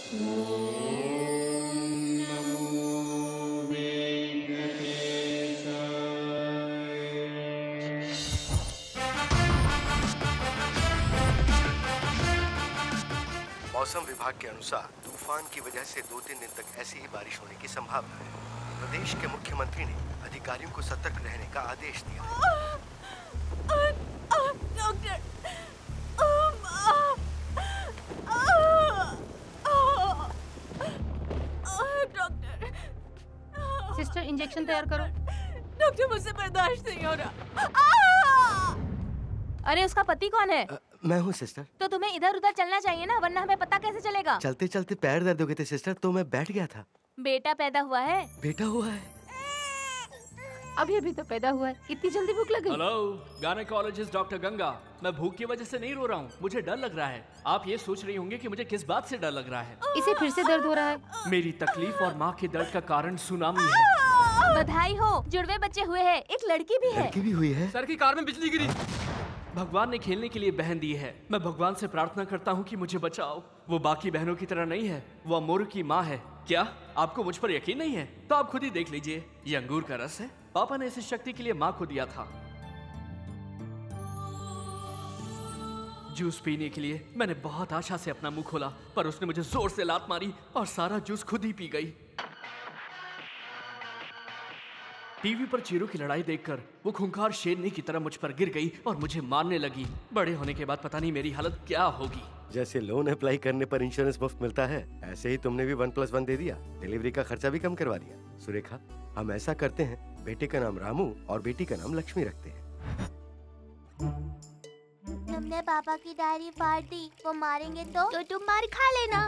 मौसम विभाग के अनुसार तूफान की वजह से 2-3 दिन तक ऐसी ही बारिश होने की संभावना है। प्रदेश के मुख्यमंत्री ने अधिकारियों को सतर्क रहने का आदेश दिया है। डॉक्टर, डॉक्टर, सिस्टर इंजेक्शन तैयार करो। डॉक्टर मुझसे बर्दाश्त नहीं हो रहा। अरे उसका पति कौन है? मैं हूँ सिस्टर। तो तुम्हें इधर उधर चलना चाहिए ना, वरना हमें पता कैसे चलेगा? चलते चलते पैर दर्द हो गए थे सिस्टर, तो मैं बैठ गया था। बेटा पैदा हुआ है? बेटा हुआ है। अभी तो पैदा हुआ है, इतनी जल्दी भूख लग गई? Hello, gynaecologist doctor Ganga. मैं भूख की वजह से नहीं रो रहा हूँ, मुझे डर लग रहा है। आप ये सोच रही होंगे कि मुझे किस बात से डर लग रहा है। इसे फिर से दर्द हो रहा है। मेरी तकलीफ और माँ के दर्द का कारण सुनामी है। बधाई हो, जुड़वे बच्चे हुए हैं, एक लड़की भी है। लड़की भी हुई है? सर की कार में बिजली गिरी। भगवान ने खेलने के लिए बहन दी है। मैं भगवान से प्रार्थना करता हूँ कि मुझे बचाओ। वो बाकी बहनों की तरह नहीं है, वो अमोरू की माँ है। क्या आपको मुझ पर यकीन नहीं है? तो आप खुद ही देख लीजिए, ये अंगूर का रस है। पापा ने इस शक्ति के लिए माँ को दिया था। जूस पीने के लिए मैंने बहुत आशा से अपना मुंह खोला, पर उसने मुझे जोर से लात मारी और सारा जूस खुद ही पी गई। टीवी पर चीरों की लड़ाई देखकर वो खूंखार शेरनी की तरह मुझ पर गिर गई और मुझे मारने लगी। बड़े होने के बाद पता नहीं मेरी हालत क्या होगी। जैसे लोन अप्लाई करने पर इंश्योरेंस मुफ्त मिलता है, ऐसे ही तुमने भी 1+1 दे दिया। डिलीवरी का खर्चा भी कम करवा दिया। सुरेखा, हम ऐसा करते हैं, बेटे का नाम रामू और बेटी का नाम लक्ष्मी रखते हैं। तुमने पापा की डायरी फाड़ दी, वो मारेंगे तो तुम मार खा लेना।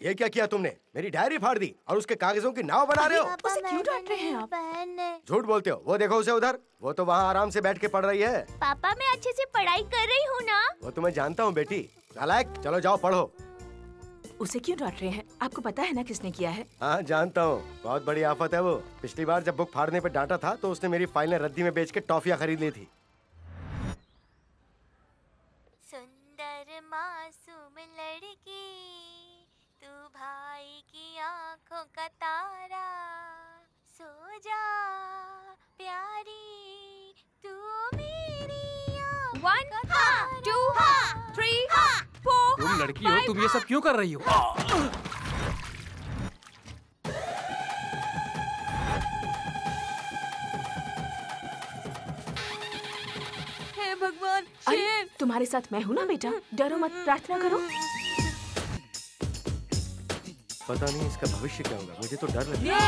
ये क्या किया तुमने? मेरी डायरी फाड़ दी और उसके कागजों की नाव बना रहे हो। उसे क्यों डांट रहे हैं आप? बहन ने। झूठ बोलते हो। वो देखो उसे उधर, वो तो वहाँ आराम से बैठ के पढ़ रही है। पापा मैं अच्छे से पढ़ाई कर रही हूँ ना। वो तो मैं जानता हूँ बेटी। नालायक, चलो जाओ पढ़ो। उसे क्यों डांट रहे हैं? आपको पता है ना किसने किया है? हाँ जानता हूँ, बहुत बड़ी आफत है वो। पिछली बार जब बुक फाड़ने पे डांटा था तो उसने मेरी फाइलें रद्दी में बेच के टॉफियाँ खरीद ली थी। सुंदर मासूम लड़की, तू भाई की आंखों का तारा, सो जा प्यारी, तू मेरी आंखों का तारा। 1 2 3 4। तुम लड़की हो, तुम ये सब क्यों कर रही हो? हे भगवान, शेर। तुम्हारे साथ मैं हूँ ना बेटा, डरो मत, प्रार्थना करो। पता नहीं इसका भविष्य क्या होगा, मुझे तो डर लगता है।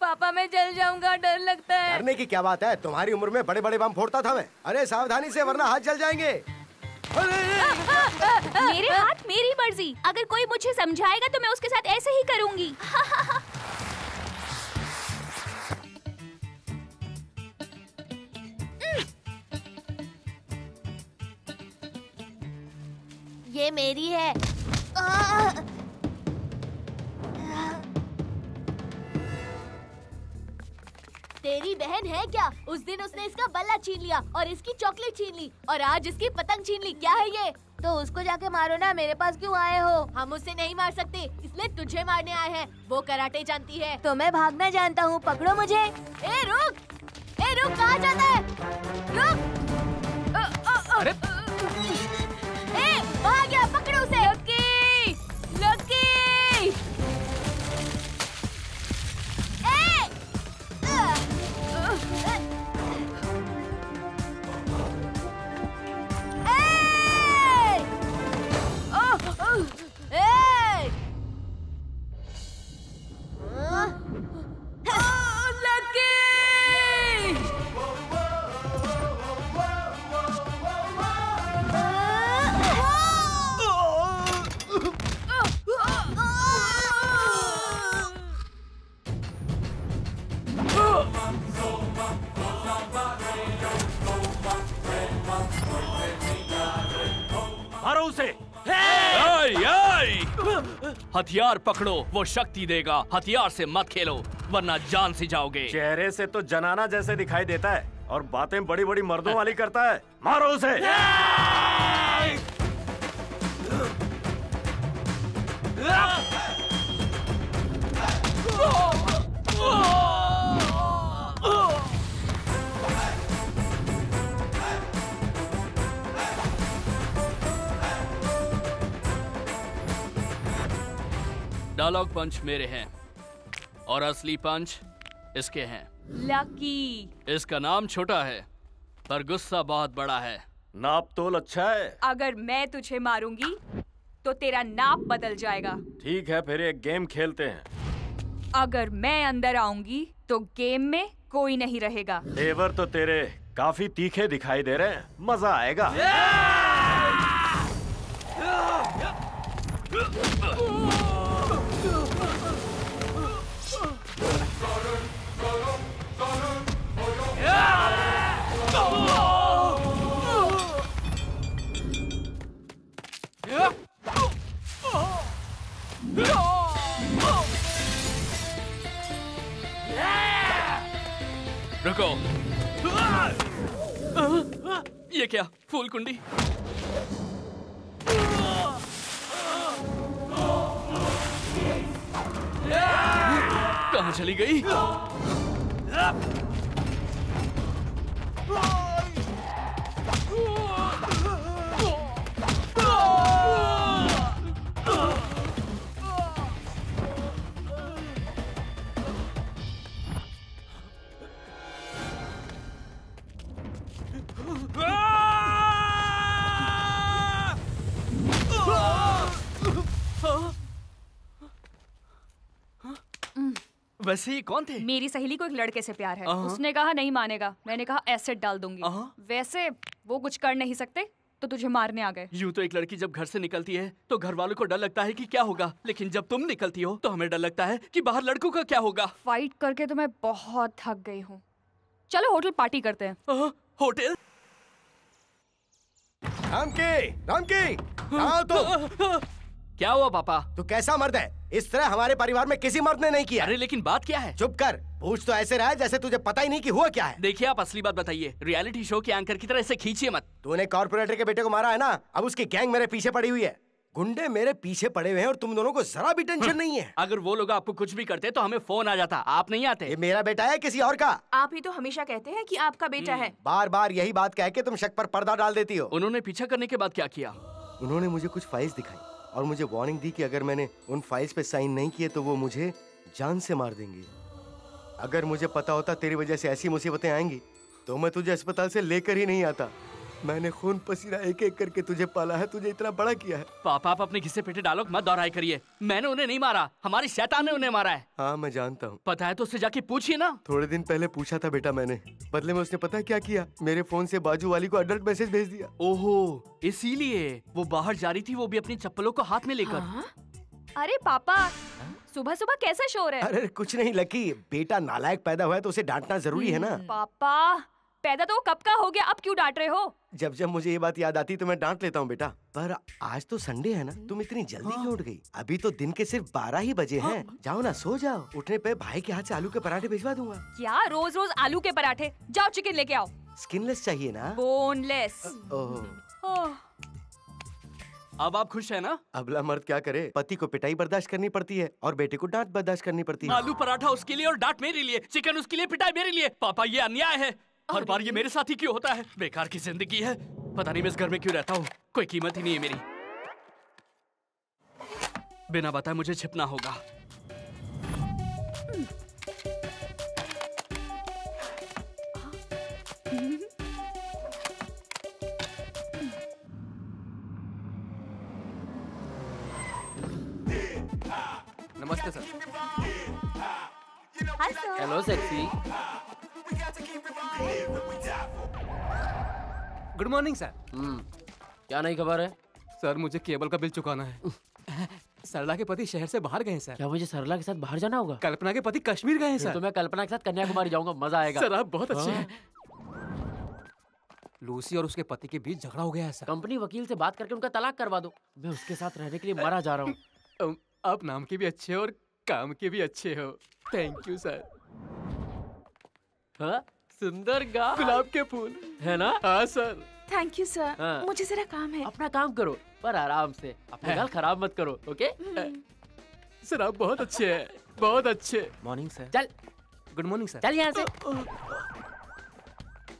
पापा मैं जल जाऊंगा, डर लगता है। डरने की क्या बात है, तुम्हारी उम्र में बड़े बड़े बम फोड़ता था मैं। अरे सावधानी से वरना हाथ जल जाएंगे। मेरे हाथ मेरी मर्जी, अगर कोई मुझे समझाएगा तो मैं उसके साथ ऐसे ही करूंगी। ये मेरी है। तेरी बहन है क्या? उस दिन उसने इसका बल्ला छीन लिया और इसकी चॉकलेट छीन ली और आज इसकी पतंग छीन ली। क्या है ये? तो उसको जाके मारो ना, मेरे पास क्यों आए हो? हम उससे नहीं मार सकते, इसलिए तुझे मारने आए हैं। वो कराटे जानती है। तो मैं भागना जानता हूँ, पकड़ो मुझे। ए रुक, कहाँ जाता है? रुक। अरे ए भाग गया, पकड़ो उसे। Lucky, lucky. मारो उसे। हथियार पकड़ो, वो शक्ति देगा। हथियार से मत खेलो वरना जान से जाओगे। चेहरे से तो जनाना जैसे दिखाई देता है और बातें बड़ी बड़ी मर्दों वाली करता है। मारो उसे। डायलॉग पंच मेरे हैं और असली पंच इसके हैं। लकी। इसका नाम छोटा है पर गुस्सा बहुत बड़ा है। नाप तोल अच्छा है। अगर मैं तुझे मारूंगी तो तेरा नाप बदल जाएगा। ठीक है, फिर एक गेम खेलते हैं। अगर मैं अंदर आऊंगी तो गेम में कोई नहीं रहेगा। तेवर तो तेरे काफी तीखे दिखाई दे रहे हैं, मजा आएगा। रुको। ये क्या? फूल कुंडी? कहाँ चली गई? वैसे ही कौन थे? मेरी सहेली को एक लड़के से प्यार है। उसने कहा नहीं मानेगा। मैंने कहा एसिड डाल दूंगी। वैसे वो कुछ कर नहीं सकते तो तुझे मारने आ गए। यूं तो एक लड़की जब घर से निकलती है तो घर वालों को डर लगता है कि क्या होगा, लेकिन जब तुम निकलती हो तो हमें डर लगता है कि बाहर लड़कों का क्या होगा। फाइट करके तो मैं बहुत थक गई हूँ। चलो होटल पार्टी करते हैं। होटल? रामकी, आओ तुम। क्या हुआ पापा? तू कैसा मर्द है? इस तरह हमारे परिवार में किसी मर्द ने नहीं किया। अरे लेकिन बात क्या है? चुप कर। पूछ तो ऐसे रहा है जैसे तुझे पता ही नहीं कि हुआ क्या है। देखिए आप असली बात बताइए। रियलिटी शो के एंकर की तरह ऐसे खींचिए मत। तूने कॉर्पोरेटर के बेटे को मारा है ना, अब उसकी गैंग मेरे पीछे पड़ी हुई है। गुंडे मेरे पीछे पड़े हुए हैं और तुम दोनों को जरा भी टेंशन नहीं है। अगर वो लोग आपको कुछ भी करते तो हमें फोन आ जाता, आप नहीं आते। ये मेरा बेटा है किसी और का? आप ही तो हमेशा कहते हैं कि आपका बेटा है। बार बार यही बात कह के तुम शक पर पर्दा डाल देती हो। उन्होंने पीछा करने के बाद क्या किया? उन्होंने मुझे कुछ फाइल्स दिखाई और मुझे वार्निंग दी कि अगर मैंने उन फाइल्स पे साइन नहीं किए तो वो मुझे जान से मार देंगे। अगर मुझे पता होता तेरी वजह से ऐसी मुसीबतें आएंगी तो मैं तुझे अस्पताल से लेकर ही नहीं आता। मैंने खून पसीना एक एक करके तुझे पाला है, तुझे इतना बड़ा किया है। पापा आप अपने घिसे पेटे डायलॉग मत दोहराई करिए। मैंने उन्हें नहीं मारा, हमारी शैतान ने उन्हें मारा है। हाँ मैं जानता हूँ। पता है तो उससे जाके पूछिए ना। थोड़े दिन पहले पूछा था बेटा मैंने, बदले में उसने पता क्या किया? मेरे फोन से बाजू वाली को अडल्ट मैसेज भेज दिया। ओहो, इसीलिए वो बाहर जा रही थी, वो भी अपनी चप्पलों को हाथ में लेकर। हाँ? अरे पापा, सुबह सुबह कैसा शोर है? अरे कुछ नहीं लकी, बेटा नालायक पैदा हुआ है तो उसे डांटना जरूरी है ना। पापा पैदा तो कब का हो गया, अब क्यों डांट रहे हो? जब जब मुझे ये बात याद आती तो मैं डांट लेता हूँ बेटा। पर आज तो संडे है ना, तुम इतनी जल्दी क्यों उठ गई? अभी तो दिन के सिर्फ 12 ही बजे हैं। जाओ ना, सो जाओ। उठने पे भाई के हाथ से आलू के पराठे भिजवा दूंगा। क्या रोज रोज आलू के पराठे? जाओ चिकन लेके आओ। स्किनलेस चाहिए ना? बोनलेस। ओह, अब आप खुश है ना? अबला मर्द क्या करे, पति को पिटाई बर्दाश्त करनी पड़ती है और बेटे को डांट बर्दाश्त करनी पड़ती है। आलू पराठा उसके लिए और डांट मेरे लिए, चिकन उसके लिए, पिटाई मेरे लिए। पापा ये अन्याय है। हर बार ये मेरे साथ ही क्यों होता है? बेकार की जिंदगी है। पता नहीं मैं इस घर में क्यों रहता हूँ, कोई कीमत ही नहीं है मेरी। बिना बताए मुझे छिपना होगा। नमस्ते sir. Hi sir. Hello sexy. Good morning sir. क्या नई खबर है? सर मुझे केबल का बिल चुकाना है। सरला के पति शहर से बाहर गए हैं सर। क्या मुझे सरला के साथ बाहर जाना होगा? कल्पना के पति कश्मीर गए हैं सर। तो मैं कल्पना के साथ कन्याकुमारी जाऊंगा, मजा आएगा। सर आप बहुत अच्छे हैं। लूसी और उसके पति के बीच झगड़ा हो गया है सर। कंपनी वकील से बात करके उनका तलाक करवा दो। मैं उसके साथ रहने के लिए मरा जा रहा हूँ। आप नाम के भी अच्छे हो और काम के भी अच्छे हो। Thank you sir. हाँ, सुंदर गा गुलाब के फूल है ना? हाँ सर। Thank you sir. हाँ। मुझे जरा काम है। अपना काम करो पर आराम से, अपना गाल खराब मत करो, ओके? सर आप बहुत अच्छे हैं, बहुत अच्छे। Morning sir. चल गुड मॉर्निंग सर। चल यहाँ से।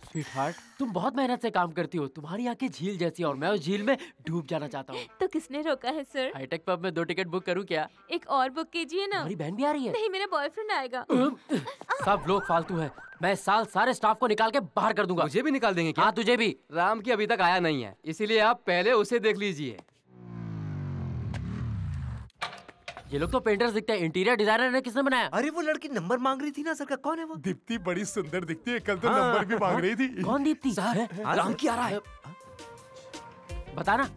स्वीटहार्ट, तुम बहुत मेहनत से काम करती हो, तुम्हारी आंखें झील जैसी और मैं उस झील में डूब जाना चाहता हूँ। तो किसने रोका है सर? हाईटेक पब में 2 टिकट बुक करूँ क्या? एक और बुक कीजिए ना। हमारी बहन भी आ रही है। नहीं, मेरा बॉयफ्रेंड आएगा। सब लोग फालतू है, मैं साल सारे स्टाफ को निकाल के बाहर कर दूंगा। मुझे भी निकाल देंगे क्या? हाँ तुझे भी। राम की अभी तक आया नहीं है, इसीलिए आप पहले उसे देख लीजिए। ये लोग तो पेंटर्स दिखते हैं, इंटीरियर डिजाइनर ने किसने बनाया? अरे वो लड़की नंबर मांग रही थी ना सर का, कौन है वो? दीप्ति बड़ी सुंदर दिखती है, कल तो नंबर भी मांग रही थी। कौन दीप्ति? राम की आ रहा है। बताना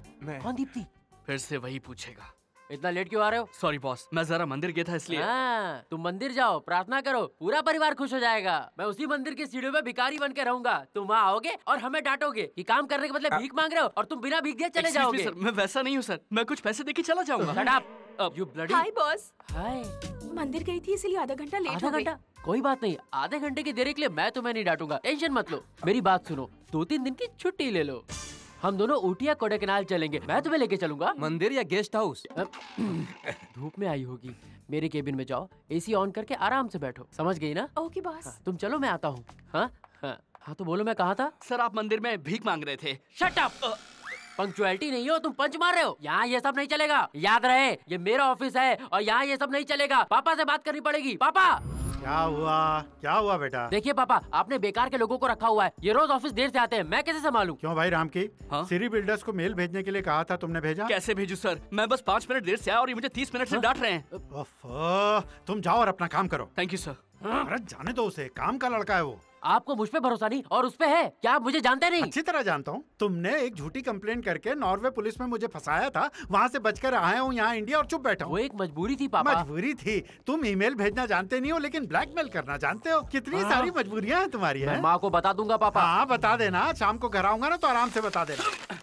कौन दीप्ति? फिर से वही पूछेगा। इतना लेट क्यों आ रहे हो? सॉरी बॉस, मैं जरा मंदिर गया था इसलिए। हाँ, तुम मंदिर जाओ, प्रार्थना करो, पूरा परिवार खुश हो जाएगा। मैं उसी मंदिर की सीढ़ियों में भिखारी बन के रहूंगा। तुम वहाँ आओगे और हमें डांटोगे कि काम करने के बदले भीख मांग रहे हो, और तुम बिना भीख दिए चले Excuse me, जाओगे। सर, मैं वैसा नहीं हूँ सर, मैं कुछ पैसे देके चला जाऊंगा। Shut up, you bloody- hi boss. Hi. मंदिर गई थी इसलिए आधा घंटा लेट आधा हो गई। घंटा? कोई बात नहीं, आधे घंटे की देरी के लिए मैं तुम्हें नहीं डांटूंगा, टेंशन मत लो। मेरी बात सुनो, 2-3 दिन की छुट्टी ले लो, हम दोनों ऊटी या कोडाइकनाल चलेंगे। मैं तुम्हें लेके चलूंगा। मंदिर या गेस्ट हाउस? धूप में आई होगी, मेरे केबिन में जाओ, एसी ऑन करके आराम से बैठो, समझ गई ना? Okay boss. तुम चलो, मैं आता हूँ। हाँ तो बोलो, मैं कहाँ था? सर आप मंदिर में भीख मांग रहे थे। Shut up! पंक्चुअलिटी नहीं हो, तुम पंच मार रहे हो। यहाँ ये सब नहीं चलेगा, याद रहे ये मेरा ऑफिस है और यहाँ ये सब नहीं चलेगा। पापा से बात करनी पड़ेगी। पापा! क्या हुआ बेटा? देखिए पापा, आपने बेकार के लोगों को रखा हुआ है, ये रोज ऑफिस देर से आते हैं, मैं कैसे संभालूं? क्यों भाई राम की? हाँ? सिरी बिल्डर्स को मेल भेजने के लिए कहा था, तुमने भेजा? कैसे भेजू सर, मैं बस 5 मिनट देर से आया और ये मुझे 30 मिनट से डांट रहे हैं। तुम जाओ और अपना काम करो। Thank you sir. अरे जाने दो उसे, काम का लड़का है वो। आपको मुझ पे भरोसा नहीं और उस पे है? क्या आप मुझे जानते नहीं? अच्छी तरह जानता हूँ। तुमने एक झूठी कंप्लेंट करके नॉर्वे पुलिस में मुझे फंसाया था, वहाँ से बचकर आया हूँ यहाँ इंडिया और चुप बैठा हूँ। वो एक मजबूरी थी पापा। मजबूरी थी? तुम ईमेल भेजना जानते नहीं हो लेकिन ब्लैकमेल करना जानते हो। कितनी सारी मजबूरियाँ हैं तुम्हारी। मैं माँ को बता दूंगा पापा। हाँ बता देना, शाम को घर आऊंगा ना तो आराम से बता देना।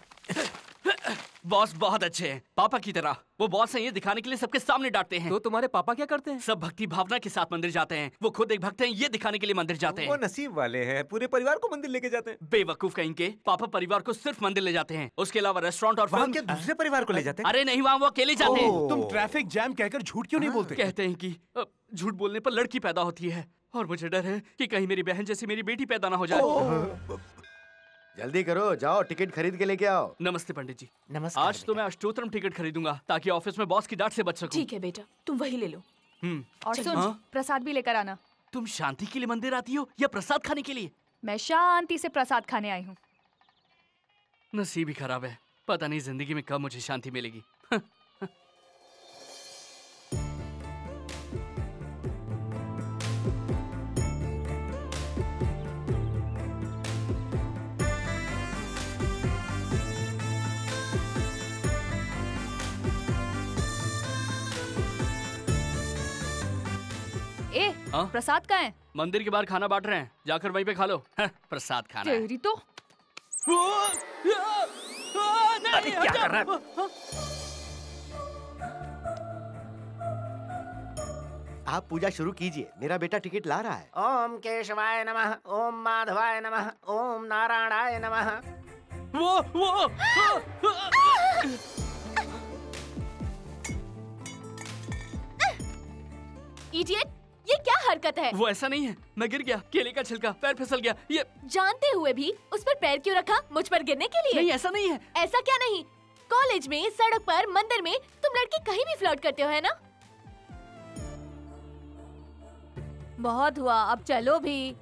बॉस बहुत अच्छे हैं, पापा की तरह। वो बॉस हैं, ये दिखाने के लिए सबके सामने डांटते हैं। तो तुम्हारे पापा क्या करते हैं? सब भक्ति भावना के साथ मंदिर जाते हैं। वो खुद एक भक्त हैं, ये दिखाने के लिए मंदिर जाते हैं। वो नसीब वाले हैं, पूरे परिवार को मंदिर लेके जाते हैं। बेवकूफ कहीं के, पापा परिवार को सिर्फ मंदिर ले जाते हैं, उसके अलावा रेस्टोरेंट और वहाँ के दूसरे परिवार को ले जाते हैं? अरे नहीं, वहाँ वो अकेले जाते हैं। तुम ट्रैफिक जैम कहकर झूठ क्यों नहीं बोलते? कहते हैं कि झूठ बोलने पर लड़की पैदा होती है और मुझे डर है कि कहीं मेरी बहन जैसी मेरी बेटी पैदा ना हो जाए। जल्दी करो, जाओ टिकट खरीद के लेके आओ। नमस्ते पंडित जी। नमस्कार। आज तो मैं अष्टोत्तरम टिकट खरीदूंगा ताकि ऑफिस में बॉस की डांट से बच सकूं। ठीक है बेटा, तुम वही ले लो। और सुन, हाँ? प्रसाद भी लेकर आना। तुम शांति के लिए मंदिर आती हो या प्रसाद खाने के लिए? मैं शांति से प्रसाद खाने आई हूँ। नसीब ही खराब है, पता नहीं जिंदगी में कब मुझे शांति मिलेगी। हाँ? प्रसाद कहाँ है? मंदिर के बाहर खाना बांट रहे हैं, जाकर वहीं पे खा लो। प्रसाद खाना है। तेरी तो अरे क्या कर रहा है? आप पूजा शुरू कीजिए, मेरा बेटा टिकट ला रहा है। ओम केशवाय नमः, ओम माधवाय नमः, ओम नारायणाय नमः। वो इडियट, ये क्या हरकत है? वो ऐसा नहीं है, मैं गिर गया, केले का छिलका, पैर फिसल गया। ये जानते हुए भी उस पर पैर क्यों रखा? मुझ पर गिरने के लिए? नहीं, ऐसा नहीं है। ऐसा क्या नहीं? कॉलेज में, सड़क पर, मंदिर में तुम लड़के कहीं भी फ्लर्ट करते हो, है ना? बहुत हुआ, अब चलो भी।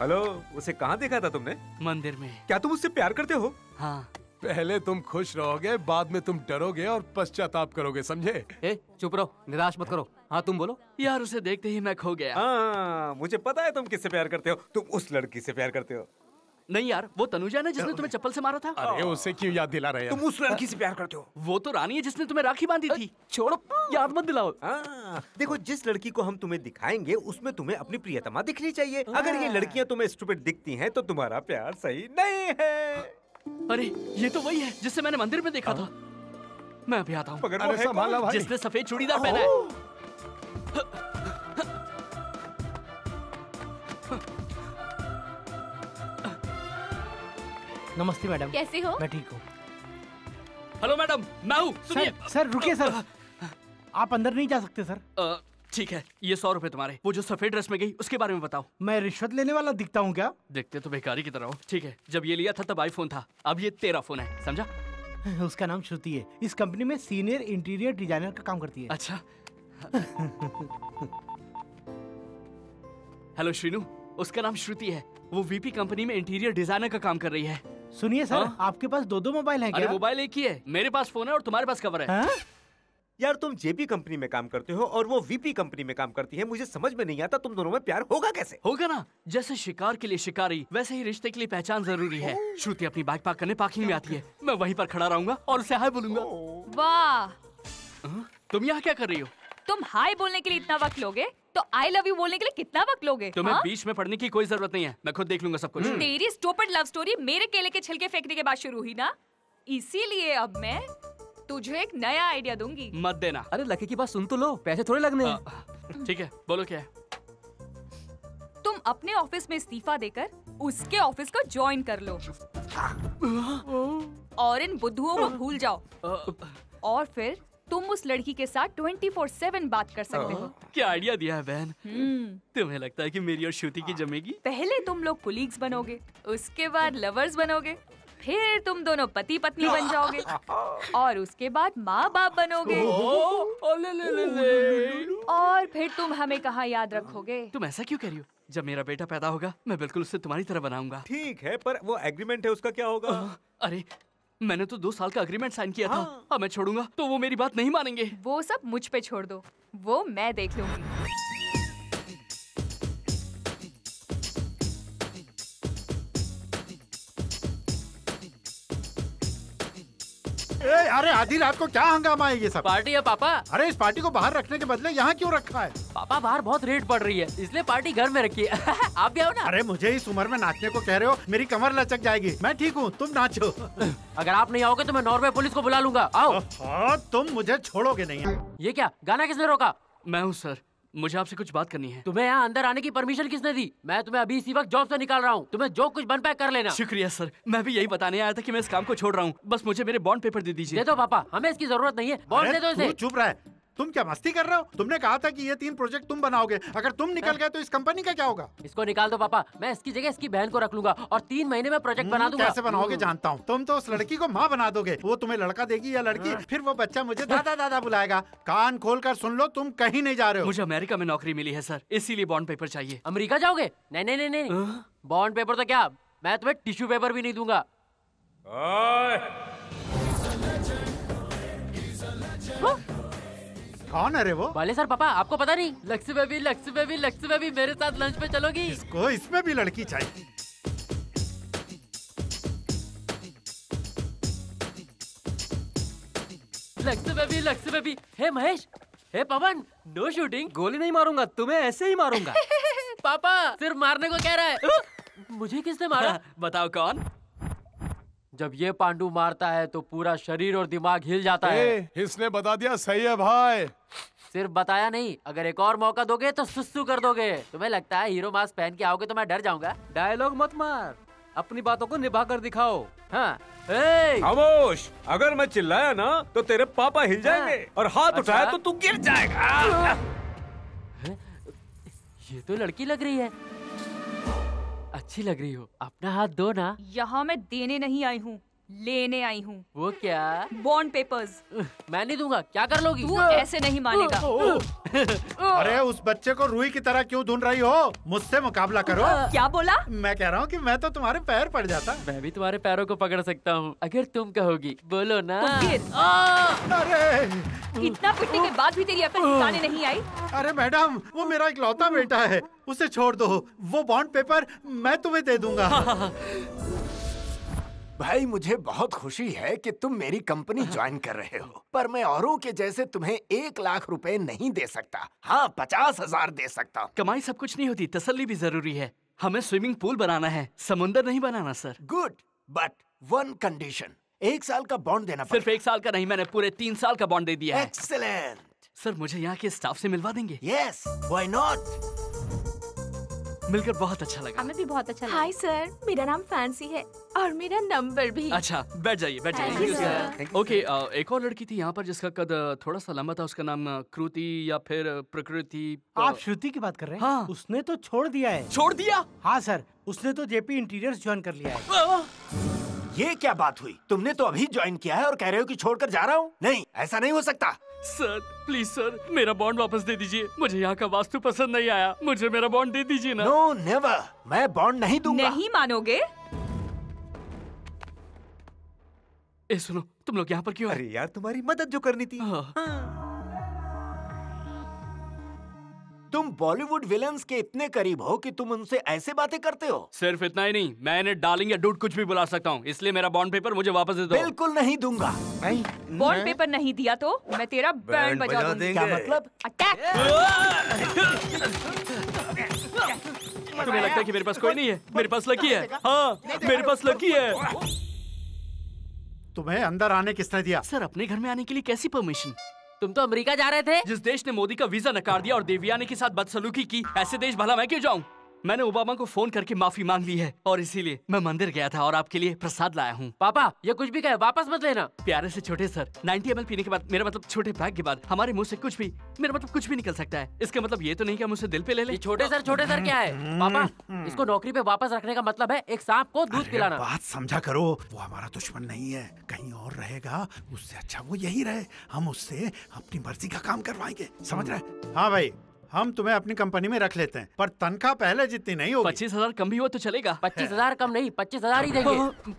हेलो, उसे कहाँ देखा था तुमने? मंदिर में। क्या तुम उससे प्यार करते हो? हाँ। पहले तुम खुश रहोगे, बाद में तुम डरोगे और पश्चाताप करोगे, समझे? चुप रहो, निराश मत करो। हाँ तुम बोलो। यार उसे देखते ही मैं खो गया। हाँ, मुझे पता है तुम किससे प्यार करते हो। तुम उस लड़की से प्यार करते हो। नहीं यार, वो तनुजा ने जिसने तुम्हें चप्पल से मारा था। अरे उसे क्यों याद दिला रहे हो? तुम उस लड़की से प्यार करते हो। वो तो रानी है जिसने तुम्हें राखी बांधी थी। छोड़ो, याद मत दिलाओ। देखो, जिस लड़की को हम तुम्हें दिखाएंगे उसमें तुम्हें अपनी प्रियतमा दिखनी चाहिए। अगर ये लड़कियां तुम्हें स्टूपिड दिखती हैं तो तुम्हारा प्यार सही नहीं है। अरे ये तो वही है जिससे मैंने मंदिर में देखा था। मैं अभी आता हूँ। जिसने सफेद चूड़ीदार पहना है। नमस्ते मैडम। कैसे हो? मैं ठीक हूँ। हेलो मैडम, मैं हूँ। सुनिए। सर रुकिए सर, आप अंदर नहीं जा सकते सर। ठीक है, ये 100 रुपए तुम्हारे। वो जो सफेद ड्रेस में गई उसके बारे में बताओ। मैं रिश्वत लेने वाला दिखता हूँ क्या? देखते तो भिखारी की तरह हो। ठीक है, जब ये लिया था तब आईफोन था, अब ये तेरा फोन है, समझा? उसका नाम श्रुति है। इस कंपनी में सीनियर इंटीरियर डिजाइनर का काम करती है। अच्छा। हेलो श्रीनू, उसका नाम श्रुति है। वो वीपी कंपनी में इंटीरियर डिजाइनर का काम कर रही है। सुनिए सर, आपके पास 2 मोबाइल हैं क्या? अरे मोबाइल एक ही है, मेरे पास फोन है और तुम्हारे पास कवर है। यार तुम जेपी कंपनी में काम करते हो और वो वीपी कंपनी में काम करती है, मुझे समझ में नहीं आता तुम दोनों में प्यार होगा कैसे? होगा ना, जैसे शिकार के लिए शिकारी वैसे ही रिश्ते के लिए पहचान जरूरी है। श्रुति अपनी बाइक पार्क करने पार्किंग में आती है, मैं वहीं पर खड़ा रहूंगा और उसे हाय बोलूंगा। वाह, तुम यहाँ क्या कर रही हो? तुम हाय बोलने के लिए इतना वक्त लोगे तो आई लव यू बोलने के लिए कितना वक्त लोगे? तुम्हें बीच में पढ़ने की कोई जरूरत नहीं है, मैं खुद देख लूंगा सब कुछ। तेरी स्टूपिड लव स्टोरी मेरे केले के छिलके फेंकने के बाद शुरू हुई ना, इसीलिए अब मैं तुझे एक नया आइडिया दूंगी। मत देना। अरे लकी की बात सुन तो लो, पैसे थोड़े लगने हैं। ठीक है, बोलो क्या है? तुम अपने ऑफिस में इस्तीफा देकर उसके ऑफिस को ज्वाइन कर लो और इन बुद्धुओं को भूल जाओ और फिर तुम उस लड़की के साथ 24/7 बात कर सकते हो। क्या आइडिया दिया है बहन। तुम्हें लगता है कि मेरी और श्रुति की जमेगी? पहले तुम लोग कुलीग्स बनोगे, उसके बाद लवर्स बनोगे, फिर तुम दोनों पति पत्नी बन जाओगे और उसके बाद माँ बाप बनोगे और फिर तुम हमें कहाँ याद रखोगे? तुम ऐसा क्यों कह रही हो? जब मेरा बेटा पैदा होगा मैं बिल्कुल उससे तुम्हारी तरह बनाऊंगा। ठीक है, पर वो एग्रीमेंट है उसका क्या होगा? अरे मैंने तो 2 साल का एग्रीमेंट साइन किया था। अब मैं छोड़ूंगा तो वो मेरी बात नहीं मानेंगे। वो सब मुझ पे छोड़ दो, वो मैं देख लूंगी। अरे आधी रात को क्या हंगामा है ये सब? पार्टी है पापा। अरे इस पार्टी को बाहर रखने के बदले यहाँ क्यों रखा है? पापा बाहर बहुत रेट पड़ रही है, इसलिए पार्टी घर में रखी है। आप भी आओ ना। अरे मुझे इस उम्र में नाचने को कह रहे हो? मेरी कमर लचक जाएगी। मैं ठीक हूँ, तुम नाचो। अगर आप नहीं आओगे तो मैं नॉर्वे पुलिस को बुला लूंगा। आओ। तुम मुझे छोड़ोगे नहीं। ये क्या गाना किसने रोका? मैं हूँ सर, मुझे आपसे कुछ बात करनी है। तुम्हें यहाँ अंदर आने की परमिशन किसने दी? मैं तुम्हें अभी इसी वक्त जॉब से निकाल रहा हूँ, तुम्हें जो कुछ बन पाए कर लेना। शुक्रिया सर, मैं भी यही बताने आया था कि मैं इस काम को छोड़ रहा हूँ। बस मुझे मेरे बॉन्ड पेपर दे दीजिए। दे दो पापा, हमें इसकी जरूरत नहीं है। बॉन्ड दे दो इसे। चुप रहे। तुम क्या मस्ती कर रहे हो? तुमने कहा था कि ये 3 प्रोजेक्ट तुम बनाओगे। अगर तुम निकल गए तो इस कंपनी का क्या होगा? इसको निकाल दो पापा, मैं इसकी जगह इसकी बहन को रख लूंगा और 3 महीने में प्रोजेक्ट बना दूंगा। कैसे बनाओगे जानता हूँ। तुम तो उस लड़की को माँ बना दोगे, वो तुम्हें लड़का देगी या लड़की, फिर वो बच्चा मुझे दादा दादा बुलाएगा। कान खोल कर सुन लो, तुम कहीं नहीं जा रहे हो। मुझे अमेरिका में नौकरी मिली है सर, इसीलिए बॉन्ड पेपर चाहिए। अमेरिका जाओगे? नहीं नहीं नहीं नहीं, बॉन्ड पेपर तो क्या, मैं तुम्हें टिश्यू पेपर भी नहीं दूंगा। कौन है रे वो? वाले सर पापा, आपको पता नहीं? लक्ष्मी बेबी मेरे साथ लंच पे चलोगी? इसको इसमें भी लड़की चाहिए। लक्ष्मी बेबी। हे महेश, हे पवन, नो शूटिंग। गोली नहीं मारूंगा, तुम्हें ऐसे ही मारूंगा। पापा सिर्फ मारने को कह रहा है। मुझे किसने मारा? बताओ कौन? जब ये पांडु मारता है तो पूरा शरीर और दिमाग हिल जाता है। इसने बता दिया। सही है भाई। सिर्फ बताया नहीं, अगर एक और मौका दोगे तो सुसु कर दोगे। तुम्हें लगता है हीरो मास्क पहन के आओगे तो मैं डर जाऊंगा? डायलॉग मत मार, अपनी बातों को निभा कर दिखाओ। हाँ। खामोश, अगर मैं चिल्लाया ना तो तेरे पापा हिल जाएंगे और हाथ उठाया तो तू गिर जाएगा। ये तो लड़की लग रही है, अच्छी लग रही हो। अपना हाथ दो ना। यहाँ मैं देने नहीं आई हूँ, लेने आई हूँ। वो क्या? Bond papers. मैं नहीं दूंगा। क्या कर लोगी? तू ऐसे नहीं मानेगा। अरे उस बच्चे को रुई की तरह क्यों ढूंढ रही हो? मुझसे मुकाबला करो। क्या बोला? मैं कह रहा हूँ कि मैं तो तुम्हारे पैर पड़ जाता। मैं भी तुम्हारे पैरों को पकड़ सकता हूँ अगर तुम कहोगी। बोलो ना। अरे इतना पिटने के बाद भी तेरी अकल ठिकाने नहीं आई? अरे मैडम, वो मेरा इकलौता बेटा है, उसे छोड़ दो। वो बॉन्ड पेपर मैं तुम्हें दे दूंगा। भाई मुझे बहुत खुशी है कि तुम मेरी कंपनी ज्वाइन कर रहे हो, पर मैं औरों के जैसे तुम्हें 1 लाख रुपए नहीं दे सकता। हाँ, 50,000 दे सकता हूँ। कमाई सब कुछ नहीं होती, तसल्ली भी जरूरी है। हमें स्विमिंग पूल बनाना है, समुंदर नहीं बनाना sir. Good, but one condition, 1 साल का बॉन्ड देना पड़ेगा। सिर्फ 1 साल का नहीं, मैंने पूरे 3 साल का बॉन्ड दे दिया है। एक्सीलेंट। सर मुझे यहाँ के स्टाफ से मिलवा देंगे? Yes, why not. मिलकर बहुत अच्छा लगा। हमें भी बहुत अच्छा लगा। हाय सर, मेरा नाम फैंसी है और मेरा नंबर भी। अच्छा, बैठ जाइए बैठ Thank you, जाइए। ओके, एक और लड़की थी यहाँ पर जिसका कद थोड़ा सा लंबा था, उसका नाम कृति या फिर प्रकृति। आप श्रुति की बात कर रहे हैं? हाँ। उसने तो छोड़ दिया है। छोड़ दिया? हाँ सर, उसने तो जेपी इंटीरियर्स ज्वाइन कर लिया है। ये क्या बात हुई? तुमने तो अभी ज्वाइन किया है और कह रहे हो कि छोड़कर जा रहा हूँ? नहीं, ऐसा नहीं हो सकता। सर प्लीज सर, मेरा बॉन्ड वापस दे दीजिए। मुझे यहाँ का वास्तु पसंद नहीं आया, मुझे मेरा बॉन्ड दे दीजिए ना। नो नेवर, मैं बॉन्ड नहीं दूंगा। नहीं मानोगे? ए सुनो, तुम लोग यहाँ पर क्यों? अरे यार, तुम्हारी मदद जो करनी थी। तुम बॉलीवुड विलन्स के इतने करीब हो कि तुम उनसे ऐसे बातें करते हो। सिर्फ इतना ही नहीं, मैं इन्हें डार्लिंग या डूड कुछ भी बुला सकता हूँ, इसलिए मेरा बॉन्ड पेपर मुझे वापस दे दो। बिल्कुल नहीं दूंगा। बॉन्ड पेपर नहीं दिया तो मैं तेरा बैंड बजा दूंगी। क्या मतलब? अटैक! तुम्हें लगता है कि मेरे पास कोई नहीं है? मेरे पास लकी है। हाँ, मेरे पास लकी है। तुम्हें अंदर आने किसने दिया? सर, अपने घर में आने के लिए कैसी परमिशन? तुम तो अमेरिका जा रहे थे। जिस देश ने मोदी का वीजा नकार दिया और देवयानी के साथ बदसलूकी की, ऐसे देश भला मैं क्यों जाऊं? मैंने ओबामा को फोन करके माफी मांग ली है और इसीलिए मैं मंदिर गया था और आपके लिए प्रसाद लाया हूँ। पापा, ये कुछ भी कहे वापस मत लेना। प्यारे से छोटे सर, 90 ml पीने के बाद, मेरा मतलब छोटे पैक के बाद हमारे मुंह से कुछ भी, मेरा मतलब कुछ भी निकल सकता है। इसका मतलब ये तो नहीं कि हम उसे दिल पे ले लें। ये छोटे सर क्या है? पापा, इसको नौकरी पे वापस रखने का मतलब है एक सांप को दूध पिलाना। बात समझा करो, वो हमारा दुश्मन नहीं है, कहीं और रहेगा, उससे अच्छा वो यही रहे। हम उससे अपनी मर्जी का काम करवाएंगे, समझ रहे? हाँ भाई, हम तुम्हें अपनी कंपनी में रख लेते हैं, पर तनख्वाह पहले जितनी नहीं होगी। 25,000 कम भी हुआ तो चलेगा। 25,000 कम नहीं, 25,000 ही देंगे।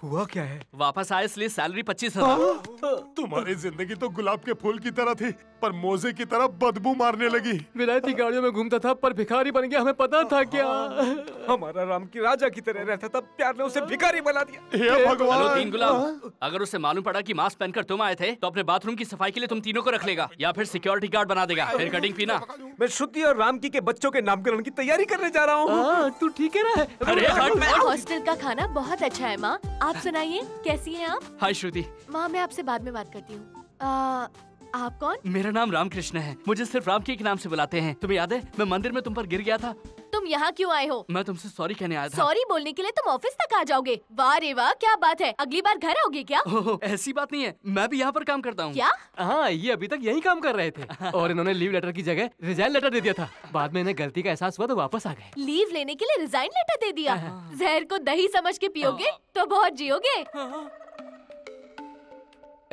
हुआ क्या है? वापस आए इसलिए सैलरी 25,000। तुम्हारी जिंदगी तो गुलाब के फूल की तरह थी, पर मोजे की तरह बदबू मारने लगी। विलायती गाड़ियों में घूमता था पर भिखारी बन गया, हमें पता था क्या? हमारा राम की राजा की तरह रहता था, प्यार ने उसे भिखारी बना दिया। हे भगवान! हेलो 3 गुलाब, अगर उसे मालूम पड़ा कि मास्क पहनकर तुम आए थे तो अपने बाथरूम की सफाई के लिए तुम तीनों को रख लेगा या फिर सिक्योरिटी गार्ड बना देगा। फिर कटिंग पीना। मैं श्रुति और रामकी के बच्चों के नामकरण की तैयारी करने जा रहा हूँ। तू ठीक है ना? अरे हॉस्टल का खाना बहुत अच्छा है माँ। आप सुनाइए, कैसी हैं आप? हाय श्रुति। माँ, मैं आपसे बाद में बात करती हूँ। आप कौन? मेरा नाम रामकृष्ण है, मुझे सिर्फ राम के नाम से बुलाते हैं। तुम्हें याद है मैं मंदिर में तुम पर गिर गया था? तुम यहाँ क्यों आए हो? मैं तुमसे सॉरी कहने आया था। सॉरी बोलने के लिए तुम ऑफिस तक आ जाओगे? वाह रे वाह, क्या बात है। अगली बार घर आओगे क्या? ऐसी बात नहीं है, मैं भी यहाँ पर काम करता हूँ। क्या? हाँ, ये अभी तक यही काम कर रहे थे और इन्होंने लीव लेटर की जगह रिजाइन लेटर दे दिया था। बाद में इन्हें गलती का एहसास हुआ तो वापस आ गए। लीव लेने के लिए रिजाइन लेटर दे दिया? जहर को दही समझ के पियोगे तो बहुत जियोगे।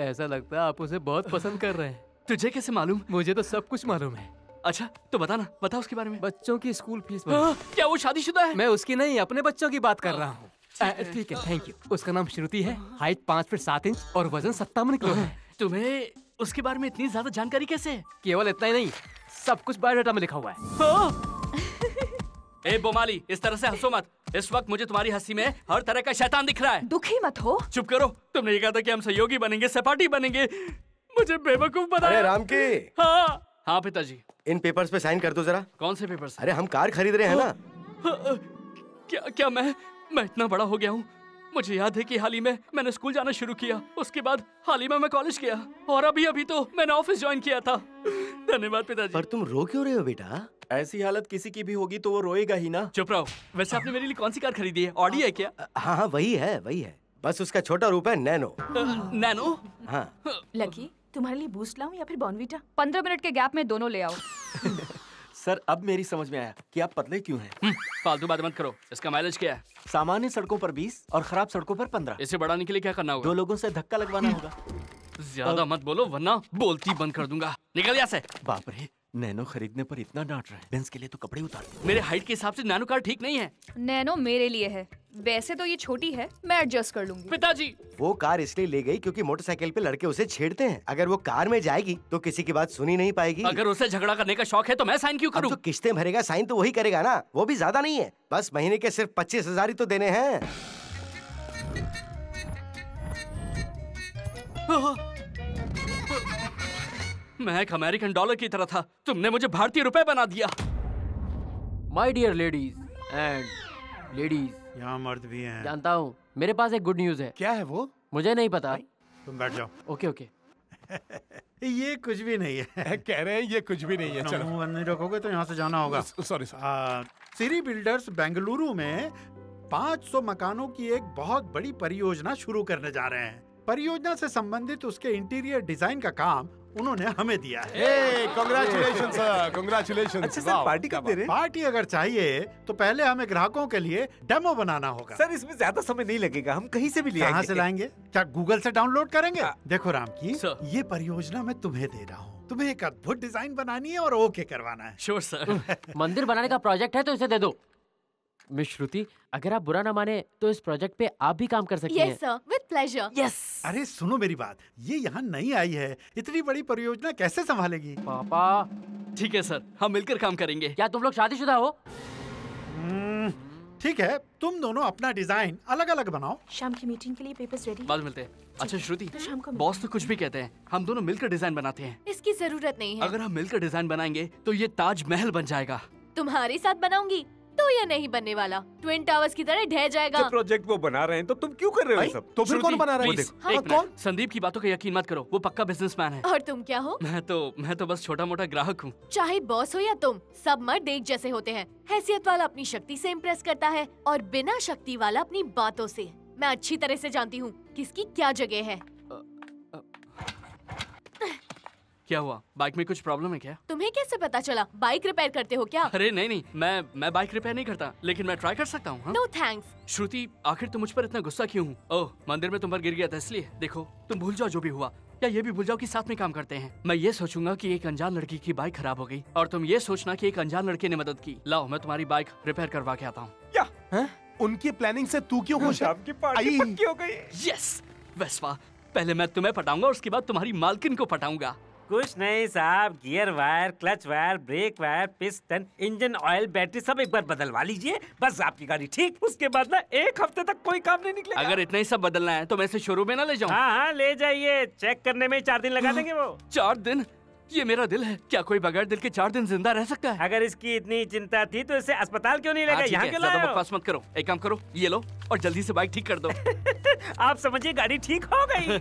ऐसा लगता है आप उसे बहुत पसंद कर रहे हैं। तुझे कैसे मालूम? मुझे तो सब कुछ मालूम है। अच्छा तो बता ना, बता उसके बारे में। बच्चों की स्कूल फीस। क्या वो शादीशुदा है? मैं उसकी नहीं, अपने बच्चों की बात कर रहा हूँ। ठीक है, थैंक यू। उसका नाम श्रुति है, हाइट 5 फीट 7 इंच और वजन 57 किलो है। तुम्हें उसके बारे में इतनी ज्यादा जानकारी कैसे है? केवल इतना ही नहीं, सब कुछ बायोडाटा में लिखा हुआ है। ए बोमाली, इस तरह से हंसो मत। इस वक्त मुझे तुम्हारी हंसी में हर तरह का शैतान दिख रहा है। दुखी मत हो। चुप करो। तुमने ये कहा था कि हम सहयोगी बनेंगे, सहपाठी बनेंगे। मुझे बेवकूफ बनाया। अरे राम की। हाँ हाँ पिताजी। इन पेपर्स पे साइन कर दो जरा। कौन से पेपर्स? अरे हम कार खरीद रहे हैं ना। क्या मैं इतना बड़ा हो गया हूँ? मुझे याद है कि हाल ही में मैंने स्कूल जाना शुरू किया, उसके बाद हाल ही में मैं कॉलेज गया और अभी तो मैंने ऑफिस ज्वाइन किया था। धन्यवाद पिताजी। पर तुम रो क्यों रहे हो बेटा? ऐसी हालत किसी की भी होगी तो वो रोएगा ही ना। चुप रहो। वैसे आपने मेरे लिए कौन सी कार खरीदी है? ऑडी है क्या? हाँ वही है। बस उसका छोटा रूप है नैनो। नैनो? हाँ। लकी, तुम्हारे लिए बूस्ट लाऊं या फिर बॉर्नवीटा? 15 मिनट के गैप में दोनों ले आओ। सर अब मेरी समझ में आया कि आप पतले क्यों हैं। फालतू बात मत करो। इसका माइलेज क्या है? सामान्य सड़कों पर 20 और खराब सड़कों पर 15। इसे बढ़ाने के लिए क्या करना होगा? 2 लोगों से धक्का लगवाना होगा। ज्यादा मत बोलो वरना बोलती बंद कर दूंगा। निकल यहाँ से। बाप रे, नैनो खरीदने पर इतना डांट रहा है। बेंस के लिए तो कपड़े उतार दे। मेरे हाइट के हिसाब से नैनो कार ठीक नहीं है। नैनो मेरे लिए है, वैसे तो ये छोटी है, मैं एडजस्ट कर लूंगी। पिताजी, वो कार इसलिए ले गई क्योंकि मोटरसाइकिल पे लड़के उसे छेड़ते हैं। अगर वो कार में जाएगी तो किसी की बात सुनी नहीं पाएगी। अगर उसे झगड़ा करने का शौक है तो मैं साइन क्यों करूं? जो किस्तें भरेगा साइन तो वही करेगा ना। वो भी ज्यादा नहीं है, बस महीने के सिर्फ 25,000 ही तो देने हैं। मैं एक अमेरिकन डॉलर की तरह था, तुमने मुझे भारतीय रुपए बना दिया। My dear ladies and ladies, यहाँ मर्द भी हैं। जानता हूँ मेरे पास एक गुड न्यूज है। क्या है वो? मुझे नहीं पता। तुम बैठ जाओ। Okay okay. ये कुछ भी नहीं है। कह रहे हैं ये कुछ भी नहीं है। चलो मुंह बंद नहीं रखोगे तो यहाँ से जाना होगा। सॉरी। सिरी बिल्डर्स बेंगलुरु में 500 मकानों की एक बहुत बड़ी परियोजना शुरू करने जा रहे हैं। परियोजना से संबंधित उसके इंटीरियर डिजाइन का काम उन्होंने हमें दिया है। Congratulation sir, congratulation. अच्छा सर, पार्टी कब दे रहे हैं? पार्टी अगर चाहिए तो पहले हमें ग्राहकों के लिए डेमो बनाना होगा। सर इसमें ज्यादा समय नहीं लगेगा, हम कहीं से भी ले आएंगे। कहाँ से लाएंगे? क्या गूगल से डाउनलोड करेंगे? देखो राम की, ये परियोजना मैं तुम्हें दे रहा हूँ। तुम्हें एक अद्भुत डिजाइन बनानी है और ओके करवाना है। Sure sir. मंदिर बनाने का प्रोजेक्ट है तो इसे दे दो। मिस श्रुति, अगर आप बुरा ना माने तो इस प्रोजेक्ट पे आप भी काम कर सकती हैं। Yes sir, with pleasure. Yes. अरे सुनो मेरी बात, ये यहाँ नई आई है, इतनी बड़ी परियोजना कैसे संभालेगी? पापा। ठीक है सर, हम मिलकर काम करेंगे। क्या तुम लोग शादीशुदा हो? ठीक है, तुम दोनों अपना डिजाइन अलग अलग बनाओ। शाम की मीटिंग के लिए पेपर्स रेडी। बाद मिलते हैं। अच्छा श्रुति, तो शाम को बॉस तो कुछ भी कहते हैं, हम दोनों मिलकर डिजाइन बनाते हैं। इसकी जरूरत नहीं है। अगर हम मिलकर डिजाइन बनाएंगे तो ये ताजमहल बन जाएगा। तुम्हारे साथ बनाऊंगी तो ये नहीं बनने वाला, ट्विन टावर्स की तरह ढह जाएगा। प्रोजेक्ट वो बना रहे हैं तो तुम क्यों कर रहे हो ये सब? तो फिर कौन बना रहा है? हाँ, कौन? संदीप की बातों का यकीन मत करो, वो पक्का बिजनेसमैन है। और तुम क्या हो? मैं तो बस छोटा मोटा ग्राहक हूँ। चाहे बॉस हो या तुम, सब मर्द एक जैसे होते हैं। हैसियत वाला अपनी शक्ति से इम्प्रेस करता है और बिना शक्ति वाला अपनी बातों से। मैं अच्छी तरह से जानती हूँ किसकी क्या जगह है। क्या हुआ? बाइक में कुछ प्रॉब्लम है क्या? तुम्हें कैसे पता चला? बाइक रिपेयर करते हो क्या? अरे नहीं, मैं बाइक रिपेयर नहीं करता, लेकिन मैं ट्राई कर सकता हूँ। No thanks. श्रुति, आखिर तुम मुझ पर इतना गुस्सा क्यों हूँ? ओह, मंदिर में तुम पर गिर गया था इसलिए। देखो, तुम भूल जाओ जो भी हुआ, या ये भी भूल जाओ कि साथ में काम करते हैं। मैं ये सोचूंगा कि एक अनजान लड़की की बाइक खराब हो गई और तुम ये सोचना कि एक अनजान लड़के ने मदद की। लाओ, मैं तुम्हारी बाइक रिपेयर करवा के आता हूँ। क्या? उनकी प्लानिंग से तू क्यों खुश है? आपकी पार्टी पक्की हो गई। यस वेस्पा, पहले मैं तुम्हें पटाऊंगा, उसके बाद तुम्हारी मालकिन को पटाऊंगा। कुछ नहीं साहब, gear wire, clutch wire, brake wire, piston, engine oil, battery सब एक बार बदलवा लीजिए, बस आपकी गाड़ी ठीक। उसके बाद ना 1 हफ्ते तक कोई काम नहीं निकलेगा। अगर इतना ही सब बदलना है तो मैं इसे शोरूम में ना ले जाऊं? हाँ, ले जाइए, चेक करने में 4 दिन लगा देंगे वो। 4 दिन? ये मेरा दिल है, क्या कोई बगैर दिल के 4 दिन जिंदा रह सकता है? अगर इसकी इतनी चिंता थी तो इसे अस्पताल क्यों नहीं लेगा? यहाँ क्यों लाए हो? ज्यादा बकवास मत करो, एक काम करो, ये लो और जल्दी से बाइक ठीक कर दो। आप समझिए गाड़ी ठीक हो गई।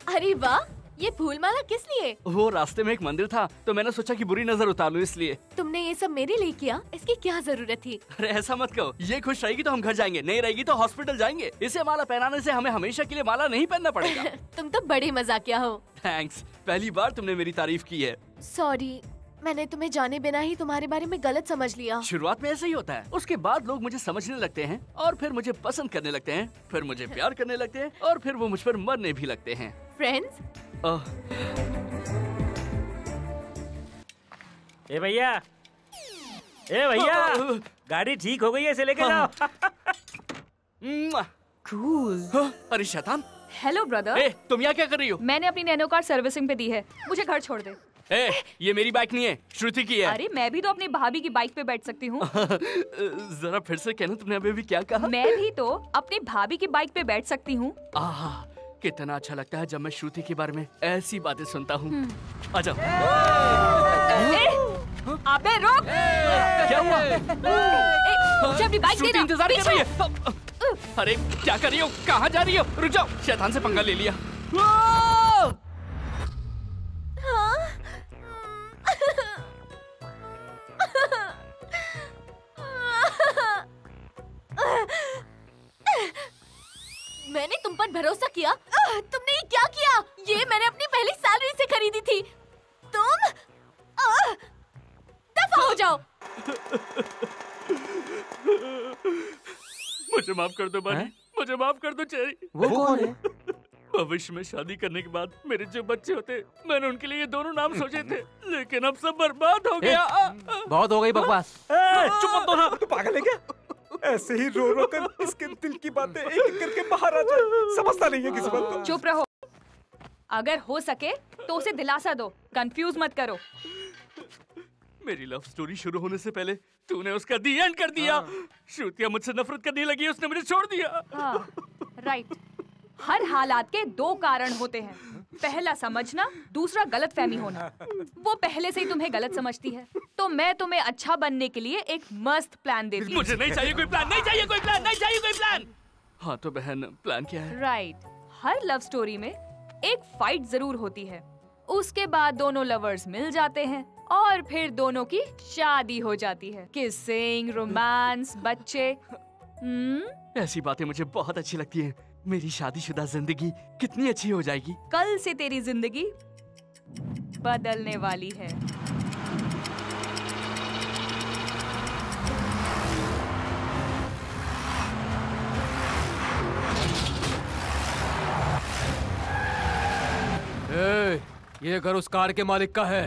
अरे वाह, ये फूल माला किस लिए? वो रास्ते में एक मंदिर था तो मैंने सोचा कि बुरी नजर उतार लूं इसलिए। तुमने ये सब मेरे लिए किया? इसकी क्या जरूरत थी? अरे ऐसा मत कहो, ये खुश रहेगी तो हम घर जाएंगे, नहीं रहेगी तो हॉस्पिटल जाएंगे। इसे माला पहनाने से हमें हमेशा के लिए माला नहीं पहनना पड़ेगा। तुम तो बड़े मजाकिया हो। थैंक्स, पहली बार तुमने मेरी तारीफ की है। सॉरी, मैंने तुम्हें जाने बिना ही तुम्हारे बारे में गलत समझ लिया। शुरुआत में ऐसा ही होता है, उसके बाद लोग मुझे समझने लगते हैं और फिर मुझे पसंद करने लगते हैं, फिर मुझे प्यार करने लगते हैं और फिर वो मुझ पर मरने भी लगते हैं। फ्रेंड्स? ए भैया, गाड़ी ठीक हो गई है, इसे लेके जाओ। कूल। अरे शैतान। Hello brother. तुम यहाँ क्या कर रही हो? मैंने अपनी नैनो कार सर्विसिंग पे दी है, मुझे घर छोड़ दे। ये मेरी बाइक नहीं है, श्रुति की है। अरे मैं भी तो अपनी भाभी की बाइक पे बैठ सकती हूँ। जरा फिर से कहना, तुमने अभी भी क्या कहा? मैं भी तो अपनी भाभी की बाइक पे बैठ सकती हूँ। कितना अच्छा लगता है जब मैं श्रुति के बारे में ऐसी बातें सुनता हूँ। आजा। अबे रुक! क्या हुआ? मुझे अपनी बाइक श्रुति देना। इंतजार कर रही है। अरे क्या कर रही हो? कहाँ जा रही हो? रुक जाओ, शैतान से पंगा ले लिया। मैंने तुम पर भरोसा किया, तुमने ये क्या किया? ये मैंने अपनी पहली सैलरी से खरीदी थी। तुम दफा हो जाओ। मुझे माफ कर दो बानी, मुझे माफ कर दो चेरी। वो कौन है? भविष्य में शादी करने के बाद मेरे जो बच्चे होते, मैंने उनके लिए ये दोनों नाम सोचे थे, लेकिन अब सब बर्बाद हो गया। बहुत हो गई बकवास। चुप मत होना, तू पागल है क्या? ऐसे ही रो रो कर इसके दिल की बातें एक एक करके बाहर आ जाए, समझता नहीं है किसी बात को। चुप रहो, अगर हो सके तो उसे दिलासा दो, कंफ्यूज मत करो। मेरी लव स्टोरी शुरू होने से पहले तूने उसका दी एंड कर दिया। श्रुतियाँ मुझसे नफरत करने लगी, उसने मुझे छोड़ दिया। राइट। हर हालात के 2 कारण होते हैं, पहला समझना, दूसरा गलत फहमी होना। वो पहले से ही तुम्हें गलत समझती है, तो मैं तुम्हें अच्छा बनने के लिए एक मस्त प्लान देती हूँ। मुझे नहीं चाहिए कोई प्लान, नहीं चाहिए कोई प्लान, नहीं चाहिए कोई प्लान। हाँ तो बहन, प्लान क्या है? राइट, हर लव स्टोरी में एक फाइट जरूर होती है। उसके बाद दोनों लवर्स मिल जाते हैं और फिर दोनों की शादी हो जाती है। किसिंग, रोमांस, बच्चे। ऐसी बातें मुझे बहुत अच्छी लगती हैं। मेरी शादीशुदा जिंदगी कितनी अच्छी हो जाएगी। कल से तेरी जिंदगी बदलने वाली है। ये घर उस कार के मालिक का है।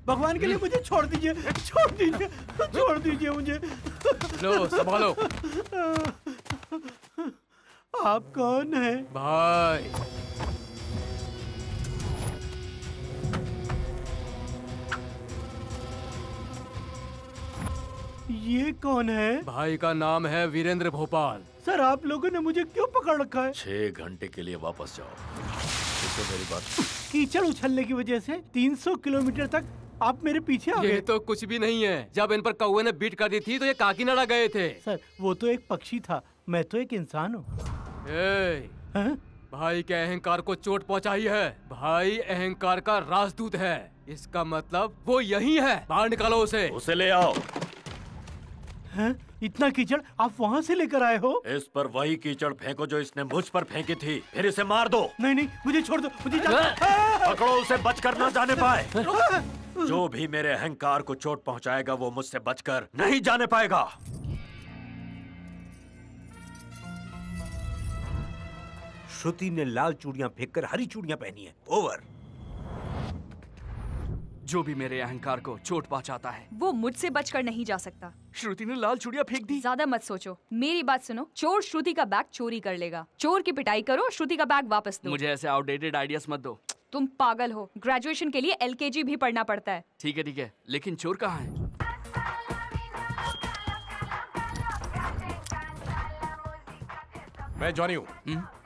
भगवान के लिए मुझे छोड़ दीजिए, छोड़ दीजिए, छोड़ दीजिए मुझे। लो संभालो। आप कौन है? भाई। ये कौन है? भाई का नाम है वीरेंद्र भोपाल। सर आप लोगों ने मुझे क्यों पकड़ रखा है? 6 घंटे के लिए वापस जाओ। मेरी बात। कीचड़ उछलने की वजह से 300 किलोमीटर तक आप मेरे पीछे आ गए। ये तो कुछ भी नहीं है। जब इन पर कौवे ने बीट कर दी थी तो ये काकीनाडा गए थे। सर वो तो एक पक्षी था, मैं तो एक इंसान हूँ। भाई के अहंकार को चोट पहुंचाई है। भाई अहंकार का राजदूत है। इसका मतलब वो यही है। बाहर निकालो उसे। उसे ले आओ। हैं? इतना कीचड़ आप वहाँ से लेकर आए हो? इस पर वही कीचड़ फेंको जो इसने मुझ पर फेंकी थी, फिर इसे मार दो। नहीं नहीं, मुझे छोड़ दो, मुझे पकड़ो उसे, बचकर न जाने पाए। जो भी मेरे अहंकार को चोट पहुंचाएगा वो मुझसे बचकर नहीं जाने पाएगा। श्रुति ने लाल चूड़ियां फेंककर हरी चूड़ियां पहनी है। ओवर। जो भी मेरे अहंकार को चोट पहुंचाता है वो मुझसे बचकर नहीं जा सकता। श्रुति ने लाल चूड़ियां फेंक दी। ज्यादा मत सोचो, मेरी बात सुनो। चोर श्रुति का बैग चोरी कर लेगा। चोर की पिटाई करो, श्रुति का बैग वापस दो। मुझे ऐसे आउटडेटेड आइडियाज मत दो। तुम पागल हो। ग्रेजुएशन के लिए LKG भी पढ़ना पड़ता है। ठीक है, लेकिन चोर कहाँ है? मैं जॉनी हूँ,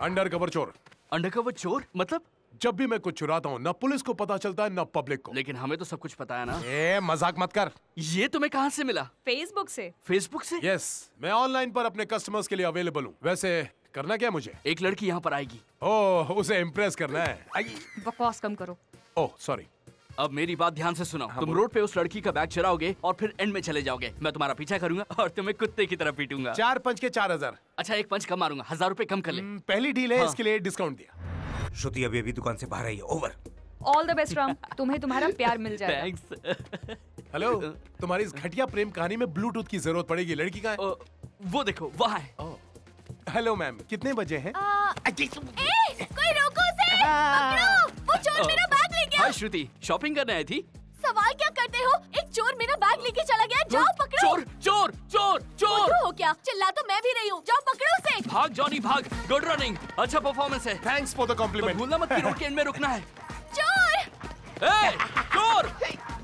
अंडरकवर चोर। अंडरकवर चोर मतलब? जब भी मैं कुछ चुराता हूँ न पुलिस को पता चलता है न पब्लिक को। लेकिन हमें तो सब कुछ पता है ना। मजाक मत कर। ये तुम्हें कहाँ से मिला? फेसबुक से। फेसबुक से? यस, मैं ऑनलाइन पर अपने कस्टमर्स के लिए अवेलेबल हूँ। वैसे करना क्या मुझे? एक लड़की यहाँ पर आएगी। ओह, उसे इम्प्रेस करना है। बकवास कम करो। Oh sorry. अब मेरी बात ध्यान से सुनो। तुम रोड पे उस लड़की का बैग चुराओगे और फिर एंड में चले जाओगे। मैं तुम्हारा पीछा करूंगा और तुम्हें कुत्ते की तरह पीटूंगा। 4 पंच के 4000। अच्छा, एक पंच कम मारूंगा। 1000 रुपए कम कर ले। पहली डील है। हाँ। इसके लिए डिस्काउंट दिया। श्रुति अभी अभी दुकान से बाहर आई है। Over. All the best Ram, तुम्हें तुम्हारा प्यार मिल जाएगा। थैंक्स। हेलो, तुम्हारी इस घटिया प्रेम कहानी में ब्लूटूथ की जरूरत पड़ेगी। लड़की कहाँ है? वो देखो, वहाँ है। हेलो मैम, कितने बजे हैं? कोई रोको उसे! पकड़ो! वो चोर मेरा बैग ले गया। हाय श्रुति, शॉपिंग करने आई थी? सवाल क्या करते हो? एक चोर मेरा बैग लेके चला गया। जाओ पकड़ो। चोर चोर चोर चोर! बुद्धू हो क्या? चिल्ला तो मैं भी रही हूँ। जाओ पकड़ो उसे। भाग जॉनी भाग। गुड रनिंग, अच्छा परफॉर्मेंस है। Thanks for the compliment. भूलना मत कि रोड के एंड में रुकना है। चोर! चोर!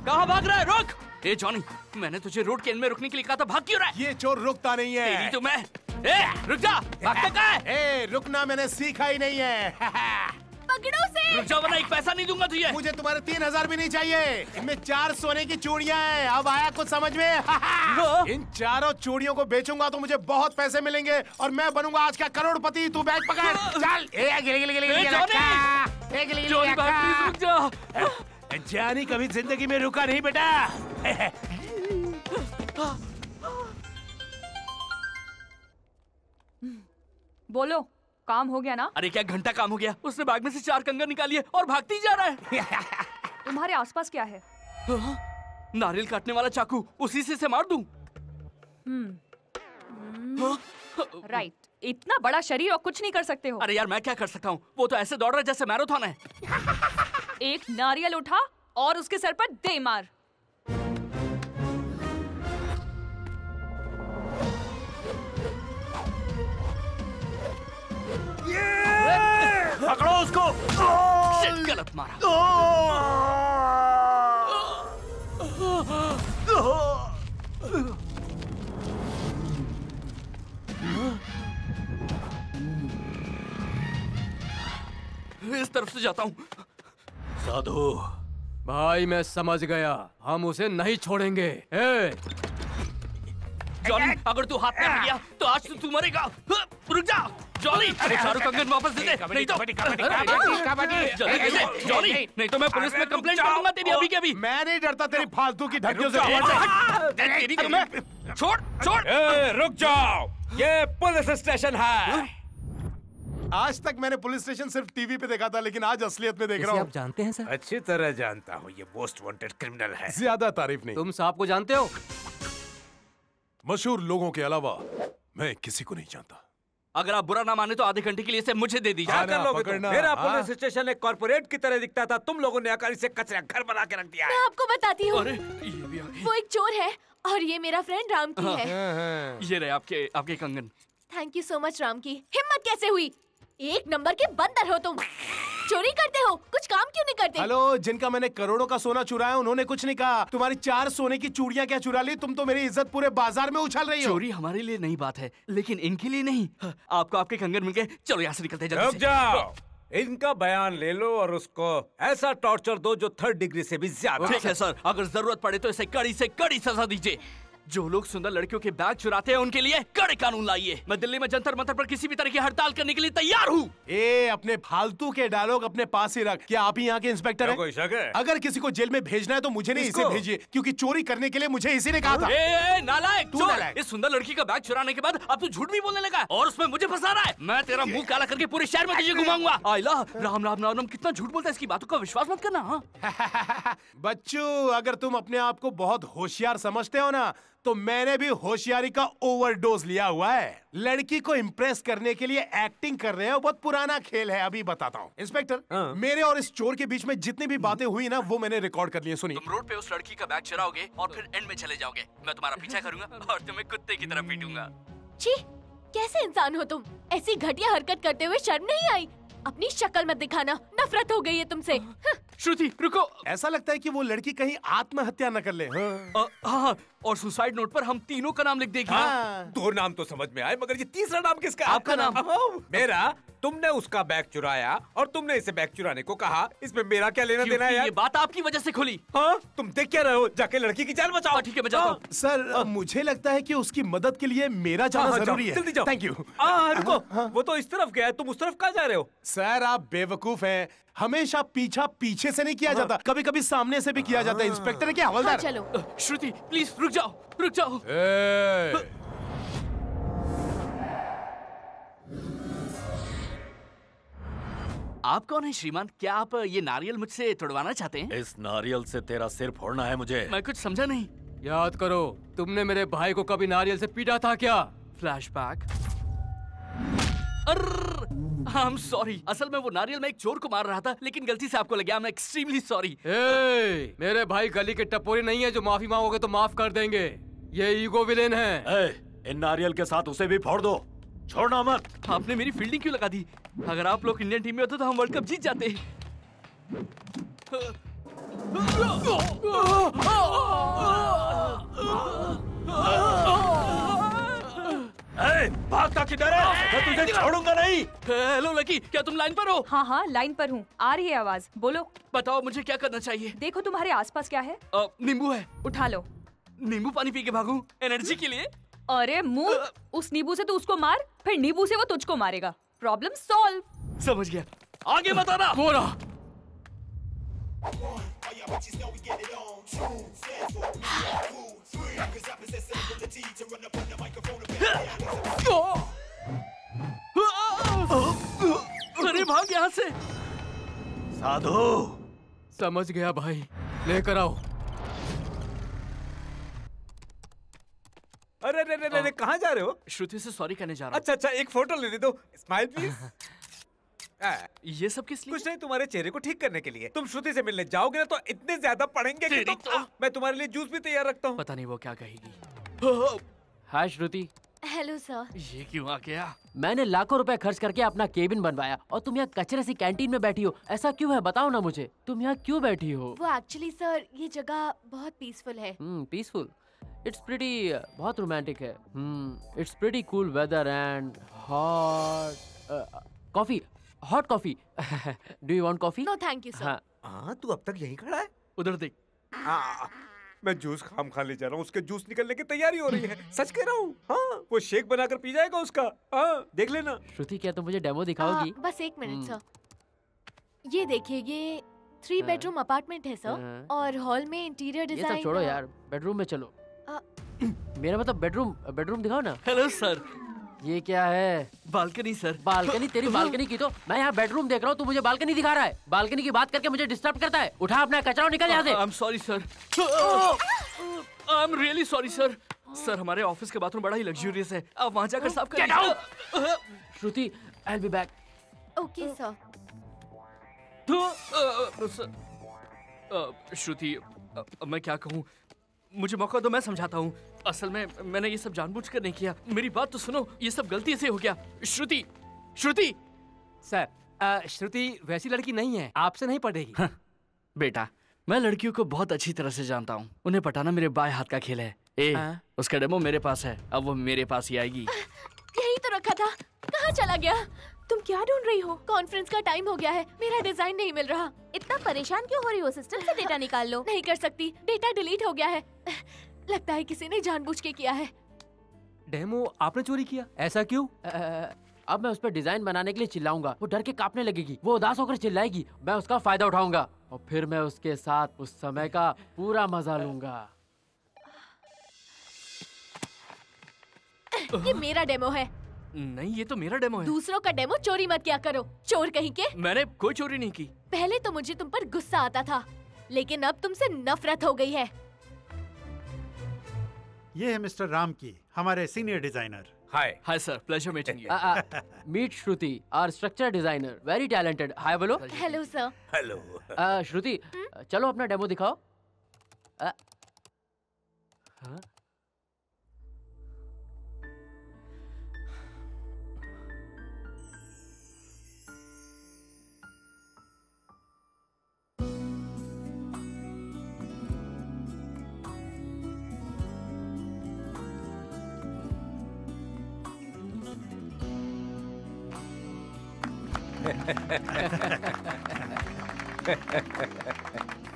कहाँ भाग रहा है? रुक! ए जॉनी, मैंने तुझे रोड के एंड में रुकने के लिए कहा था। भाग क्यों रहा है? ये चोर रुकता नहीं है। तेरी तो मैं। रुक जा! भागता कहाँ है? रुकना मैंने सीखा ही नहीं है। पकड़ो उसे। रुक जा वरना एक पैसा नहीं दूंगा तुझे। मुझे तुम्हारे 3000 भी नहीं चाहिए। इनमें 4 सोने की चूड़ियां हैं। अब आया कुछ समझ में? इन चारों चूड़ियों को बेचूंगा तो मुझे बहुत पैसे मिलेंगे और मैं बनूंगा आज का करोड़पति। तू बैग पकड़। चल। जानी कभी जिंदगी में रुका नहीं बेटा। बोलो, काम हो गया ना? अरे क्या घंटा काम हो गया? उसने बैग में से 4 कंगन निकाली है और भागते ही जा रहा है। तुम्हारे आसपास क्या है? नारियल काटने वाला चाकू, उसी से इसे मार दूं? राइट, इतना बड़ा शरीर और कुछ नहीं कर सकते हो। अरे यार मैं क्या कर सकता हूँ? वो तो ऐसे दौड़ रहा है जैसे मैराथन है। एक नारियल उठा और उसके सर पर दे मार। पकड़ो उसको। गलत मारा। इस तरफ से जाता हूँ। साधु भाई मैं समझ गया, हम उसे नहीं छोड़ेंगे। जॉली, अगर तू हाथ में आ गया तो आज तू मरेगा। रुक जा जॉली, चारों कंगन वापस दे दे, नहीं तो जॉली, नहीं तो मैं पुलिस में कंप्लेंट कर दूंगा तेरी अभी के अभी। मैं नहीं डरता तेरी फालतू की धमकियों से। तेरी तो मैं छोड़ छोड़। रुक जाओ, ये पुलिस स्टेशन है। आज तक मैंने पुलिस स्टेशन सिर्फ टीवी पे देखा था, लेकिन आज असलियत में देख रहा हूँ। आप जानते हैं सर? अच्छी तरह जानता हूँ, ये मोस्ट वांटेड क्रिमिनल है। ज्यादा तारीफ नहीं। तुम साहब को जानते हो? मशहूर लोगों के अलावा मैं किसी को नहीं जानता। अगर आप बुरा ना माने तो आधे घंटे के लिए इसे मुझे दे दीजिए। क्या कर लोगे तुम? मेरा पुलिस स्टेशन एक कॉर्पोरेट की तरह दिखता था, तुम लोगों ने आकर इसे कचरा घर बना के रख दिया है। मैं आपको बताती हूँ, ये भी आ गई। वो एक चोर है और ये मेरा फ्रेंड राम की है। ये रहे आपके कंगन। Thank you so much Ram की। हिम्मत कैसे हुई? एक नंबर के बंदर हो तुम, चोरी करते हो, कुछ काम क्यों नहीं करते? हेलो, जिनका मैंने करोड़ों का सोना चुराया उन्होंने कुछ नहीं कहा। तुम्हारी 4 सोने की चूड़ियां क्या चुरा ली? तुम तो मेरी इज्जत पूरे बाजार में उछाल रही हो। चोरी हमारे लिए नई बात है, लेकिन इनके लिए नहीं। आपको आपके कंगन मिल गए, चलो यहाँ से निकलते हैं जल्दी रुक से। जाओ, इनका बयान ले लो और उसको ऐसा टॉर्चर दो जो 3rd डिग्री से भी ज्यादा। ठीक है सर, अगर जरूरत पड़े तो इसे कड़ी से कड़ी सजा दीजिए। जो लोग सुंदर लड़कियों के बैग चुराते हैं उनके लिए कड़े कानून लाइए। मैं दिल्ली में जंतर मंतर पर किसी भी तरह की हड़ताल करने के लिए तैयार हूँ। अपने फालतू के डायलॉग अपने पास ही रख। क्या आप ही यहाँ के इंस्पेक्टर हैं? कोई शक है? अगर किसी को जेल में भेजना है तो मुझे नहीं, इसे भेजिए, क्योंकि चोरी करने के लिए मुझे इसी ने कहा था। नालायक, तू नालायक। इस सुंदर लड़की का बैग चुराने के बाद अब तू झूठ भी बोलने लगा और उसमें मुझे फंसा रहा है। मैं तेरा मुंह काला करके पूरे शहर में तुझे घुमाऊंगा। आइला, राम राम राम, कितना झूठ बोलता है, इसकी बातों का विश्वास मत करना। बच्चू, अगर तुम अपने आप को बहुत होशियार समझते हो ना, तो मैंने भी होशियारी का ओवरडोज लिया हुआ है। लड़की को इम्प्रेस करने के लिए एक्टिंग कर रहे हो, बहुत पुराना खेल है। अभी बताता हूँ इंस्पेक्टर, मेरे और इस चोर के बीच में जितनी भी बातें हुई ना, वो मैंने रिकॉर्ड कर ली है। सुनिए। तुम रोड पे उस लड़की का बैग चुराओगे और फिर एंड में चले जाओगे। मैं तुम्हारा पीछा करूंगा और तुम्हें कुत्ते की तरह पीटूंगा। छी, कैसे इंसान हो तुम? ऐसी घटिया हरकत करते हुए शर्म नहीं आई? अपनी शक्ल मत दिखाना, नफरत हो गई है तुमसे। श्रुति रुको, ऐसा लगता है कि वो लड़की कहीं आत्महत्या न कर ले। हाँ, और सुसाइड नोट पर हम तीनों का नाम लिख देगी। हाँ। 2 नाम तो समझ में आए, मगर ये तीसरा नाम किसका? आपका नाम। मेरा। तुमने उसका बैग चुराया और तुमने इसे बैग चुराने को कहा, इसमें मेरा क्या लेना देना है यार? ये बात आपकी वजह से खुली। हाँ, तुम देख क्या रहे हो? जाके लड़की की जान बचाओ। ठीक है, मैं जाता हूँ। सर, मुझे लगता है कि उसकी मदद के लिए मेरा जाना जरूरी है। जल्दी जाओ। Thank you. रुको, वो तो इस तरफ गया है, तुम उस तरफ कहाँ जा रहे हो? सर, आप बेवकूफ हैं। हमेशा पीछा पीछे से नहीं किया जाता, कभी कभी सामने से भी किया जाता है। इंस्पेक्टर है क्या हवलदार? चलो। श्रुति प्लीज रुक जाओ, रुक जाओ। आप कौन है श्रीमान? क्या आप ये नारियल मुझसे तोड़वाना चाहते हैं? इस नारियल से तेरा सिर फोड़ना है मुझे। मैं कुछ समझा नहीं। याद करो, तुमने मेरे भाई को कभी नारियल से पीटा था क्या? फ्लैशबैक। I'm sorry, असल में वो नारियल में एक चोर को मार रहा था, लेकिन गलती से आपको लग गया। I'm extremely sorry। मेरे भाई गली के टपोरी नहीं है जो माफी मांगोगे तो माफ कर देंगे। ये ईगो विलेन है। इन नारियल के साथ उसे भी फोड़ दो, छोड़ना मत। आपने मेरी फील्डिंग क्यों लगा दी? अगर आप लोग इंडियन टीम में होते तो हम वर्ल्ड कप जीत जाते। भागता किधर है? मैं तुझे छोड़ूंगा नहीं। हेलो लकी, क्या तुम लाइन पर हो? हाँ हाँ, लाइन पर हूँ। आ रही है आवाज, बोलो। बताओ मुझे क्या करना चाहिए? देखो तुम्हारे आसपास क्या है। नींबू है। उठा लो। नींबू पानी पी के भागूं एनर्जी के लिए? अरे मुंह, उस नींबू से तू उसको मार, फिर नींबू से वो तुझको मारेगा। Problem solve. समझ गया, आगे बताना। बोला। अरे भाग यहाँ से। साधु। समझ गया भाई, लेकर आओ। अरे रे, कहाँ जा रहे हो? श्रुति से सॉरी कहने जा रहा हूँ। अच्छा, एक फोटो लेने दो। Smile please. ये सब किस लिए? कुछ नहीं, तुम्हारे चेहरे को ठीक करने के लिए। तुम श्रुति से मिलने जाओगे ना तो इतने ज्यादा पढ़ेंगे कि मैं तुम्हारे लिए जूस भी तैयार रखता हूँ। पता नहीं वो क्या कहेगी। हाय श्रुति। Hello sir. ये क्यों आ गया? मैंने लाखों रुपए खर्च करके अपना केबिन बनवाया और तुम यहाँ कचरे सी कैंटीन में बैठी हो। ऐसा क्यों है, बताओ ना मुझे। तुम यहाँ क्यों बैठी हो? वो एक्चुअली सर, ये जगह बहुत पीसफुल है। पीसफुल? इट्स प्रीटी, बहुत रोमांटिक है। It's pretty cool weather and hot coffee. Hot coffee. Do you want coffee? No thank you sir. हाँ तू अब तक यहीं खड़ा है? उधर देख। मैं जूस खाम खा ले जा रहा हूँ, उसके जूस निकलने की तैयारी हो रही है। सच कह रहा हूँ। हाँ वो शेक बनाकर पी जाएगा उसका। हाँ देख लेना। श्रुति क्या तुम मुझे डेमो दिखाओगी? बस 1 मिनट सर। ये देखिए, ये 3 बेडरूम अपार्टमेंट है सर, और हॉल में इंटीरियर ये डिजाइन। सब छोड़ो यार, बेडरूम में चलो। मेरा मतलब बेडरूम दिखाओ ना। Hello sir. ये क्या है? Balcony sir. बालकनी? तेरी बालकनी की तो मैं यहाँ बेडरूम देख रहा हूँ, तू मुझे बालकनी दिखा रहा है। बालकनी की बात करके मुझे डिस्टर्ब करता है। उठा अपना कचरा और निकल यहाँ से। I am sorry sir. I am really sorry sir. Sir हमारे ऑफिस के बाथरूम बड़ा ही लग्जूरियस है, आप वहाँ जाकर साफ कर। Get out! Shruti, I'll be back. Okay sir. Shruti मैं क्या कहूँ, मुझे मौका दो, मैं समझाता हूँ। असल में मैंने ये सब जानबूझकर नहीं किया, मेरी बात तो सुनो, ये सब गलती से हो गया। श्रुति श्रुति सर, श्रुति वैसी लड़की नहीं है, आपसे नहीं पटेगी। हाँ, बेटा मैं लड़कियों को बहुत अच्छी तरह से जानता हूँ, उन्हें पटाना मेरे बाएं हाथ का खेल है। उसका डेमो मेरे पास है, अब वो मेरे पास ही आएगी। यही तो रखा था, कहाँ चला गया? तुम क्या ढूंढ रही हो? कॉन्फ्रेंस का टाइम हो गया है, मेरा डिजाइन नहीं मिल रहा। इतना परेशान क्यों हो रही हो? सिस्टम से डेटा निकाल लो। नहीं कर सकती, डेटा डिलीट हो गया है। लगता है किसी ने जानबूझ के किया है। डेमो आपने चोरी किया? ऐसा क्यों? अब मैं उस पर डिजाइन बनाने के लिए चिल्लाऊंगा, वो डर के कांपने लगेगी, वो उदास होकर चिल्लाएगी, मैं उसका फायदा उठाऊंगा और फिर मैं उसके साथ उस समय का पूरा मजा लूंगा। ये मेरा डेमो है। नहीं, ये तो मेरा डेमो है। दूसरों का डेमो चोरी मत किया करो, चोर कहीं के। मैंने कोई चोरी नहीं की। पहले तो मुझे तुम पर गुस्सा आता था, लेकिन अब तुमसे नफरत हो गई है। ये है मिस्टर राम की, हमारे senior designer. Hi hi sir, pleasure meeting you. Meet Shruti, our structure designer, very talented. Hi बोलो। Hello sir. हेलो। श्रुति चलो अपना डेमो दिखाओ। हाँ?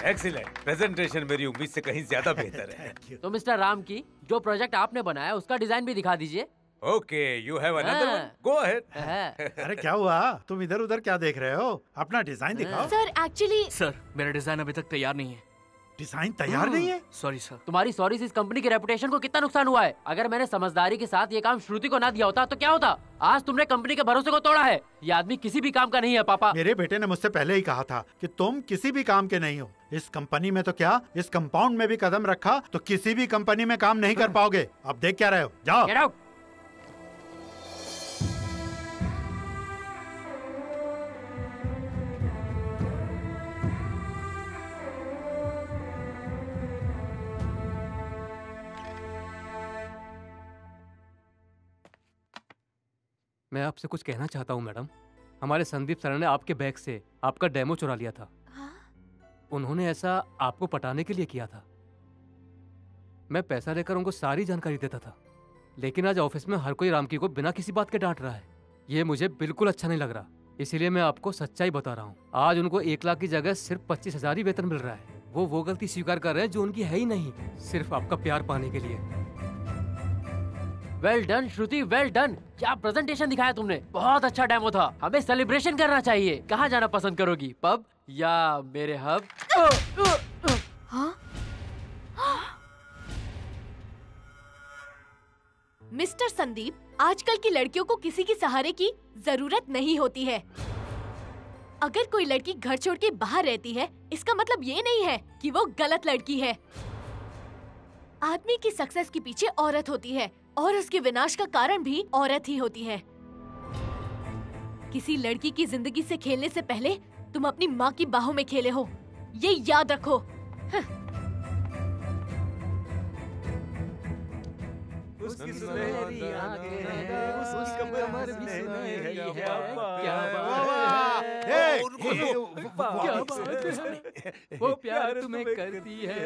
एक्सीलेंट प्रेजेंटेशन, मेरी उम्मीद से कहीं ज्यादा बेहतर है। तो मिस्टर राम की जो प्रोजेक्ट आपने बनाया उसका डिजाइन भी दिखा दीजिए। Okay, you have another one, go ahead. अरे क्या हुआ, तुम इधर उधर क्या देख रहे हो? अपना डिजाइन दिखाओ। सर एक्चुअली सर मेरा डिजाइन अभी तक तैयार नहीं है। डिजाइन तैयार नहीं है? Sorry sir. तुम्हारी सॉरी से इस कंपनी की रेपुटेशन को कितना नुकसान हुआ है। अगर मैंने समझदारी के साथ ये काम श्रुति को ना दिया होता तो क्या होता? आज तुमने कंपनी के भरोसे को तोड़ा है। ये आदमी किसी भी काम का नहीं है पापा। मेरे बेटे ने मुझसे पहले ही कहा था कि तुम किसी भी काम के नहीं हो। इस कंपनी में तो क्या, इस कंपाउंड में भी कदम रखा तो किसी भी कंपनी में काम नहीं कर पाओगे। अब देख क्या रहे हो, जाओ। Get out. मैं आपसे कुछ कहना चाहता हूँ मैडम। हमारे संदीप सर ने आपके बैग से आपका डेमो चुरा लिया था। उन्होंने ऐसा आपको पटाने के लिए किया था। मैं पैसा लेकर उनको सारी जानकारी देता था, लेकिन आज ऑफिस में हर कोई रामकी को बिना किसी बात के डांट रहा है। ये मुझे बिल्कुल अच्छा नहीं लग रहा, इसीलिए मैं आपको सच्चाई बता रहा हूँ। आज उनको 1 लाख की जगह सिर्फ 25,000 ही वेतन मिल रहा है। वो गलती स्वीकार कर रहे हैं जो उनकी है ही नहीं, सिर्फ आपका प्यार पाने के लिए। वेल डन श्रुति, वेल डन। क्या प्रेजेंटेशन दिखाया तुमने, बहुत अच्छा डेमो था। हमें सेलिब्रेशन करना चाहिए। कहाँ जाना पसंद करोगी, पब या मेरे हब? हाँ? मिस्टर संदीप, आजकल की लड़कियों को किसी की सहारे की जरूरत नहीं होती है। अगर कोई लड़की घर छोड़ के बाहर रहती है, इसका मतलब ये नहीं है कि वो गलत लड़की है। आदमी की सक्सेस के पीछे औरत होती है और उसके विनाश का कारण भी औरत ही होती है। किसी लड़की की जिंदगी से खेलने से पहले तुम अपनी माँ की बाहों में खेले हो, ये याद रखो। उसकी सुनहरी आंखें हैं, उसकी कमर भी सुनहरी है। क्या बात है, वो प्यार तुम्हें करती है।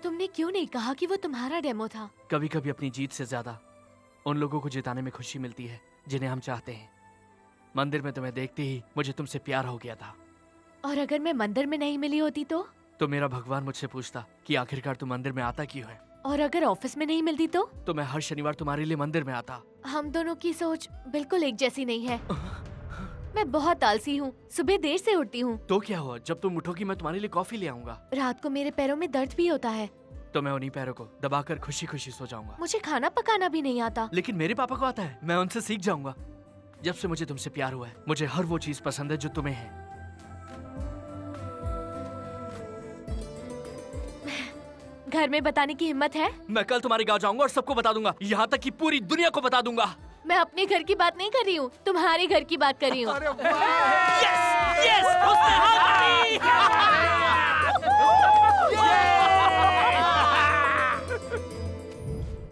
तुमने क्यों नहीं कहा कि वो तुम्हारा डेमो था? कभी कभी अपनी जीत से ज्यादा उन लोगों को जिताने में खुशी मिलती है जिन्हें हम चाहते हैं। मंदिर में तुम्हें देखते ही मुझे तुमसे प्यार हो गया था। और अगर मैं मंदिर में नहीं मिली होती तो मेरा भगवान मुझसे पूछता कि आखिरकार तुम मंदिर में आता क्यों है। और अगर ऑफिस में नहीं मिलती तो मैं हर शनिवार तुम्हारे लिए मंदिर में आता। हम दोनों की सोच बिल्कुल एक जैसी नहीं है। मैं बहुत आलसी हूँ, सुबह देर से उठती हूँ। तो क्या हुआ, जब तुम उठोगी मैं तुम्हारे लिए कॉफी ले आऊंगा। रात को मेरे पैरों में दर्द भी होता है तो मैं उन्हीं पैरों को दबाकर खुशी खुशी सो जाऊंगा। मुझे खाना पकाना भी नहीं आता। लेकिन मेरे पापा को आता है, मैं उनसे सीख जाऊंगा। जब से मुझे तुमसे प्यार हुआ है मुझे हर वो चीज पसंद है जो तुम्हें है। घर में बताने की हिम्मत है? मैं कल तुम्हारे गांव जाऊंगा और सबको बता दूंगा, यहाँ तक कि पूरी दुनिया को बता दूंगा। मैं अपने घर की बात नहीं कर रही हूँ, तुम्हारे घर की बात कर रही हूँ।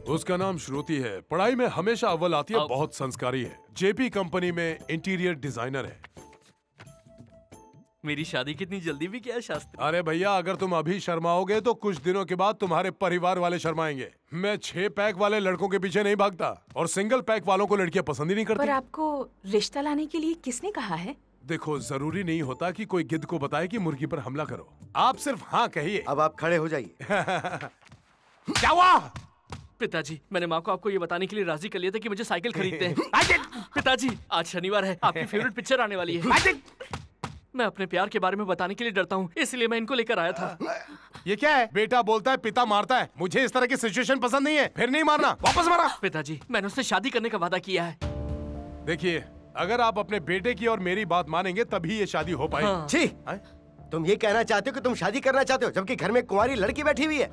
उसका नाम श्रुति है, पढ़ाई में हमेशा अव्वल आती है, बहुत संस्कारी है। जेपी कंपनी में इंटीरियर डिजाइनर है। मेरी शादी कितनी जल्दी भी किया शास्त्री। अरे भैया, अगर तुम अभी शर्माओगे तो कुछ दिनों के बाद तुम्हारे परिवार वाले शर्माएंगे। मैं 6 पैक वाले लड़कों के पीछे नहीं भागता और सिंगल पैक वालों को लड़कियां पसंद ही नहीं करती। पर आपको रिश्ता लाने के लिए किसने कहा है? देखो, जरूरी नहीं होता कि कोई गिद्ध को बताए कि मुर्गी पर हमला करो। आप सिर्फ हाँ कहिए। अब आप खड़े हो जाइए। क्या हुआ? पिताजी, मैंने माँ को आपको ये बताने के लिए राजी कर लिया था कि मुझे साइकिल खरीदते हैं। पिताजी, आज शनिवार है, आपकी फेवरेट पिक्चर आने वाली है। मैं अपने प्यार के बारे में बताने के लिए डरता हूँ, इसलिए मैं इनको लेकर आया था। ये क्या है? बेटा बोलता है पिता मारता है। मुझे इस तरह की सिचुएशन पसंद नहीं है। फिर नहीं मारना, वापस मारा। पिताजी, मैंने उससे शादी करने का वादा किया है। देखिए, अगर आप अपने बेटे की और मेरी बात मानेंगे तभी ये शादी हो पाएगी। हाँ। छी, तुम ये कहना चाहते हो कि तुम शादी करना चाहते हो जबकि घर में कुंवारी लड़की बैठी हुई है?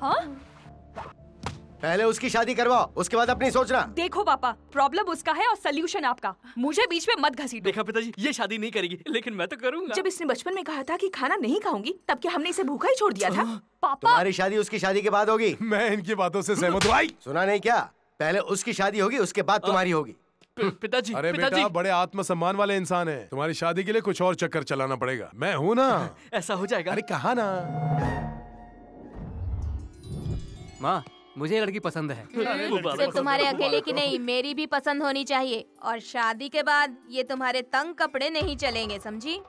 पहले उसकी शादी करवाओ, उसके बाद अपनी सोचना। देखो पापा, प्रॉब्लम उसका है और सल्यूशन आपका। मुझे बीच में मत घसीटो। देखा पिताजी, ये शादी नहीं करेगी, लेकिन मैं तो करूंगा। जब इसने बचपन में कहा था कि खाना नहीं खाऊंगी, तब क्या हमने इसे भूखा ही छोड़ दिया था? पापा, तुम्हारी शादी उसकी शादी के बाद होगी। मैं इनकी बातों से सहमत हूँ। सुना नहीं क्या? पहले उसकी शादी होगी, उसके बाद तुम्हारी होगी। पिताजी, अरे बेटा, बड़े आत्मसम्मान वाले इंसान हैं। तुम्हारी शादी के लिए कुछ और चक्कर चलाना पड़ेगा। मैं हूँ ना। ऐसा हो जाएगा। अरे कहा ना। माँ, मुझे ये लड़की पसंद है। सिर्फ तुम्हारे अकेले की नहीं, मेरी भी पसंद होनी चाहिए। और शादी के बाद ये तुम्हारे तंग कपड़े नहीं चलेंगे, समझी?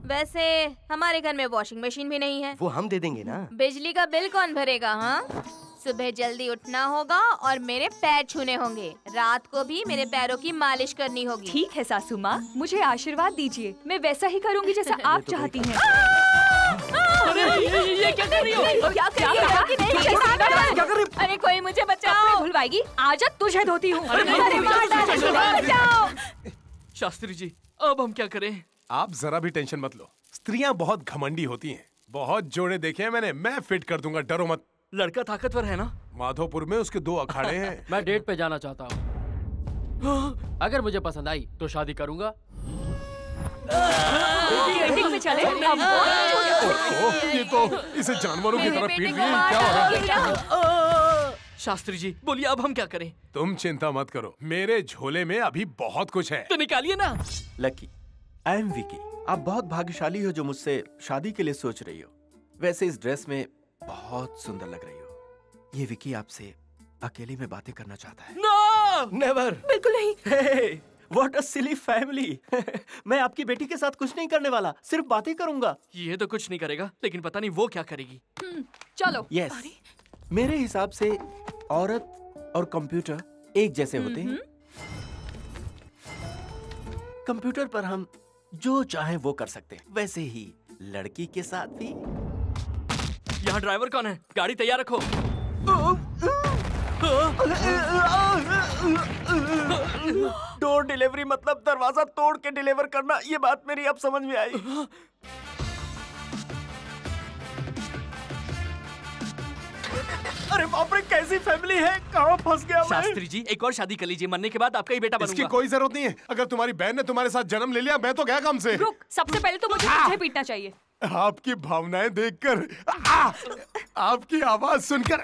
वैसे हमारे घर में वॉशिंग मशीन भी नहीं है। वो हम दे देंगे ना। बिजली का बिल कौन भरेगा? हाँ, सुबह जल्दी उठना होगा और मेरे पैर छूने होंगे। रात को भी मेरे पैरों की मालिश करनी होगी। ठीक है सासू माँ, मुझे आशीर्वाद दीजिए। मैं वैसा ही करूँगी जैसा आप चाहती हैं। ये क्या कर रही हो? क्या कर रही? अरे कोई मुझे बचाओ। भुलवाएगी? आजा तुझे धोती हूँ। शास्त्री जी, अब हम क्या करें? आप जरा भी टेंशन मत लो। स्त्रियां बहुत घमंडी होती हैं। बहुत जोड़े देखे हैं मैंने। मैं फिट कर दूंगा, डरो मत। लड़का ताकतवर है ना? माधोपुर में उसके 2 अखाड़े हैं। मैं डेट पे जाना चाहता हूँ। अगर मुझे पसंद आई तो शादी करूंगा। में चले। ये तो इसे जानवरों की तरह पीट रही है। क्या हो रहा है? शास्त्री जी, बोलिए अब हम क्या करें? तुम चिंता मत करो, मेरे झोले में अभी बहुत कुछ है। तो निकालिए ना। Lucky, I am Vicky. आप बहुत भाग्यशाली हो जो मुझसे शादी के लिए सोच रही हो। वैसे इस ड्रेस में बहुत सुंदर लग रही हो। ये विकी आपसे अकेले में बातें करना चाहता है। नो, नेवर, बिल्कुल नहीं। hey, What a silly family! मैं आपकी बेटी के साथ कुछ नहीं करने वाला, सिर्फ बातें करूंगा। ये तो कुछ नहीं करेगा, लेकिन पता नहीं वो क्या करेगी। चलो। Yes. मेरे हिसाब से औरत और कंप्यूटर एक जैसे होते हैं। कंप्यूटर पर हम जो चाहें वो कर सकते हैं, वैसे ही लड़की के साथ भी। यहाँ ड्राइवर कौन है? गाड़ी तैयार रखो। डोर डिलीवरी मतलब दरवाजा तोड़ के डिलीवर करना। ये बात मेरी अब समझ में आई। अरे बाप रे, कैसी फैमिली है, कहाँ फंस गया मैं। शास्त्री जी, एक और शादी कर लीजिए, मरने के बाद आपका ही बेटा बनूंगा। इसकी कोई जरूरत नहीं है। अगर तुम्हारी बहन ने तुम्हारे साथ जन्म ले लिया, मैं तो गया काम से। रुक, सबसे पहले तो मुझे तुझे पीटना चाहिए। आपकी भावनाएं देखकर, आपकी आवाज सुनकर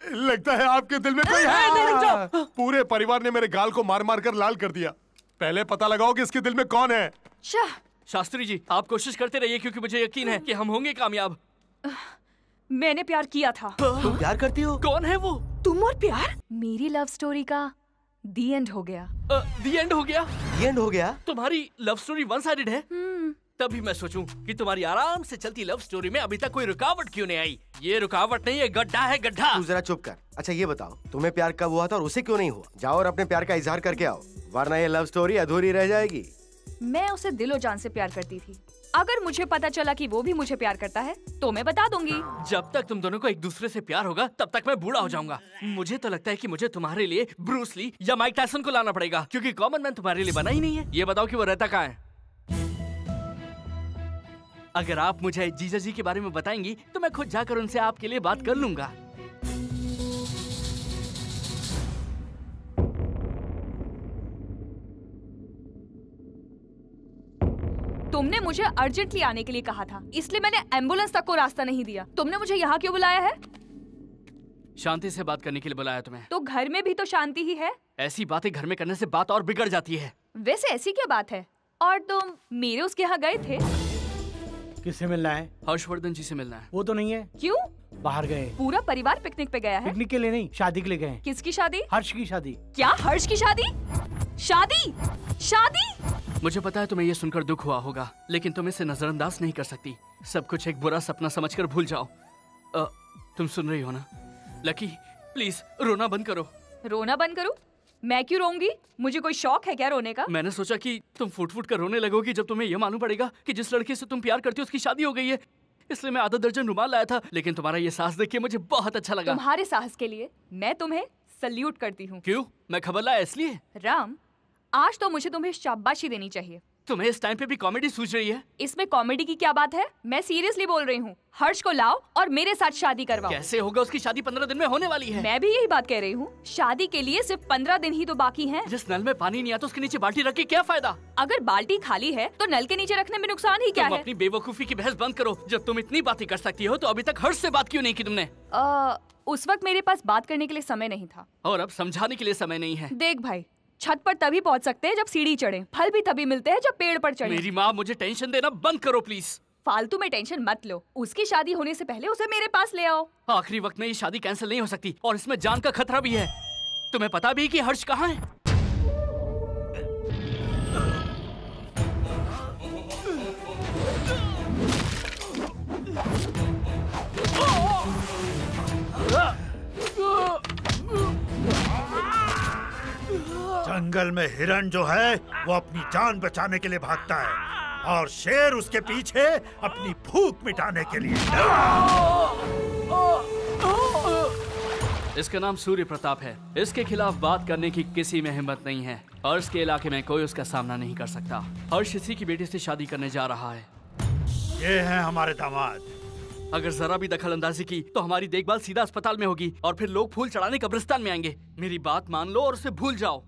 लगता है आपके दिल में कोई है। पूरे परिवार ने मेरे गाल को मार मार कर लाल कर दिया। पहले पता लगाओ कि इसके दिल में कौन है। शास्त्री जी, आप कोशिश करते रहिए क्योंकि मुझे यकीन है कि हम होंगे कामयाब। मैंने प्यार किया था। तुम प्यार करती हो? कौन है वो? तुम और प्यार? मेरी लव स्टोरी का दी एंड हो गया। दी एंड हो गया? दी एंड हो गया? तुम्हारी लव स्टोरी वन साइडेड है? तभी मैं सोचूं कि तुम्हारी आराम से चलती लव स्टोरी में अभी तक कोई रुकावट क्यों नहीं आई। ये रुकावट नहीं, ये गड्ढा है, गड्ढा। तू जरा चुप कर। अच्छा ये बताओ, तुम्हें प्यार कब हुआ था और उसे क्यों नहीं हुआ? जाओ और अपने प्यार का इजहार करके आओ, वरना ये लव स्टोरी अधूरी रह जाएगी। मैं उसे दिलो जान से प्यार करती थी। अगर मुझे पता चला कि वो भी मुझे प्यार करता है तो मैं बता दूंगी। जब तक तुम दोनों को एक दूसरे से प्यार होगा तब तक मैं बूढ़ा हो जाऊंगा। मुझे तो लगता है कि मुझे तुम्हारे लिए ब्रूस ली या माइक टायसन को लाना पड़ेगा, क्योंकि कॉमन मैन तुम्हारे लिए बना ही नहीं है। ये बताओ कि वो रहता कहाँ है? अगर आप मुझे जीजा जी के बारे में बताएंगी तो मैं खुद जाकर उनसे आपके लिए बात कर लूंगा। तुमने मुझे अर्जेंटली आने के लिए कहा था, इसलिए मैंने एम्बुलेंस तक को रास्ता नहीं दिया। तुमने मुझे यहाँ क्यों बुलाया है? शांति से बात करने के लिए बुलाया तुम्हें। तो घर में भी तो शांति ही है। ऐसी बातें घर में करने से बात और बिगड़ जाती है। वैसे ऐसी क्या बात है? और तुम मेरे उसके यहाँ गए थे? किससे मिलना है? हर्षवर्धन जी से मिलना है। वो तो नहीं है। क्यों? बाहर गए। पूरा परिवार पिकनिक पे गया है? पिकनिक के लिए नहीं, शादी के लिए गए। किसकी शादी? हर्ष की शादी। क्या हर्ष की शादी? शादी? शादी? मुझे पता है तुम्हें ये सुनकर दुख हुआ होगा, लेकिन तुम इसे नजरअंदाज नहीं कर सकती। सब कुछ एक बुरा सपना समझकर भूल जाओ। तुम सुन रही हो ना? लकी प्लीज रोना बंद करो। रोना बंद करूं? मैं क्यों रोऊंगी? मुझे कोई शौक है क्या रोने का? मैंने सोचा कि तुम फुट फुट कर रोने लगोगी जब तुम्हें यह मालूम पड़ेगा कि जिस लड़के से तुम प्यार करती हो उसकी शादी हो गई है। इसलिए मैं आधा दर्जन रुमाल लाया था, लेकिन तुम्हारा ये साहस देख के मुझे बहुत अच्छा लगा। तुम्हारे साहस के लिए मैं तुम्हें सल्यूट करती हूँ। क्यों? मैं खबर लाया इसलिए? राम, आज तो मुझे तुम्हें शाबाशी देनी चाहिए। तुम्हें इस टाइम पे भी कॉमेडी सूझ रही है? इसमें कॉमेडी की क्या बात है? मैं सीरियसली बोल रही हूँ। हर्ष को लाओ और मेरे साथ शादी करवाओ। कैसे होगा? उसकी शादी 15 दिन में होने वाली है। मैं भी यही बात कह रही हूँ। शादी के लिए सिर्फ 15 दिन ही तो बाकी हैं। जिस नल में पानी नहीं आता उसके नीचे बाल्टी रख के क्या फायदा? अगर बाल्टी खाली है तो नल के नीचे रखने में नुकसान ही क्या है? अपनी बेवकूफी की बहस बंद करो। जब तुम इतनी बातें कर सकती हो तो अभी तक हर्ष से बात क्यों नहीं की तुमने? उस वक्त मेरे पास बात करने के लिए समय नहीं था। और अब समझाने के लिए समय नहीं है। देख भाई, छत पर तभी पहुंच सकते हैं जब सीढ़ी चढ़े, फल भी तभी मिलते हैं जब पेड़ पर चढ़े। मेरी माँ, मुझे टेंशन देना बंद करो प्लीज। फालतू में टेंशन मत लो। उसकी शादी होने से पहले उसे मेरे पास ले आओ। आखिरी वक्त में ये शादी कैंसिल नहीं हो सकती और इसमें जान का खतरा भी है। तुम्हें पता भी कि हर्ष कहाँ है? जंगल में हिरण जो है वो अपनी जान बचाने के लिए भागता है और शेर उसके पीछे अपनी भूख मिटाने के लिए। इसका नाम सूर्य प्रताप है। इसके खिलाफ बात करने की किसी में हिम्मत नहीं है। हर्ष के इलाके में कोई उसका सामना नहीं कर सकता। हर्ष इसी की बेटी से शादी करने जा रहा है। ये हैं हमारे दामाद। अगर जरा भी दखल अंदाजी की तो हमारी देखभाल सीधा अस्पताल में होगी और फिर लोग फूल चढ़ाने कब्रिस्तान में आएंगे। मेरी बात मान लो और उसे भूल जाओ।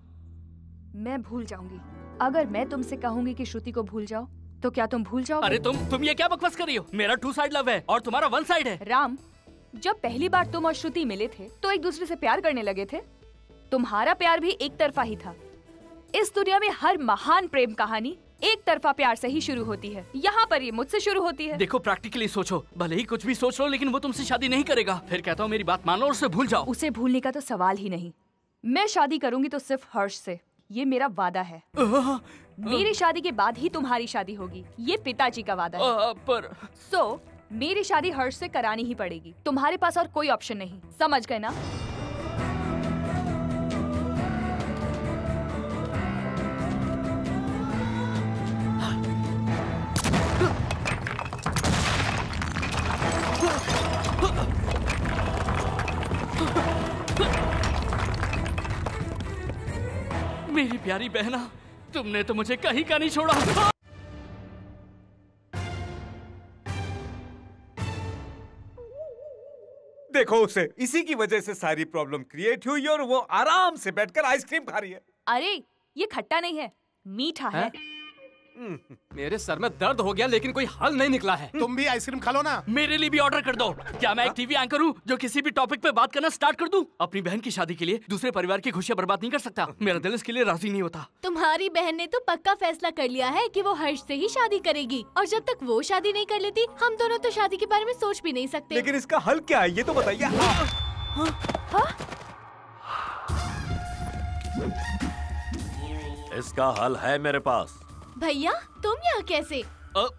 मैं भूल जाऊंगी। अगर मैं तुमसे कहूंगी कि श्रुति को भूल जाओ तो क्या तुम भूल जाओगे? अरे तुम ये क्या बकवास कर रही हो? मेरा 2 साइड लव है और तुम्हारा 1 साइड है। राम, जब पहली बार तुम और श्रुति मिले थे तो एक दूसरे से प्यार करने लगे थे। तुम्हारा प्यार भी एक तरफा ही था। इस दुनिया में हर महान प्रेम कहानी एक तरफा प्यार से ही शुरू होती है। यहाँ पर ये मुझसे शुरू होती है। देखो, प्रैक्टिकली सोचो, भले ही कुछ भी सोच लो लेकिन वो तुमसे शादी नहीं करेगा। फिर कहता हूँ मेरी बात मान लो और उसे भूल जाओ। उसे भूलने का तो सवाल ही नहीं। मैं शादी करूंगी तो सिर्फ हर्ष से, ये मेरा वादा है। मेरी शादी के बाद ही तुम्हारी शादी होगी, ये पिताजी का वादा है। पर मेरी शादी हर्ष से करानी ही पड़ेगी। तुम्हारे पास और कोई ऑप्शन नहीं, समझ गए ना? मेरी प्यारी बहना, तुमने तो मुझे कहीं का नहीं छोड़ा। देखो उसे, इसी की वजह से सारी प्रॉब्लम क्रिएट हुई और वो आराम से बैठकर आइसक्रीम खा रही है। अरे ये खट्टा नहीं है, मीठा है। मेरे सर में दर्द हो गया लेकिन कोई हल नहीं निकला है। तुम भी आइसक्रीम खा लो ना। मेरे लिए भी ऑर्डर कर दो। क्या मैं एक टीवी एंकर हूँ जो किसी भी टॉपिक पे बात करना स्टार्ट कर दूं? अपनी बहन की शादी के लिए दूसरे परिवार की खुशियाँ बर्बाद नहीं कर सकता। मेरा दिल इसके लिए राजी नहीं होता। तुम्हारी बहन ने तो पक्का फैसला कर लिया है कि वो हर्ष से ही शादी करेगी, और जब तक वो शादी नहीं कर लेती हम दोनों तो शादी के बारे में सोच भी नहीं सकते। लेकिन इसका हल क्या है ये तो बताइए। इसका हल है मेरे पास। भैया तुम यहाँ कैसे?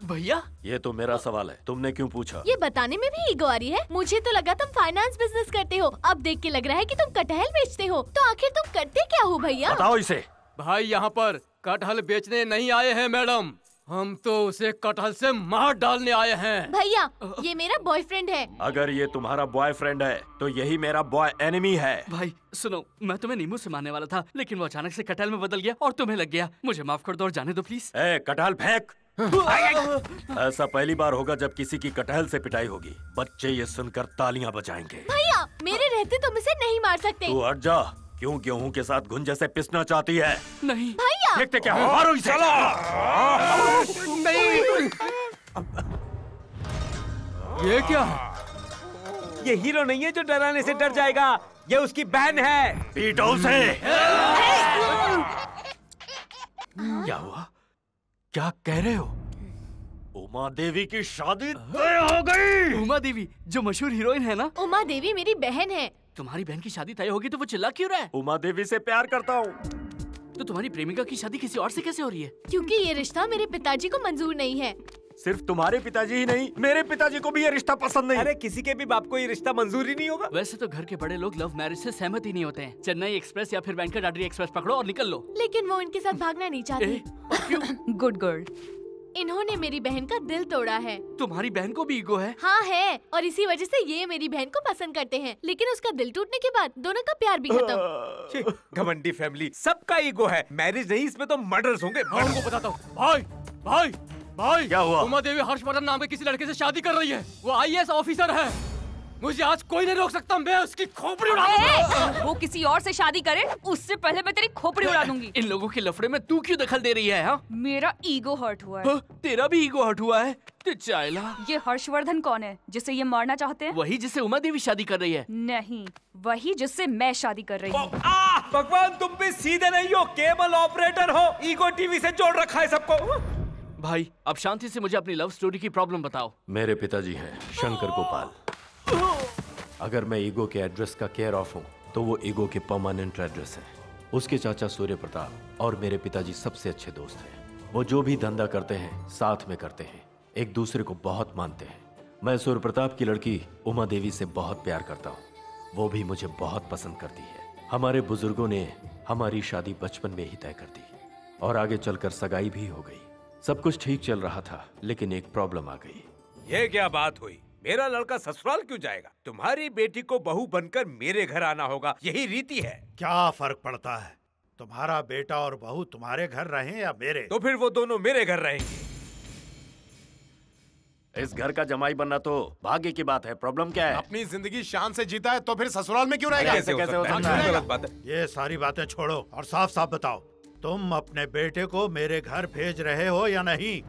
भैया ये तो मेरा सवाल है, तुमने क्यों पूछा? ये बताने में भी ईगो आ रही है। मुझे तो लगा तुम फाइनेंस बिजनेस करते हो, अब देख के लग रहा है कि तुम कटहल बेचते हो। तो आखिर तुम करते क्या हो भैया? बताओ इसे। भाई यहाँ पर कटहल बेचने नहीं आए हैं मैडम, हम तो उसे कटहल से मार डालने आए हैं। भैया ये मेरा बॉयफ्रेंड है। अगर ये तुम्हारा बॉयफ्रेंड है तो यही मेरा बॉय एनिमी है। भाई सुनो, मैं तुम्हें नींबू से मारने वाला था लेकिन वो अचानक से कटहल में बदल गया और तुम्हें लग गया। मुझे माफ कर दो और जाने दो प्लीज। कटहल फेंक। ऐसा पहली बार होगा जब किसी की कटहल से पिटाई होगी। बच्चे ये सुनकर तालियां बजाएंगे। भैया मेरे रहते तुम इसे नहीं मार सकते। तू हट जा। क्यों गेहूं के साथ घुंजे से पिसना चाहती है? नहीं भैया। देखते क्या हो, मारो इसे। नहीं। ये क्या है? ये हीरो नहीं है जो डराने से डर जाएगा, ये उसकी बहन है। पीटो उसे। क्या हुआ? क्या कह रहे हो? उमा देवी की शादी तय हो गई। उमा देवी जो मशहूर हीरोइन है ना? उमा देवी मेरी बहन है। तुम्हारी बहन की शादी तय होगी तो वो चिल्ला क्यों रहा है? उमा देवी से प्यार करता हूँ। तो तुम्हारी प्रेमिका की शादी किसी और से कैसे हो रही है? क्योंकि ये रिश्ता मेरे पिताजी को मंजूर नहीं है। सिर्फ तुम्हारे पिताजी ही नहीं, मेरे पिताजी को भी ये रिश्ता पसंद नहीं। अरे किसी के भी बाप को ये रिश्ता मंजूर ही नहीं होगा। वैसे तो घर के बड़े लोग लव मैरिज से सहमत ही नहीं होते हैं। चेन्नई एक्सप्रेस या फिर बैंकर डाडरी एक्सप्रेस पकड़ो और निकल लो। लेकिन वो इनके साथ भागना नहीं चाहती। क्यों? Good girl. इन्होंने मेरी बहन का दिल तोड़ा है। तुम्हारी बहन को भी ईगो है? हाँ है, और इसी वजह से ये मेरी बहन को पसंद करते हैं। लेकिन उसका दिल टूटने के बाद दोनों का प्यार भी खत्म। घमंडी फैमिली, सबका ईगो है। मैरिज नहीं, इसमें तो मर्डर्स होंगे। मैं उनको बताता हूँ। भाई भाई भाई, क्या हुआ? उमा देवी हर्षवर्धन नाम के किसी लड़के से शादी कर रही है। वो IAS ऑफिसर है। मुझे आज कोई नहीं रोक सकता। मैं उसकी खोपड़ी उड़ा दूंगा। वो किसी और से शादी करे उससे पहले मैं तेरी खोपड़ी उड़ा दूंगी। इन लोगों के लफड़े में तू क्यों दखल दे रही है? हाँ? मेरा ईगो हर्ट हुआ है। तेरा भी ईगो हर्ट हुआ है? चाइला। ये हर्षवर्धन कौन है जिसे ये मारना चाहते हैं? वही जिससे उमा देवी शादी कर रही है। नहीं, वही जिससे मैं शादी कर रही हूँ। भगवान तुम भी सीधे नहीं हो, केबल ऑपरेटर हो। ईगो टीवी से जोड़ रखा है सबको। भाई अब शांति से मुझे अपनी लव स्टोरी की प्रॉब्लम बताओ। मेरे पिताजी हैं शंकर गोपाल। अगर मैं ईगो के एड्रेस का केयर ऑफ हूँ तो वो ईगो के परमानेंट एड्रेस है। उसके चाचा सूर्य प्रताप और मेरे पिताजी सबसे अच्छे दोस्त हैं। वो जो भी धंधा करते हैं साथ में करते हैं, एक दूसरे को बहुत मानते हैं। मैं सूर्य प्रताप की लड़की उमा देवी से बहुत प्यार करता हूँ, वो भी मुझे बहुत पसंद करती है। हमारे बुजुर्गों ने हमारी शादी बचपन में ही तय कर दी और आगे चलकर सगाई भी हो गई। सब कुछ ठीक चल रहा था लेकिन एक प्रॉब्लम आ गई। ये क्या बात हुई? मेरा लड़का ससुराल क्यों जाएगा? तुम्हारी बेटी को बहू बनकर मेरे घर आना होगा, यही रीति है। क्या फर्क पड़ता है? तुम्हारा बेटा और बहू तुम्हारे घर रहें या मेरे? तो फिर वो दोनों मेरे घर रहेंगे। इस घर का जमाई बनना तो भाग्य की बात है। प्रॉब्लम क्या है? अपनी जिंदगी शान से जीता है तो फिर ससुराल में क्यों रहेगा? कैसे हो सकता है? गलत बात है। ये सारी बातें छोड़ो और साफ साफ बताओ, तुम अपने बेटे को मेरे घर भेज रहे हो या नहीं?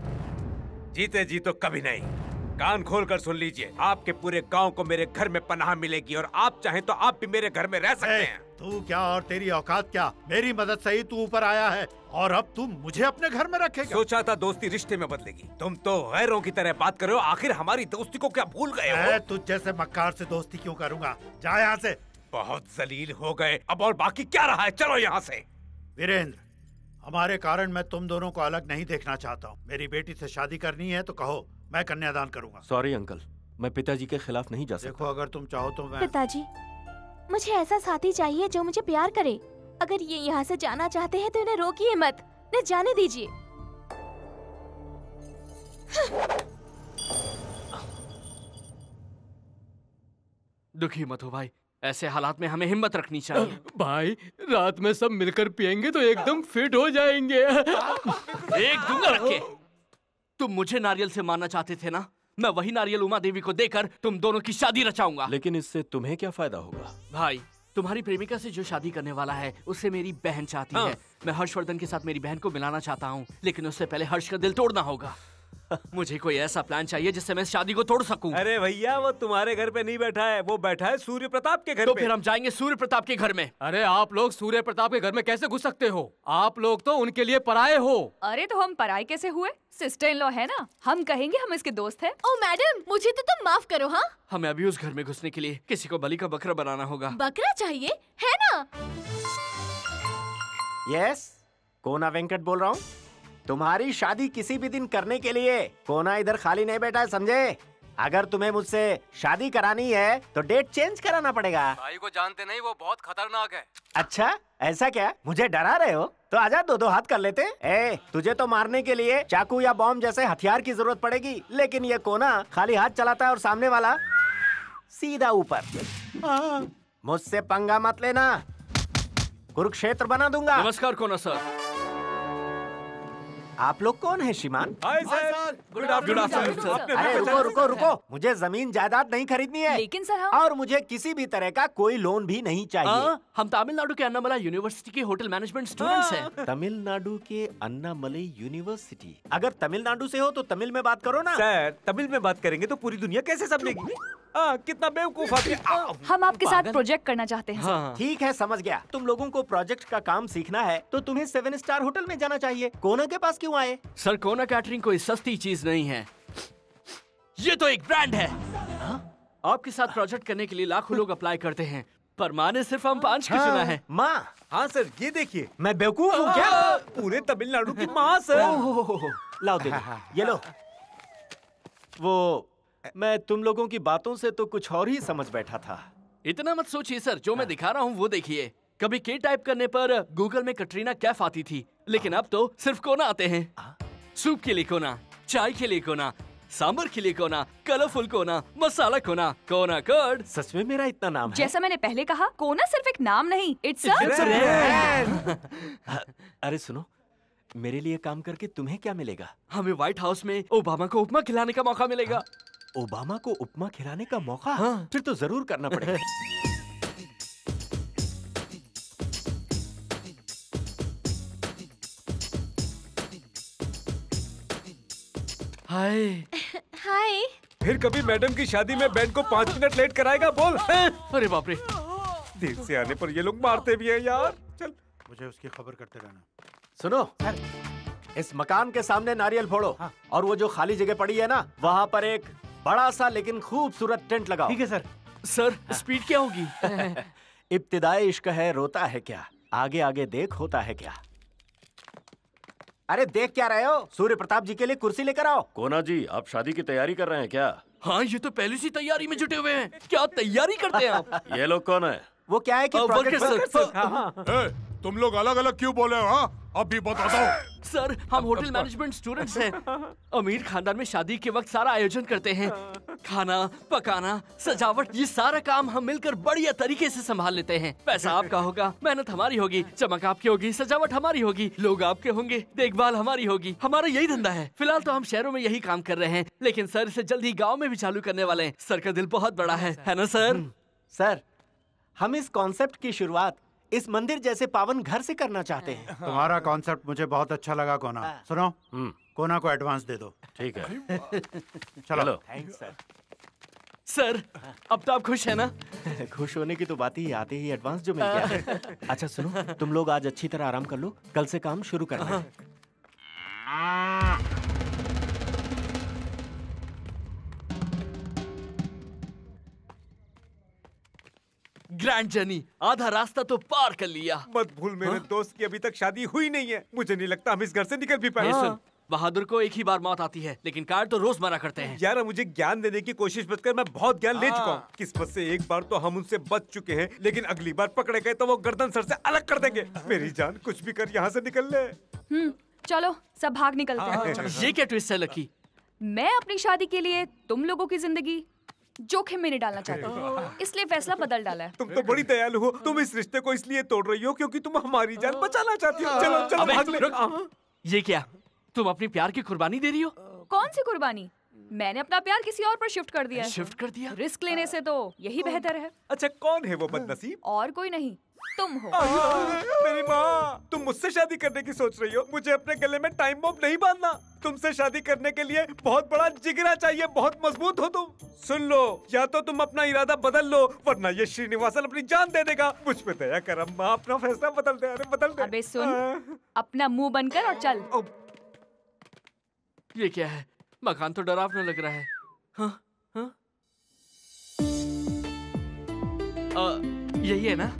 जीते जी तो कभी नहीं। कान खोल कर सुन लीजिए, आपके पूरे गांव को मेरे घर में पनाह मिलेगी और आप चाहें तो आप भी मेरे घर में रह सकते हैं। तू क्या और तेरी औकात क्या? मेरी मदद से ही तू ऊपर आया है और अब तू मुझे अपने घर में रखेगा? सोचा था दोस्ती रिश्ते में बदलेगी, तुम तो गैरों की तरह बात कर रहे हो। आखिर हमारी दोस्ती को क्या भूल गए हो? मैं तुझ जैसे मक्कार से दोस्ती क्यों करूंगा? जा यहाँ से। बहुत जलील हो गए अब, और बाकी क्या रहा है? चलो यहाँ से। वीरेंद्र, हमारे कारण मैं तुम दोनों को अलग नहीं देखना चाहता हूँ। मेरी बेटी से शादी करनी है तो कहो, मैं कन्यादान करूंगा। सॉरी अंकल, मैं पिताजी के खिलाफ नहीं जा सकता। देखो अगर तुम चाहो तो मैं। पिताजी, मुझे ऐसा साथी चाहिए जो मुझे प्यार करे। अगर ये यहाँ से जाना चाहते हैं तो इन्हें रोकिए मत, इन्हें जाने दीजिए। दुखी मत हो भाई, ऐसे हालात में हमें हिम्मत रखनी चाहिए। भाई रात में सब मिलकर पियेंगे तो एकदम फिट हो जाएंगे। एक दूंगा रख के। तुम मुझे नारियल से मारना चाहते थे ना? मैं वही नारियल उमा देवी को देकर तुम दोनों की शादी रचाऊंगा। लेकिन इससे तुम्हें क्या फायदा होगा? भाई तुम्हारी प्रेमिका से जो शादी करने वाला है उससे मेरी बहन चाहती है। मैं हर्षवर्धन के साथ मेरी बहन को मिलाना चाहता हूँ, लेकिन उससे पहले हर्ष का दिल तोड़ना होगा। मुझे कोई ऐसा प्लान चाहिए जिससे मैं इस शादी को तोड़ सकूं। अरे भैया वो तुम्हारे घर पे नहीं बैठा है, वो बैठा है सूर्य प्रताप के घर तो पे। फिर हम जाएंगे सूर्य प्रताप के घर में। अरे आप लोग सूर्य प्रताप के घर में कैसे घुस सकते हो? आप लोग तो उनके लिए पराये हो। अरे तो हम पराये कैसे हुए? सिस्टर इन लॉ है ना, हम कहेंगे हम इसके दोस्त हैं। ओ मैडम, मुझे तो तुम माफ करो। हाँ, हमें अभी उस घर में घुसने के लिए किसी को बलि का बकरा बनाना होगा। बकरा चाहिए है ना? यस, कोना वेंकट बोल रहा हूँ। तुम्हारी शादी किसी भी दिन करने के लिए कोना इधर खाली नहीं बैठा है, समझे? अगर तुम्हें मुझसे शादी करानी है तो डेट चेंज कराना पड़ेगा। भाई को जानते नहीं, वो बहुत खतरनाक है। अच्छा, ऐसा क्या? मुझे डरा रहे हो? तो आजा, दो हाथ कर लेते। ए, तुझे तो मारने के लिए चाकू या बॉम्ब जैसे हथियार की जरूरत पड़ेगी, लेकिन ये कोना खाली हाथ चलाता है और सामने वाला सीधा ऊपर। मुझसे पंगा मत लेना, कुरुक्षेत्र बना दूंगा। नमस्कार कोना सर। आप लोग कौन है श्रीमान? Hi sir, good afternoon sir. अरे रुको, मुझे जमीन जायदाद नहीं खरीदनी है। लेकिन सर और मुझे किसी भी तरह का कोई लोन भी नहीं चाहिए। हम तमिलनाडु के अन्नामलाई यूनिवर्सिटी के होटल मैनेजमेंट स्टूडेंट्स हैं। तमिलनाडु के अन्नामलाई यूनिवर्सिटी? अगर तमिलनाडु से हो तो तमिल में बात करो ना। सर, तमिल में बात करेंगे तो पूरी दुनिया कैसे समझेगी? कितना बेवकूफ आदमी। हम आपके साथ प्रोजेक्ट करना चाहते हैं। हाँ। ठीक है, समझ गया। तुम लोगों को प्रोजेक्ट का काम सीखना है तो तुम्हें 7 स्टार होटल में जाना चाहिए। कोना के पास क्यों आए? सर, कोना कैटरिंग कोई सस्ती चीज नहीं है, ये तो एक ब्रांड है। आपके साथ प्रोजेक्ट करने के लिए लाखों लोग अप्लाई करते हैं, पर माँ ने सिर्फ हम 5 की चुना है। माँ? हाँ सर, ये देखिए, मैं बेवकूफ हूँ क्या? पूरे तमिलनाडु की माँ सर। लाओ दे दो, ये लो। वो मैं तुम लोगों की बातों से तो कुछ और ही समझ बैठा था। इतना मत सोचिए सर, जो मैं दिखा रहा हूँ वो देखिए। कभी के टाइप करने पर गूगल में कटरीना कैफ आती थी, लेकिन अब तो सिर्फ कोना आते हैं। सूप के लिए कोना, चाय के लिए कोना, सांबर के लिए कोना, कलरफुल कोना, मसाला कोना, कोना कर्ड। सच में मेरा इतना नाम है? जैसा मैंने पहले कहा, कोना सिर्फ एक नाम नहीं, इट्स अ ब्रांड। अरे सुनो, मेरे लिए काम करके तुम्हें क्या मिलेगा? हमें व्हाइट हाउस में ओबामा को उपमा खिलाने का मौका मिलेगा। ओबामा को उपमा खिलाने का मौका? हाँ। फिर तो जरूर करना पड़ेगा। हाय। हाय। फिर कभी मैडम की शादी में बैंड को 5 मिनट लेट कराएगा? बोल। अरे बाप रे, देर से आने पर ये लोग मारते भी हैं यार। चल, मुझे उसकी खबर करते रहना। सुनो सर, इस मकान के सामने नारियल फोड़ो। हाँ। और वो जो खाली जगह पड़ी है ना, वहाँ पर एक बड़ा सा लेकिन खूबसूरत टेंट लगाओ। ठीक है सर। सर, स्पीड क्या होगी? इब्तिदाई इश्क है, रोता है क्या, आगे आगे देख होता है क्या। अरे देख क्या रहे हो? सूर्य प्रताप जी के लिए कुर्सी लेकर आओ। कोना जी, आप शादी की तैयारी कर रहे हैं क्या? हाँ, ये तो पहले से तैयारी में जुटे हुए हैं। क्या तैयारी करते हैं आप? ये लोग कौन है? वो क्या है कि तुम लोग अलग अलग क्यों बोले हो? हाँ, अब भी बता दो। सर, हम होटल मैनेजमेंट स्टूडेंट्स हैं। अमीर खानदान में शादी के वक्त सारा आयोजन करते हैं। खाना पकाना, सजावट, ये सारा काम हम मिलकर बढ़िया तरीके से संभाल लेते हैं। पैसा आपका होगा, मेहनत हमारी होगी, चमक आपकी होगी, सजावट हमारी होगी, लोग आपके होंगे, देखभाल हमारी होगी। हमारा यही धंधा है। फिलहाल तो हम शहरों में यही काम कर रहे हैं, लेकिन सर इसे जल्द ही गाँव में भी चालू करने वाले हैं। सर का दिल बहुत बड़ा है ना सर? सर, हम इस कॉन्सेप्ट की शुरुआत इस मंदिर जैसे पावन घर से करना चाहते हैं। तुम्हारा कॉन्सेप्ट मुझे बहुत अच्छा लगा कोना। सुनो, कोना को एडवांस दे दो। ठीक है। चलो। Thanks sir. सर, अब तो आप खुश है ना? खुश होने की तो बात ही आते ही एडवांस जो मिल गया। अच्छा सुनो, तुम लोग आज अच्छी तरह आराम कर लो, कल से काम शुरू करना है। ग्रैंड जर्नी, आधा रास्ता तो पार कर लिया। मत भूल मेरे दोस्त की अभी तक शादी हुई नहीं है। मुझे नहीं लगता हम इस घर से निकल भी पाए। सुन, बहादुर को एक ही बार मौत आती है, लेकिन कार तो रोज मरा करते हैं। यार, मुझे ज्ञान देने की कोशिश मत कर, मैं बहुत ज्ञान ले चुका हूँ। किस्मत से एक बार तो हम उनसे बच चुके हैं, लेकिन अगली बार पकड़े गए तो वो गर्दन सर से अलग कर देंगे। मेरी जान, कुछ भी कर यहाँ से निकल ले। चलो सब भाग निकलते हैं। ये क्या ट्विस्ट है लकी? मैं अपनी शादी के लिए तुम लोगों की जिंदगी जोखिम में नहीं डालना चाहती, इसलिए फैसला बदल डाला है। तुम तो बड़ी दयालु हो। तुम इस रिश्ते को इसलिए तोड़ रही हो क्योंकि तुम हमारी जान बचाना चाहती हो। चलो चलो अबे, भाग ले। रुक। ये क्या, तुम अपनी प्यार की कुर्बानी दे रही हो? कौन सी कुर्बानी? मैंने अपना प्यार किसी और पर शिफ्ट कर दिया है। शिफ्ट कर दिया? रिस्क लेने से तो यही बेहतर है। अच्छा कौन है वो बदनसीब? और कोई नहीं, तुम हो। मेरी माँ, तुम मुझसे शादी करने की सोच रही हो? मुझे अपने गले में टाइम बॉम्ब नहीं बांधना। तुमसे शादी करने के लिए बहुत बड़ा जिगरा चाहिए, बहुत मजबूत हो तुम। सुन लो, या तो तुम अपना इरादा बदल लो, वरना ये श्रीनिवासन अपनी जान दे देगा। मुझ पे दया कर अम्मा, अपना फैसला बदल दे। अरे बदल दे। अबे सुन, अपना मुंह बंद कर और चल। ये क्या है? मकान तो डरावना लग रहा है। हाँ? हाँ? यही है ना?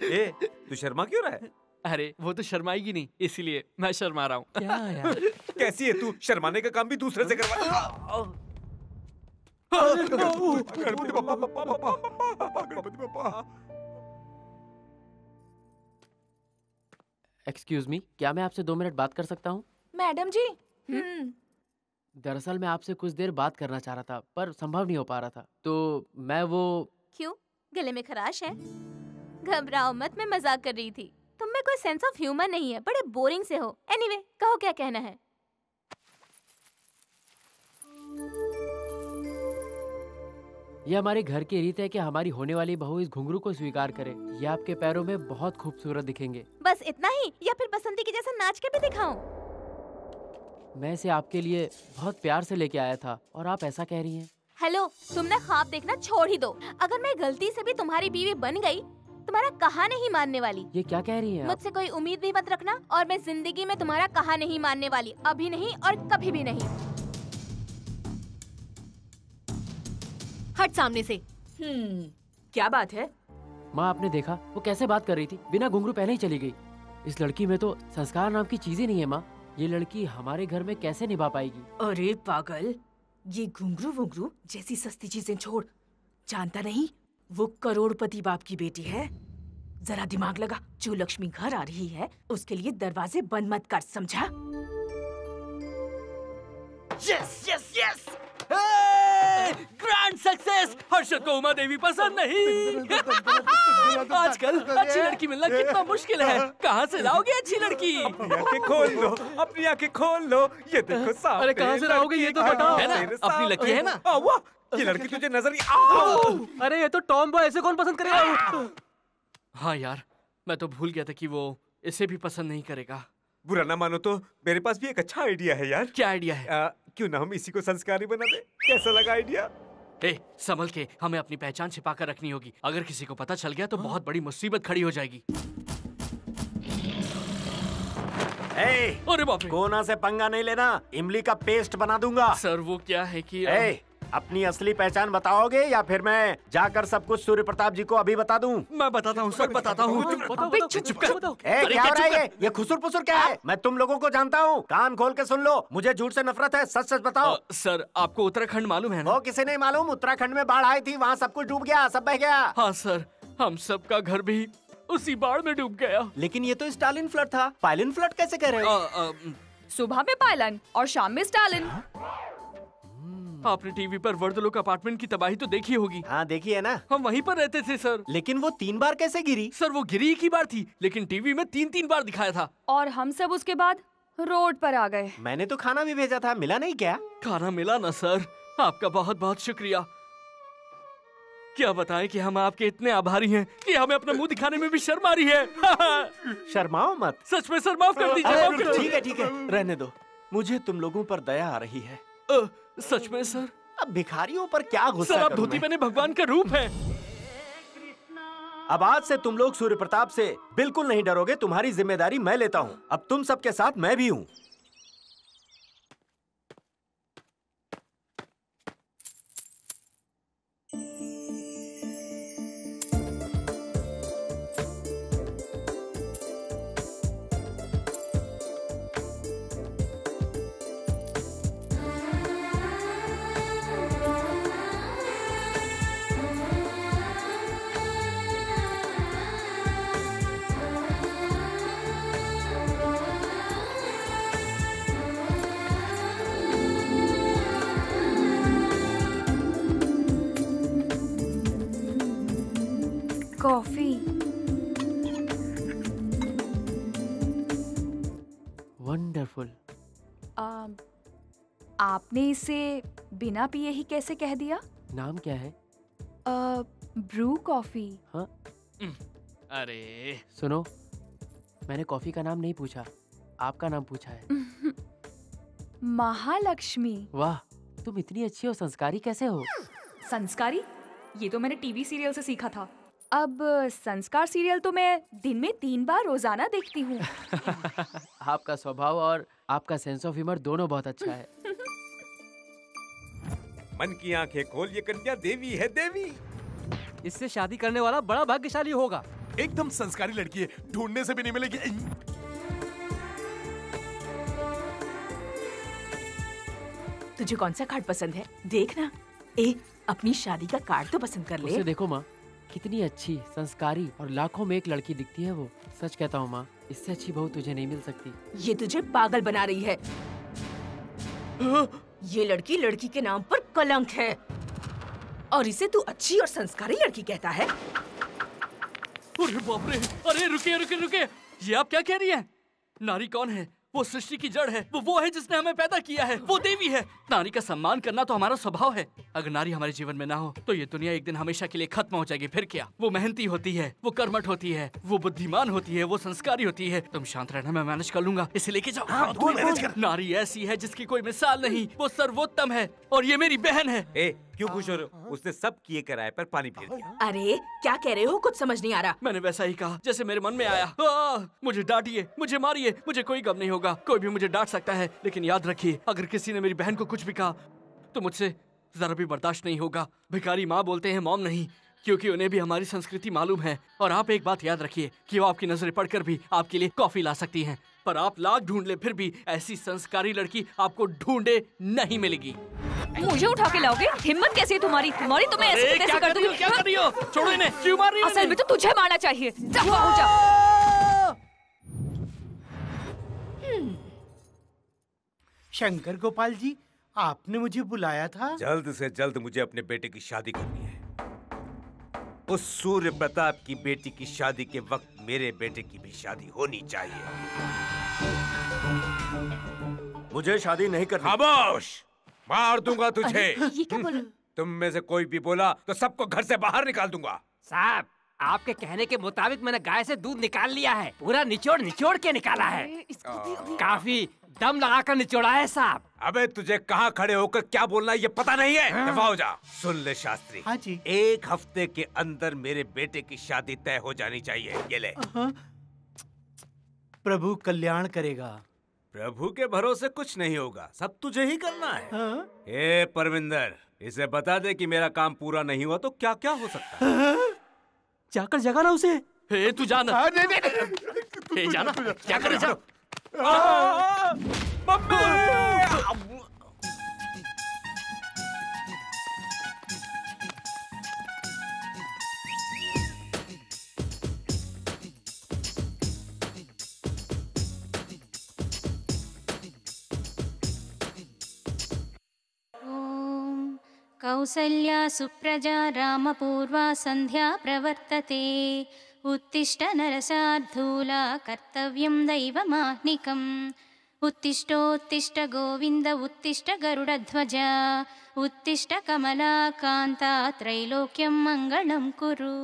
ए, तू शर्मा क्यों रहा है? अरे वो तो शर्माएगी नहीं, इसीलिए मैं शर्मा रहा हूँ। क्या यार? कैसी है तू? शर्माने का काम भी दूसरे से करवा। एक्सक्यूज मी, क्या मैं आपसे 2 मिनट बात कर सकता हूँ? मैडम जी। दरअसल मैं आपसे कुछ देर बात करना चाह रहा था, पर संभव नहीं हो पा रहा था, तो मैं वो। क्यों? गले में खराश है? घबराओ मत, मैं मजाक कर रही थी। तुम में कोई सेंस ऑफ ह्यूमर नहीं है, बड़े बोरिंग से हो। एनीवे, कहो क्या कहना है। ये हमारे घर की रीत है कि हमारी होने वाली बहू इस घुंघरू को स्वीकार करे। ये आपके पैरों में बहुत खूबसूरत दिखेंगे। बस इतना ही, या फिर बसंती के जैसा नाच के भी दिखाऊं? मैं इसे आपके लिए बहुत प्यार से लेके आया था और आप ऐसा कह रही हैं। हेलो, तुमने ख्वाब देखना छोड़ ही दो। अगर मैं गलती से भी तुम्हारी बीवी बन गई, तुम्हारा कहा नहीं मानने वाली। ये क्या कह रही हैं आप? मुझसे कोई उम्मीद भी मत रखना, और मैं जिंदगी में तुम्हारा कहा नहीं मानने वाली, अभी नहीं और कभी भी नहीं। हट सामने से। क्या बात है? माँ, आपने देखा वो कैसे बात कर रही थी? बिना घुंघरू पहले ही चली गई। इस लड़की में तो संस्कार नाम की चीज ही नहीं है माँ। ये लड़की हमारे घर में कैसे निभा पाएगी? अरे पागल, ये घुंघरू वुंघरू जैसी सस्ती चीजें छोड़। जानता नहीं, वो करोड़पति बाप की बेटी है। जरा दिमाग लगा, जो लक्ष्मी घर आ रही है उसके लिए दरवाजे बंद मत कर, समझा? Yes yes yes, grand success. Harshad को उमा देवी पसंद नहीं। आजकल अच्छी लड़की मिलना कितना मुश्किल है। कहाँ से लाओगे अच्छी लड़की? अपनी आंखें खोल लो, अपनी आंखें खोल लो। ये देखो सामने। अरे कहाँ से लाओगे ये तो बताओ। है ना, अपनी लकी है ना? ये लड़की तुझे नजर ही। अरे ये तो टॉम बॉय, ऐसे कौन पसंद करेगा? हाँ यार, मैं तो भूल गया था कि वो इसे भी पसंद नहीं करेगा। बुरा ना मानो तो मेरे पास भी एक अच्छा आइडिया है यार। क्या आइडिया है? क्यों ना हम इसी को संस्कारी बना दे? कैसा लगा आइडिया? संभल के, हमें अपनी पहचान छिपा कर रखनी होगी। अगर किसी को पता चल गया तो बहुत बड़ी मुसीबत खड़ी हो जाएगी। अरे बाप रे, कोना से पंगा नहीं लेना, इमली का पेस्ट बना दूंगा। सर वो क्या है कि अपनी असली पहचान बताओगे या फिर मैं जाकर सब कुछ सूर्य प्रताप जी को अभी बता दूं? मैं बताता हूँ सर, बताता हूँ। चुप कर। क्या हो रहा है ये खुसुर पुसुर क्या है? मैं तुम लोगों को जानता हूँ, कान खोल के सुन लो। मुझे झूठ से नफरत है, सच सच बताओ। सर आपको उत्तराखंड मालूम है ना? वो किसे नहीं मालूम? उत्तराखंड में बाढ़ आई थी, वहाँ सब कुछ डूब गया, सब बह गया। हाँ सर, हम सबका घर भी उसी बाढ़ में डूब गया। लेकिन ये तो स्टालिन फ्लड था, पायलिन फ्लड कैसे कह रहे हो? सुबह में पायलन और शाम में स्टालिन। आपने टीवी पर वर्दलोक अपार्टमेंट की तबाही तो देखी होगी। हाँ देखी है ना, हम वहीं पर रहते थे सर। लेकिन वो 3 बार कैसे गिरी? सर वो गिरी ही की बार थी, लेकिन टीवी में 3-3 बार दिखाया था। और हम सब उसके बाद रोड पर आ गए। मैंने तो खाना भी भेजा था, मिला नहीं क्या? खाना मिला ना सर, आपका बहुत बहुत शुक्रिया। क्या बताएं कि हम आपके इतने आभारी हैं कि हमें अपना मुंह दिखाने में भी शर्म आ रही है। शर्माओ मत। सच में सर, माफ कर दीजिए। ठीक है, रहने दो। मुझे तुम लोगों पर दया आ रही है। सच में सर? अब भिखारियों पर क्या गुस्सा सर, आप करूं धोती मैं? पहने भगवान का रूप है। अब आज से तुम लोग सूर्य प्रताप से बिल्कुल नहीं डरोगे। तुम्हारी जिम्मेदारी मैं लेता हूँ। अब तुम सबके साथ मैं भी हूँ। कॉफी। आपने इसे बिना पिए ही कैसे कह दिया? नाम क्या है? Bru coffee. हाँ? अरे सुनो, मैंने कॉफी का नाम नहीं पूछा, आपका नाम पूछा है। महालक्ष्मी। वाह, तुम इतनी अच्छी और संस्कारी कैसे हो? संस्कारी? ये तो मैंने टीवी सीरियल से सीखा था। अब संस्कार सीरियल तो मैं दिन में 3 बार रोजाना देखती हूँ। आपका स्वभाव और आपका सेंस ऑफ ह्यूमर दोनों बहुत अच्छा है। मन की आंखें खोल, ये कन्या देवी है, देवी। इससे शादी करने वाला बड़ा भाग्यशाली होगा। एकदम संस्कारी लड़की है, ढूंढने से भी नहीं मिलेगी। तुझे कौन सा कार्ड पसंद है? देख ना। अपनी शादी का कार्ड तो पसंद कर ले। उसे देखो माँ, कितनी अच्छी, संस्कारी और लाखों में एक लड़की दिखती है वो। सच कहता हूँ माँ, इससे अच्छी बहू तुझे नहीं मिल सकती। ये तुझे पागल बना रही है। ये लड़की लड़की के नाम पर कलंक है, और इसे तू अच्छी और संस्कारी लड़की कहता है? अरे बाप रे! अरे रुकिए रुकिए रुकिए! ये आप क्या कह रही हैं? नारी कौन है? वो सृष्टि की जड़ है। वो है जिसने हमें पैदा किया है। वो देवी है। नारी का सम्मान करना तो हमारा स्वभाव है। अगर नारी हमारे जीवन में ना हो तो ये दुनिया एक दिन हमेशा के लिए खत्म हो जाएगी। फिर क्या? वो मेहनती होती है, वो कर्मठ होती है, वो बुद्धिमान होती है, वो संस्कारी होती है। तुम शांत रहना, मैं मैनेज कर लूंगा। इसे लेके जाओ। हाँ, तू मैनेज कर। नारी ऐसी है जिसकी कोई मिसाल नहीं। वो सर्वोत्तम है और ये मेरी बहन है। क्यों खुश हो रहे हो? उसने सब किए कराए पर पानी फेर दिया। अरे क्या कह रहे हो? कुछ समझ नहीं आ रहा। मैंने वैसा ही कहा जैसे मेरे मन में आया। मुझे डांटिए, मुझे मारिए, मुझे कोई गम नहीं होगा। कोई भी मुझे डांट सकता है, लेकिन याद रखिए, अगर किसी ने मेरी बहन को कुछ भी कहा तो मुझसे जरा भी बर्दाश्त नहीं होगा। भिखारी माँ बोलते हैं, मॉम नहीं, क्योंकि उन्हें भी हमारी संस्कृति मालूम है। और आप एक बात याद रखिए कि वो आपकी नजरें पढ़कर भी आपके लिए कॉफी ला सकती हैं, पर आप लाख ढूंढ ले फिर भी ऐसी संस्कारी लड़की आपको ढूंढे नहीं मिलेगी। मुझे उठा के लाओगे? हिम्मत कैसी है तुम्हारी? तो मैं ऐसे कैसे कर दूंगी? क्या कर रही हो? छोड़ो इन्हें। क्यों मार रही हो? असल में तो तुझे मारना चाहिए। दफा हो जा। शंकर गोपाल जी, आपने मुझे बुलाया था? जल्द से जल्द मुझे अपने बेटे की शादी करनी है। उस सूर्य प्रताप की बेटी की शादी के वक्त मेरे बेटे की भी शादी होनी चाहिए। मुझे शादी नहीं करनी। खामोश! मार दूंगा तुझे। ये क्या बोल रहे हो? तुम में से कोई भी बोला तो सबको घर से बाहर निकाल दूंगा। साहब, आपके कहने के मुताबिक मैंने गाय से दूध निकाल लिया है। पूरा निचोड़ निचोड़ के निकाला है। काफी दम लगाकर निचोड़ा है साहब। अबे तुझे कहाँ खड़े होकर क्या बोलना है ये पता नहीं है? दफा हो जा। सुन ले शास्त्री, हाँ जी। 1 हफ्ते के अंदर मेरे बेटे की शादी तय हो जानी चाहिए। ये ले। प्रभु कल्याण करेगा। प्रभु के भरोसे कुछ नहीं होगा, सब तुझे ही करना है। ए परविंदर, इसे बता दे कि मेरा काम पूरा नहीं हुआ तो क्या क्या हो सकता है। जाकर जगाना उसे। तू जाना। नहीं, जाना। क्या करे जा। कौसल्या सुप्रजा रामपूर्वा संध्या प्रवर्तते। उत्तिष्ठ नरसार्धूला कर्तव्यं दैवमाह्निकम्। उत्तिष्ठोत्तिष्ठ गोविन्द उत्तिष्ठ गरुडध्वजा। उत्तिष्ठ कमलाकान्ता त्रैलोक्यं मङ्गलं कुरु।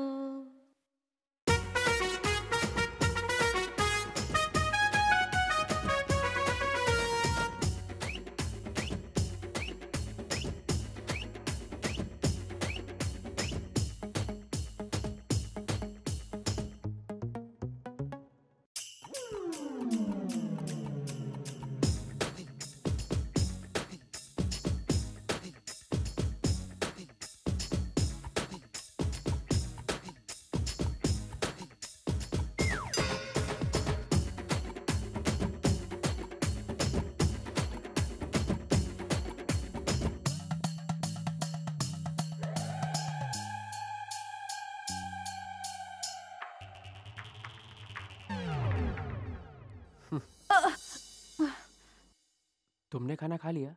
तुमने खाना खा लिया?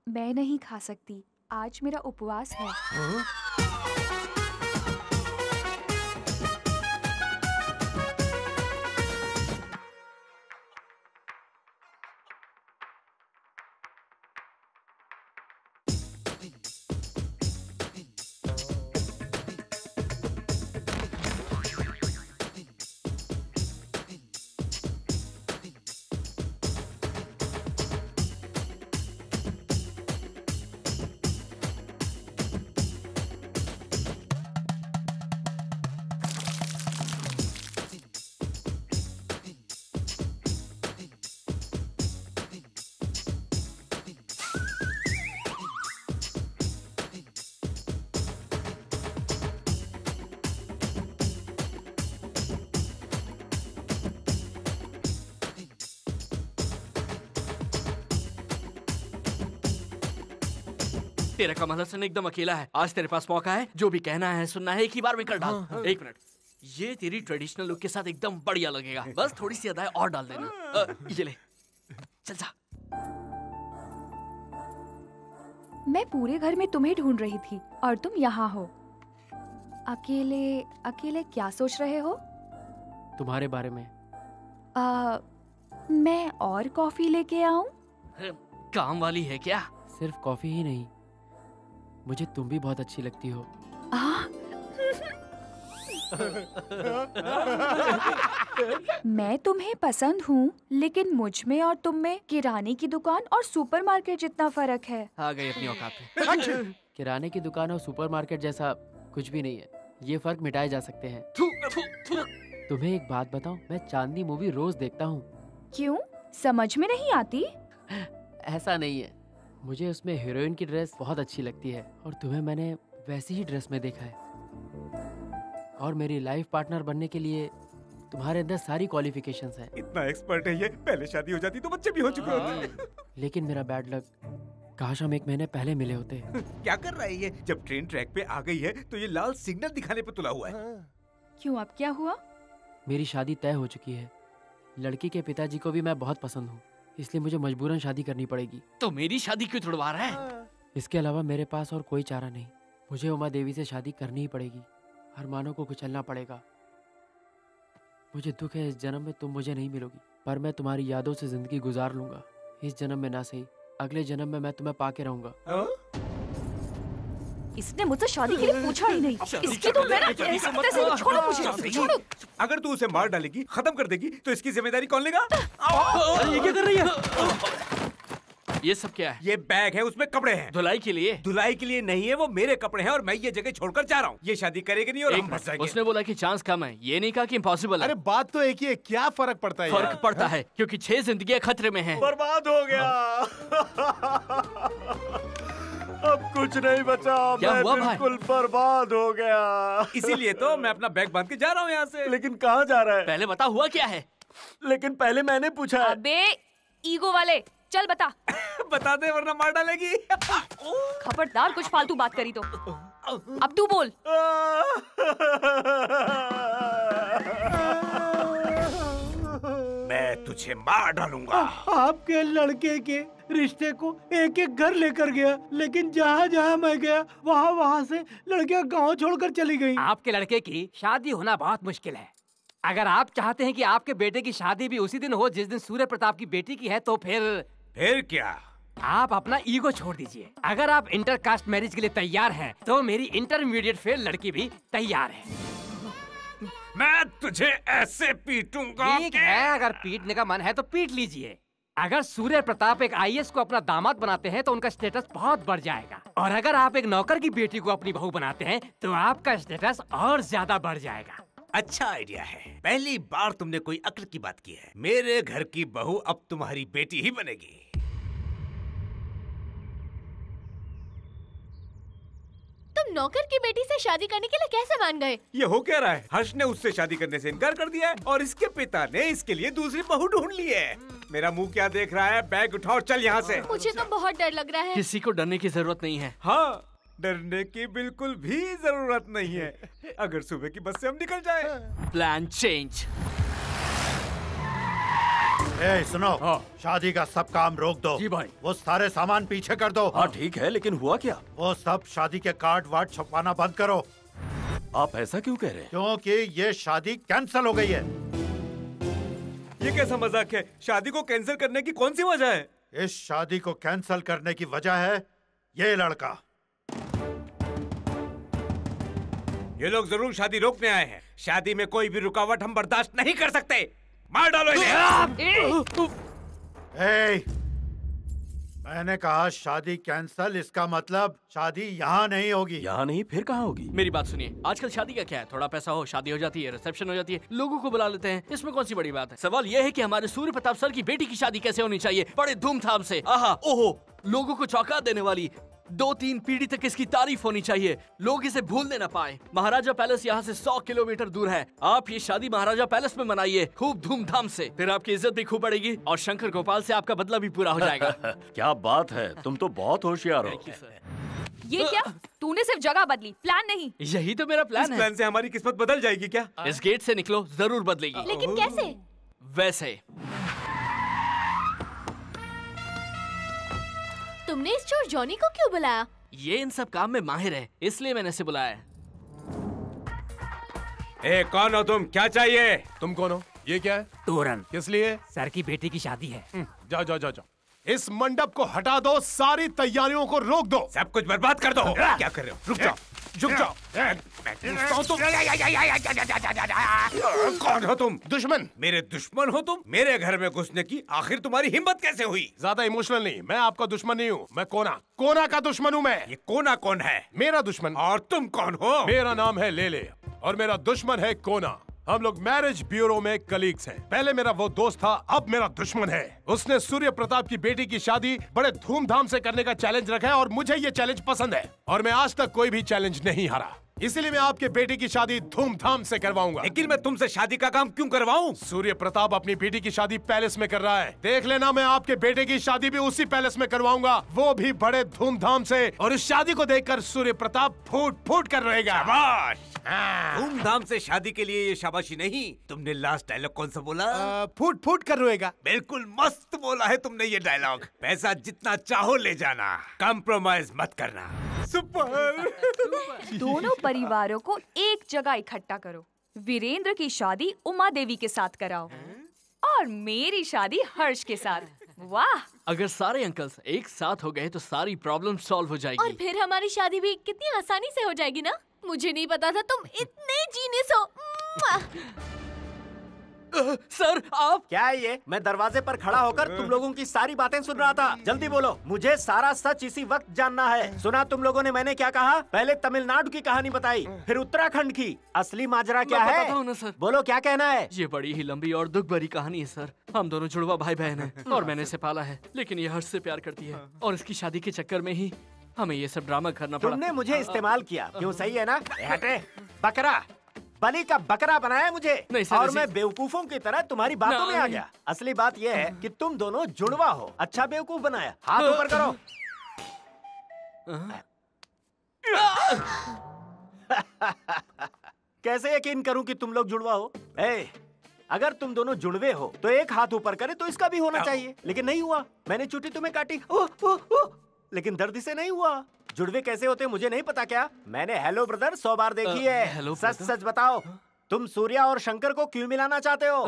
मैं नहीं खा सकती, आज मेरा उपवास है। तेरा कमल हसन एकदम अकेला है। आज तेरे पास मौका है, जो भी कहना है सुनना है एक ही बार में कर डाल। एक मिनट, ये तेरी ट्रेडिशनल लुक के साथ एकदम बढ़िया लगेगा। बस थोड़ी सी अदाएं और डाल देना। ये ले, चल जा। मैं पूरे घर में तुम्हें ढूंढ रही थी और तुम यहाँ हो। अकेले अकेले क्या सोच रहे हो? तुम्हारे बारे में। मैं और कॉफी लेके आऊं? काम वाली है क्या? सिर्फ कॉफी ही नहीं, मुझे तुम भी बहुत अच्छी लगती हो। मैं तुम्हें पसंद हूँ, लेकिन मुझ में और तुम में किराने की दुकान और सुपरमार्केट जितना फर्क है। आ गई अपनी औकात पे। किराने की दुकान और सुपरमार्केट जैसा कुछ भी नहीं है, ये फर्क मिटाए जा सकते हैं। तुम्हें एक बात बताऊं, मैं चांदनी मूवी रोज देखता हूँ। क्यों, समझ में नहीं आती? ऐसा नहीं है, मुझे उसमें हीरोइन की ड्रेस बहुत अच्छी लगती है और तुम्हें मैंने वैसी ही ड्रेस में देखा है। और मेरी लाइफ पार्टनर बनने के लिए तुम्हारे अंदर सारी क्वालिफिकेशंस हैं। इतना एक्सपर्ट है ये, पहले शादी हो जाती तो बच्चे भी हो चुके होते। लेकिन मेरा बैड लक, काश हम 1 महीने पहले मिले होते। क्या कर रहा है ये? जब ट्रेन ट्रैक पे आ गई है तो ये लाल सिग्नल दिखाने पे तुला हुआ है। क्यों, अब क्या हुआ? मेरी शादी तय हो चुकी है। लड़की के पिताजी को भी मैं बहुत पसंद हूँ, इसलिए मुझे मजबूरन शादी करनी पड़ेगी। तो मेरी शादी क्यों तुड़वा रहा है? इसके अलावा मेरे पास और कोई चारा नहीं। मुझे उमा देवी से शादी करनी ही पड़ेगी। अरमानों को कुचलना पड़ेगा। मुझे दुख है, इस जन्म में तुम मुझे नहीं मिलोगी, पर मैं तुम्हारी यादों से जिंदगी गुजार लूंगा। इस जन्म में ना सही, अगले जन्म में मैं तुम्हें पाके रहूंगा। इसने मुझसे शादी के लिए पूछा ही नहीं। इसकी तो मैं छोड़ो मुझे, छोड़ो। अगर तू उसे मार डालेगी, खत्म कर देगी, तो इसकी जिम्मेदारी कौन लेगा? ये क्या कर रही है? ये सब क्या है? ये बैग है, उसमें कपड़े हैं। धुलाई के लिए? धुलाई के लिए नहीं है, वो मेरे कपड़े हैं और मैं ये जगह छोड़कर जा रहा हूँ। ये शादी करेगी नहीं और हम फंस जाएंगे। उसने बोला कि चांस कम है, ये नहीं कहा कि इम्पॉसिबल है। अरे बात तो एक ही है, क्या फर्क पड़ता है? फर्क पड़ता है क्योंकि 6 जिंदगियां खतरे में हैं। बर्बाद हो गया। अब कुछ नहीं बचा। क्या मैं हुआ भाई? बिल्कुल बर्बाद हो गया। इसीलिए तो मैं अपना बैग बांध के जा रहा हूँ यहाँ से। लेकिन कहाँ जा रहा है? पहले बता, हुआ क्या है? लेकिन पहले मैंने पूछा है। अबे ईगो वाले, चल बता। बता दे वरना मार डालेगी। खबरदार कुछ फालतू बात करी तो। अब तू बोल। मैं तुझे मार डालूंगा। आपके लड़के के रिश्ते को एक एक घर लेकर गया, लेकिन जहाँ जहाँ मैं गया वहाँ से लड़कियाँ गांव छोड़कर चली गई। आपके लड़के की शादी होना बहुत मुश्किल है। अगर आप चाहते हैं कि आपके बेटे की शादी भी उसी दिन हो जिस दिन सूर्य प्रताप की बेटी की है, तो फिर क्या? आप अपना ईगो छोड़ दीजिए। अगर आप इंटर कास्ट मैरिज के लिए तैयार हैं, तो मेरी इंटरमीडिएट फेल लड़की भी तैयार है। मैं तुझे ऐसे पीटूंगा। ठीक है, अगर पीटने का मन है तो पीट लीजिए। अगर सूर्य प्रताप एक IAS को अपना दामाद बनाते हैं तो उनका स्टेटस बहुत बढ़ जाएगा, और अगर आप एक नौकर की बेटी को अपनी बहू बनाते हैं तो आपका स्टेटस और ज्यादा बढ़ जाएगा। अच्छा आइडिया है। पहली बार तुमने कोई अक्ल की बात की है। मेरे घर की बहू अब तुम्हारी बेटी ही बनेगी। तुम नौकर की बेटी से शादी करने के लिए कैसे मान गए? ये हो क्या रहा है? हर्ष ने उससे शादी करने से इनकार कर दिया है और इसके पिता ने इसके लिए दूसरी बहू ढूंढ ली है। मेरा मुंह क्या देख रहा है? बैग उठाओ, चल यहाँ से। मुझे तो बहुत डर लग रहा है। किसी को डरने की जरूरत नहीं है। हाँ, डरने की बिल्कुल भी जरूरत नहीं है। अगर सुबह की बस से हम निकल जाए। Plan change. ए, सुनो, शादी का सब काम रोक दो। जी भाई। वो सारे सामान पीछे कर दो। हाँ ठीक है, लेकिन हुआ क्या? वो सब शादी के कार्ड वार्ड छपवाना बंद करो। आप ऐसा क्यों कह रहे हैं? क्योंकि ये शादी कैंसिल हो गई है। ये कैसा मजाक है? शादी को कैंसिल करने की कौन सी वजह है? इस शादी को कैंसिल करने की वजह है ये लड़का। ये लोग जरूर शादी रोकने आए हैं। शादी में कोई भी रुकावट हम बर्दाश्त नहीं कर सकते। मार डालो इन्हें। मैंने कहा शादी कैंसिल, इसका मतलब शादी यहाँ नहीं होगी। यहाँ नहीं, फिर कहाँ होगी? मेरी बात सुनिए, आजकल शादी का क्या है? थोड़ा पैसा हो, शादी हो जाती है, रिसेप्शन हो जाती है, लोगों को बुला लेते हैं। इसमें कौन सी बड़ी बात है? सवाल यह है कि हमारे सूर्य प्रताप सर की बेटी की शादी कैसे होनी चाहिए, बड़े धूमधाम से। आहा ओहो, लोगों को चौंका देने वाली, 2-3 पीढ़ी तक इसकी तारीफ होनी चाहिए, लोग इसे भूलने न पाए। महाराजा पैलेस यहाँ से 100 किलोमीटर दूर है। आप ये शादी महाराजा पैलेस में मनाइए, खूब धूमधाम से। फिर आपकी इज्जत भी खूब बढ़ेगी और शंकर गोपाल से आपका बदला भी पूरा हो जाएगा। क्या बात है, तुम तो बहुत होशियार हो। ये क्या? तूने सिर्फ जगह बदली, प्लान नहीं। यही तो मेरा प्लान है। इस प्लान से हमारी किस्मत बदल जाएगी क्या? इस गेट से निकलो, जरूर बदलेगी। लेकिन कैसे? वैसे। तुमने इस चोर जॉनी को क्यों बुलाया? ये इन सब काम में माहिर है, इसलिए मैंने इसे बुलाया है। ए, कौन हो तुम? क्या चाहिए? तुम कौन हो? ये क्या है? तोरण। किस लिए? सर की बेटी की शादी है। जाओ जाओ जाओ जाओ। इस मंडप को हटा दो, सारी तैयारियों को रोक दो। सब कुछ बर्बाद कर दो। क्या कर रहे हो? रुक जाओ, रुक जाओ। कौन हो तुम? दुश्मन। मेरे दुश्मन हो तुम? मेरे घर में घुसने की आखिर तुम्हारी हिम्मत कैसे हुई? ज्यादा इमोशनल नहीं, मैं आपका दुश्मन नहीं हूँ। मैं कोना का दुश्मन हूँ मैं। ये कोना कौन है? मेरा दुश्मन। और तुम कौन हो? मेरा नाम है लेले और मेरा दुश्मन है कोना। हम लोग मैरिज ब्यूरो में कलीग्स हैं। पहले मेरा वो दोस्त था, अब मेरा दुश्मन है। उसने सूर्य प्रताप की बेटी की शादी बड़े धूमधाम से करने का चैलेंज रखा है और मुझे ये चैलेंज पसंद है और मैं आज तक कोई भी चैलेंज नहीं हारा। इसीलिए मैं आपके बेटे की शादी धूमधाम से करवाऊंगा। लेकिन मैं तुमसे शादी का काम क्यों करवाऊं? सूर्य प्रताप अपनी बेटी की शादी पैलेस में कर रहा है। देख लेना, मैं आपके बेटे की शादी भी उसी पैलेस में करवाऊंगा, वो भी बड़े धूमधाम से। और इस शादी को देखकर सूर्य प्रताप फूट फूट कर रहेगा। शाबाश। धूमधाम से शादी के लिए ये शाबाशी नहीं। तुमने लास्ट डायलॉग कौन सा बोला? फूट फूट कर रोएगा। बिल्कुल मस्त बोला है तुमने ये डायलॉग। पैसा जितना चाहो ले जाना, कॉम्प्रोमाइज मत करना। सुपर। दोनों परिवारों को एक जगह इकट्ठा करो। वीरेंद्र की शादी उमा देवी के साथ कराओ और मेरी शादी हर्ष के साथ। वाह! अगर सारे अंकल्स एक साथ हो गए तो सारी प्रॉब्लम सॉल्व हो जाएगी। और फिर हमारी शादी भी कितनी आसानी से हो जाएगी ना? मुझे नहीं पता था तुम इतने जीनियस हो। सर आप क्या है ये? मैं दरवाजे पर खड़ा होकर तुम लोगों की सारी बातें सुन रहा था। जल्दी बोलो, मुझे सारा सच इसी वक्त जानना है। सुना तुम लोगों ने मैंने क्या कहा? पहले तमिलनाडु की कहानी बताई, फिर उत्तराखंड की। असली माजरा क्या है? बताता हूं ना सर। बोलो क्या कहना है? ये बड़ी ही लंबी और दुख भरी कहानी है सर। हम दोनों जुड़वा भाई बहन हैं और मैंने इसे पाला है, लेकिन ये हर्ष से प्यार करती है और इसकी शादी के चक्कर में ही हमें ये सब ड्रामा करना पड़ा। तुमने मुझे इस्तेमाल किया, क्यों? सही है ना? हटे, बकरा, बलि का बकरा बनाया मुझे और मैं बेवकूफों की तरह तुम्हारी बातों में आ गया। असली बात यह है कि तुम दोनों जुड़वा हो। अच्छा बेवकूफ बनाया। हाथ ऊपर करो। कैसे यकीन करूं कि तुम लोग जुड़वा हो? अगर तुम दोनों जुड़वे हो तो एक हाथ ऊपर करे तो इसका भी होना चाहिए, लेकिन नहीं हुआ। मैंने चुटी तुम्हें काटी, लेकिन दर्द से नहीं हुआ। जुड़वे कैसे होते मुझे नहीं पता क्या? मैंने हेलो ब्रदर 100 बार देखी है। सच सच बताओ, तुम सूर्या और शंकर को क्यों मिलाना चाहते हो?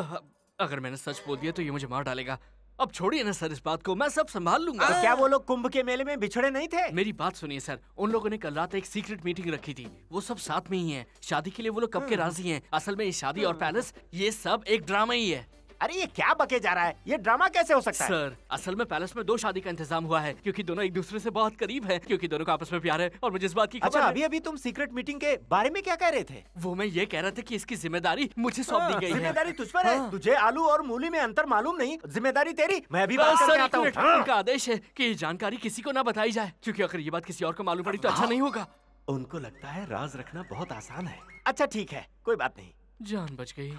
अगर मैंने सच बोल दिया तो ये मुझे मार डालेगा। अब छोड़िए ना सर इस बात को, मैं सब संभाल लूंगा। क्या वो लोग कुंभ के मेले में बिछड़े नहीं थे? मेरी बात सुनिए सर, उन लोगों ने कल रात एक सीक्रेट मीटिंग रखी थी। वो सब साथ में ही हैं। शादी के लिए वो लोग कब के राजी हैं। असल में ये शादी और पैलेस ये सब एक ड्रामा ही है। अरे ये क्या बके जा रहा है? ये ड्रामा कैसे हो सकता है? सर असल में पैलेस में 2 शादी का इंतजाम हुआ है, क्योंकि दोनों एक दूसरे से बहुत करीब हैं, क्योंकि दोनों का आपस में प्यार है और मुझे इस बात की खबर है। अभी अभी तुम सीक्रेट मीटिंग के बारे में क्या कह रहे थे? वो मैं ये कह रहा था कि इसकी जिम्मेदारी मुझे सौंप दी गई है। जिम्मेदारी तुझ पर है? तुझे आलू और मूली में अंतर मालूम नहीं? जिम्मेदारी तेरी। मैं अभी बात करके आता हूँ। उनका आदेश है कि ये जानकारी किसी को न बताई जाए, क्योंकि अगर ये बात किसी और को मालूम पड़ी तो अच्छा नहीं होगा। उनको लगता है राज रखना बहुत आसान है। अच्छा ठीक है, कोई बात नहीं। जान बच गई।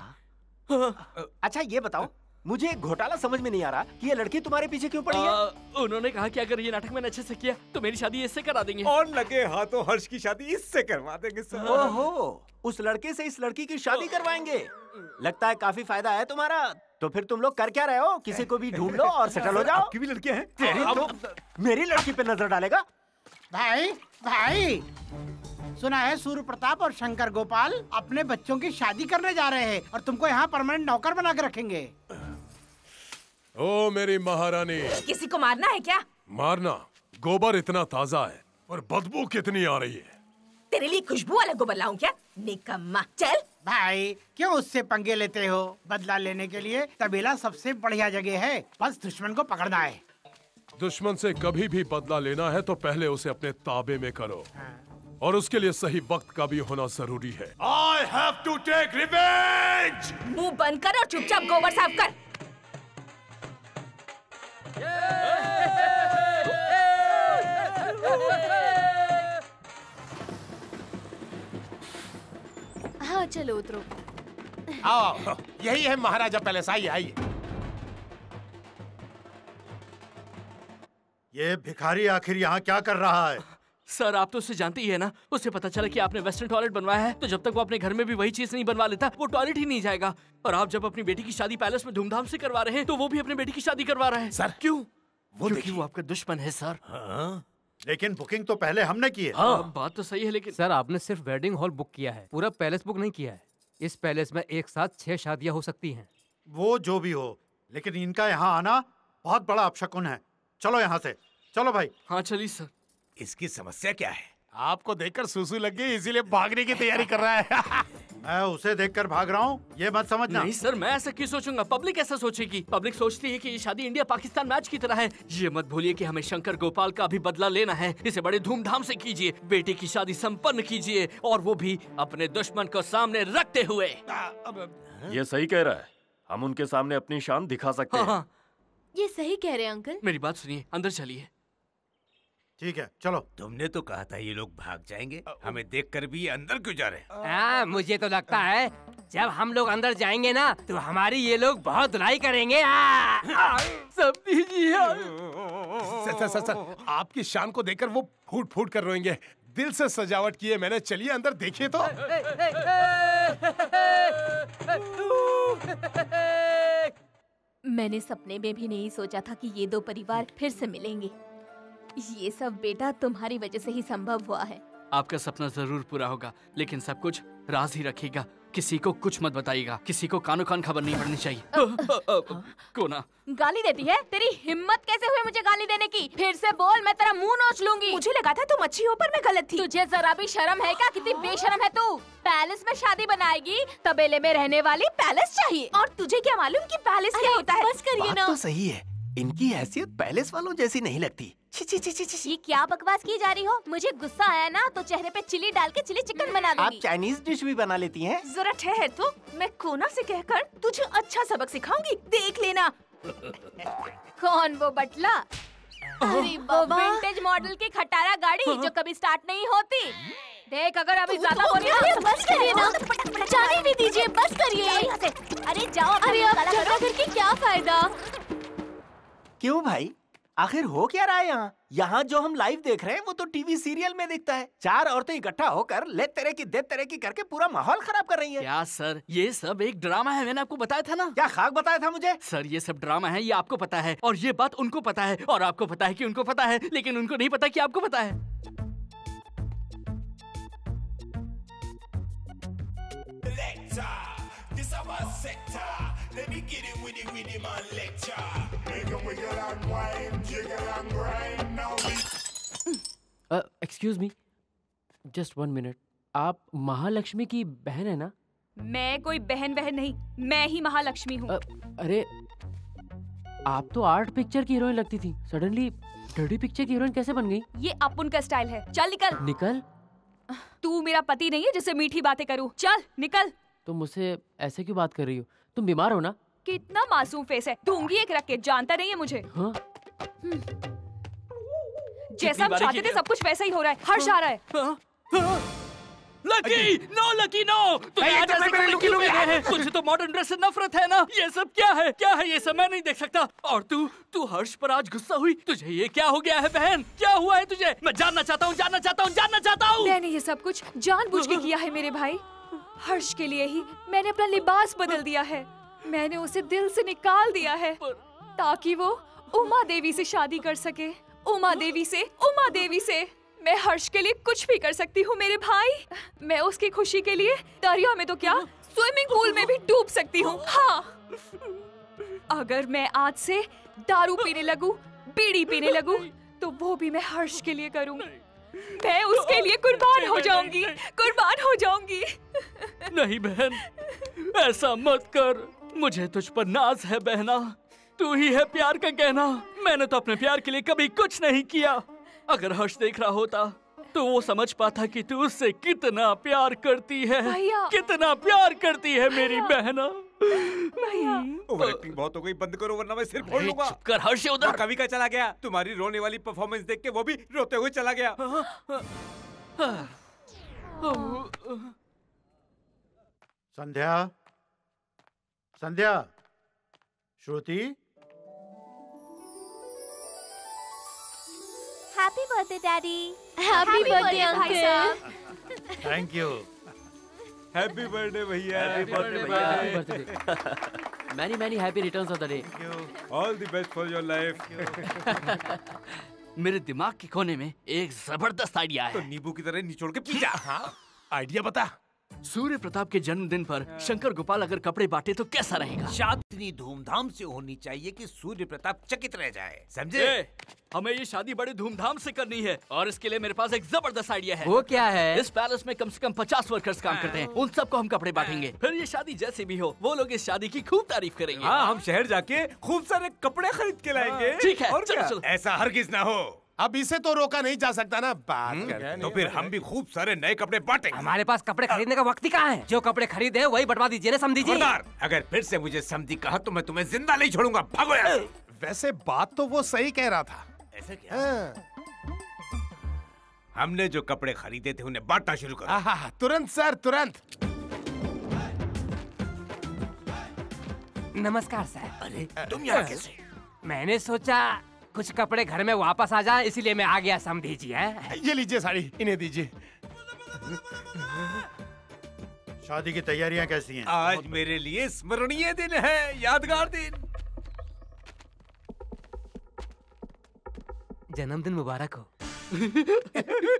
अच्छा ये बताओ, मुझे एक घोटाला समझ में नहीं आ रहा कि ये लड़की तुम्हारे पीछे क्यों पड़ी है? उन्होंने कहा कि अगर ये नाटक मैंने अच्छे से किया तो मेरी शादी इससे करा देंगे। और लगे हाथों हर्ष की शादी इससे करवा देंगे सर। ओहो, उस लड़के से इस लड़की की शादी करवाएंगे? लगता है काफी फायदा है तुम्हारा। तो फिर तुम लोग कर क्या रहे हो? किसी को भी ढूंढ लो और सेटल हो जाओ। आपकी भी लड़कियां हैं? तेरी तो मेरी लड़की पे नजर डालेगा? भाई भाई, सुना है सूर्य प्रताप और शंकर गोपाल अपने बच्चों की शादी करने जा रहे हैं और तुमको यहाँ परमानेंट नौकर बना के रखेंगे। ओ मेरी महारानी, किसी को मारना है क्या? मारना? गोबर इतना ताजा है और बदबू कितनी आ रही है। तेरे लिए खुशबू वाला गोबर लाऊं क्या? निकम्मा, चल। भाई क्यों उससे पंगे लेते हो? बदला लेने के लिए तबेला सबसे बढ़िया जगह है, बस दुश्मन को पकड़ना है। दुश्मन से कभी भी बदला लेना है तो पहले उसे अपने ताबे में करो, और उसके लिए सही वक्त का भी होना जरूरी है। I have to take revenge! मुंह बंद कर और चुपचाप गोबर साफ कर। हाँ चलो उतरो। आओ, यही है महाराजा पैलेस। आइए आइए। ये भिखारी आखिर यहाँ क्या कर रहा है? सर आप तो उससे जानते ही है ना, उससे पता चला कि आपने वेस्टर्न टॉयलेट बनवाया है तो जब तक वो अपने घर में भी वही चीज नहीं बनवा लेता वो टॉयलेट ही नहीं जाएगा। और आप जब अपनी बेटी की शादी पैलेस में धूमधाम से करवा रहे हैं तो वो भी अपने बेटी की शादी करवा रहा है। सर क्यों? क्योंकि वो आपका दुश्मन है सर। हाँ, लेकिन बुकिंग तो पहले हमने की है। हाँ बात तो सही है लेकिन सर आपने सिर्फ वेडिंग हॉल बुक किया है, पूरा पैलेस बुक नहीं किया है। इस पैलेस में एक साथ 6 शादियां हो सकती हैं। वो जो भी हो, लेकिन इनका यहाँ आना बहुत बड़ा अपशकुन है। चलो यहाँ से, चलो भाई। हाँ चलिए सर। इसकी समस्या क्या है? आपको देखकर सुसु लग गई इसीलिए भागने की तैयारी कर रहा है। मैं उसे देखकर भाग रहा हूँ, ये मत समझना। नहीं सर, मैं ऐसा क्यों सोचूंगा? पब्लिक ऐसा सोचेगी। पब्लिक सोचती है कि ये शादी इंडिया पाकिस्तान मैच की तरह है। ये मत भूलिए कि हमें शंकर गोपाल का भी बदला लेना है। इसे बड़े धूमधाम से कीजिए, बेटी की शादी संपन्न कीजिए और वो भी अपने दुश्मन को सामने रखते हुए। ये सही कह रहा है, हम उनके सामने अपनी शान दिखा सकते हैं। हाँ। ये सही कह रहे हैं अंकल। मेरी बात सुनिए, अंदर चलिए। ठीक है चलो। तुमने तो कहा था ये लोग भाग जाएंगे, हमें देखकर भी ये अंदर क्यों जा रहे हैं? हाँ, मुझे तो लगता है जब हम लोग अंदर जाएंगे ना तो हमारी ये लोग बहुत धुलाई करेंगे। सब दीजिए। सर, आपकी शान को देखकर वो फूट फूट कर रोएंगे। दिल से सजावट की है मैंने, चलिए अंदर देखिए तो। मैंने सपने में भी नहीं सोचा था कि ये दो परिवार फिर से मिलेंगे। ये सब बेटा तुम्हारी वजह से ही संभव हुआ है। आपका सपना जरूर पूरा होगा, लेकिन सब कुछ राज ही रखिएगा। किसी को कुछ मत बताइएगा, किसी को कानो कान खबर नहीं पड़नी चाहिए। कोना गाली देती है? तेरी हिम्मत कैसे हुई मुझे गाली देने की? फिर से बोल, मैं तेरा मुंह नोच लूंगी। मुझे लगा था तुम अच्छी हो पर मैं गलत थी। तुझे जरा भी शर्म है क्या? कितनी बेशर्म है तू। पैलेस में शादी बनाएगी, तबेले में रहने वाली पैलेस चाहिए। और तुझे क्या मालूम कि पैलेस क्या होता है? बस करिए ना। तो सही है, इनकी हैसियत पैलेस वालों जैसी नहीं लगती। ये क्या बकवास की जा रही हो? मुझे गुस्सा आया ना तो चेहरे पे चिली डाल के चिली चिकन बना दूंगी। आप चाइनीज डिश भी बना लेती हैं? जरा ठहर तो, मैं कोना से कहकर तुझे अच्छा सबक सिखाऊंगी, देख लेना। कौन वो बटला? अरे वो विंटेज मॉडल की खटारा गाड़ी जो कभी स्टार्ट नहीं होती। देख, अगर अभी ज्यादा बोली ना तो बस करिए ना, जाने भी दीजिए, बस करिए। अरे जाओ। अरे अब झगड़ा करके क्या फायदा? क्यों भाई, आखिर हो क्या रहा है यहाँ? यहाँ जो हम लाइव देख रहे हैं वो तो टीवी सीरियल में दिखता है। 4 औरतें इकट्ठा होकर ले तेरे की दे तेरे की करके पूरा माहौल खराब कर रही है। क्या सर, ये सब एक ड्रामा है। मैंने आपको बताया था ना। क्या खाक बताया था मुझे? सर ये सब ड्रामा है, ये आपको पता है और ये बात उनको पता है और आपको पता है कि उनको पता है, लेकिन उनको नहीं पता कि आपको पता है। Excuse me, just 1 minute. आप महालक्ष्मी की बहन है ना? मैं कोई बहन बहन नहीं, मैं ही महालक्ष्मी हूँ। अरे आप तो आर्ट पिक्चर की हीरोइन लगती थी, सडनली डर्टी पिक्चर की हीरोइन कैसे बन गई? ये अपुन का स्टाइल है। चल निकल। निकल? तू मेरा पति नहीं है जिससे मीठी बातें करूं। चल निकल। तुम मुझसे ऐसे क्यों बात कर रही हो? तुम बीमार हो ना? कितना मासूम फेस है, दूंगी एक रख के। जानता नहीं है मुझे। हाँ? जैसा हम चाहते थे सब कुछ वैसा ही हो रहा है। हर्ष आ रहा है। Lucky no, Lucky no. तुझे तो मॉडर्न ड्रेस से नफरत है ना? ये सब क्या है? क्या है ये सब? मैं नहीं देख सकता। और तू हर्ष पर आज गुस्सा हुई? तुझे ये क्या हो गया है बहन? क्या हुआ है तुझे? मैं जानना चाहता हूँ, जानना चाहता हूँ, जानना चाहता हूँ। मैंने ये सब कुछ जानबूझ के किया है मेरे भाई। हर्ष के लिए ही मैंने अपना लिबास बदल दिया है। मैंने उसे दिल से निकाल दिया है ताकि वो उमा देवी से शादी कर सके। उमा देवी से मैं हर्ष के लिए कुछ भी कर सकती हूँ मेरे भाई। मैं उसकी खुशी के लिए दरिया में तो क्या, स्विमिंग पूल में भी डूब सकती हूँ। हाँ, अगर मैं आज से दारू पीने लगूं, बीड़ी पीने लगूं, तो वो भी मैं हर्ष के लिए करूँगी। मैं उसके लिए कुर्बान हो जाऊंगी, कुर्बान हो जाऊंगी। नहीं बहन, ऐसा मत कर। मुझे तुझ पर नाज है बहना। तू ही है प्यार का कहना। मैंने तो अपने प्यार के लिए कभी कुछ नहीं किया। अगर हर्ष देख रहा होता तो वो समझ पाता कि तू उससे कितना प्यार करती है, कितना प्यार करती है मेरी बहना। ओवर एक्टिंग बहुत हो गई, बंद करो वरना मैं सिर फोड़ लूंगा। चुप कर हर्ष, उधर। कवि का चला गया। तुम्हारी रोने वाली परफॉर्मेंस देख के वो भी रोते हुए चला गया। Sandhya, Sandhya, Shruti. Happy birthday daddy. Happy birthday भाई साहब। Thank you. हैप्पी बर्थडे भैया। Happy birthday. Many many happy returns of the day. All the best for your life. मेरे दिमाग के कोने में एक जबरदस्त आइडिया है। तो नींबू की तरह निचोड़ के पी जा। हाँ, आइडिया बता। सूर्य प्रताप के जन्मदिन पर शंकर गोपाल अगर कपड़े बांटे तो कैसा रहेगा? शादी इतनी धूमधाम से होनी चाहिए कि सूर्य प्रताप चकित रह जाए, समझे? हमें ये शादी बड़ी धूमधाम से करनी है और इसके लिए मेरे पास एक जबरदस्त आइडिया है। वो क्या है? इस पैलेस में कम से कम 50 वर्कर्स काम करते हैं। उन सबको हम कपड़े बांटेंगे। फिर ये शादी जैसी भी हो, वो लोग इस शादी की खूब तारीफ करेंगे। हाँ, हम शहर जाके खूब सारे कपड़े खरीद के लाएंगे। ठीक है, और चलो, क्या? चलो। ऐसा हरगिज ना हो। अब इसे तो रोका नहीं जा सकता ना। बात कर। तो फिर हम भी खूब सारे नए कपड़े बांटेंगे। हमारे पास कपड़े खरीदने का वक्त ही कहाँ है? जो कपड़े खरीदे वही बंटवा दीजिए ना समधी जी। खबरदार, अगर फिर से मुझे समधी कहा तो मैं तुम्हें जिंदा नहीं छोड़ूंगा। भागो यहाँ से। वैसे बात तो वो सही कह रहा था। ऐसा क्या? हमने जो कपड़े खरीदे थे उन्हें बांटना शुरू करो। हाँ, तुरंत सर, तुरंत। नमस्कार सर। अरे तुम यहाँ कैसे? मैंने सोचा कुछ कपड़े घर में वापस आ जाए, इसीलिए मैं आ गया समधी जी। है ये लीजिए साड़ी, इन्हें दीजिए। शादी की तैयारियां कैसी हैं? आज मेरे लिए स्मरणीय दिन है, यादगार दिन। जन्मदिन मुबारक हो।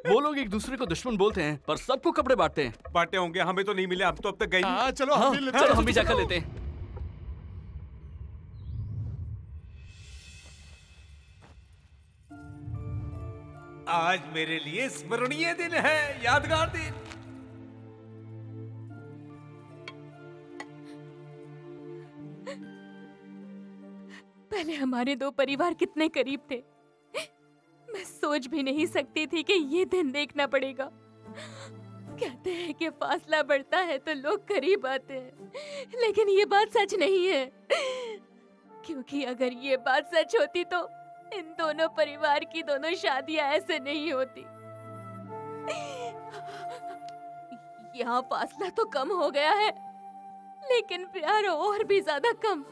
वो लोग एक दूसरे को दुश्मन बोलते हैं पर सबको कपड़े बांटते हैं। बांटे होंगे, हमें तो नहीं मिले। हम तो अब तक गए नहीं। हाँ, चलो हम भी लेते हैं। चलो हम भी जाकर लेते हैं। आज मेरे लिए स्मरणीय दिन है, यादगार दिन। पहले हमारे दो परिवार कितने करीब थे। मैं सोच भी नहीं सकती थी कि ये दिन देखना पड़ेगा। कहते हैं कि फासला बढ़ता है तो लोग करीब आते हैं, लेकिन ये बात सच नहीं है। क्योंकि अगर ये बात सच होती तो इन दोनों परिवार की दोनों शादियां ऐसे नहीं होती। यहाँ फासला तो कम हो गया है, लेकिन प्यार और भी ज्यादा कम।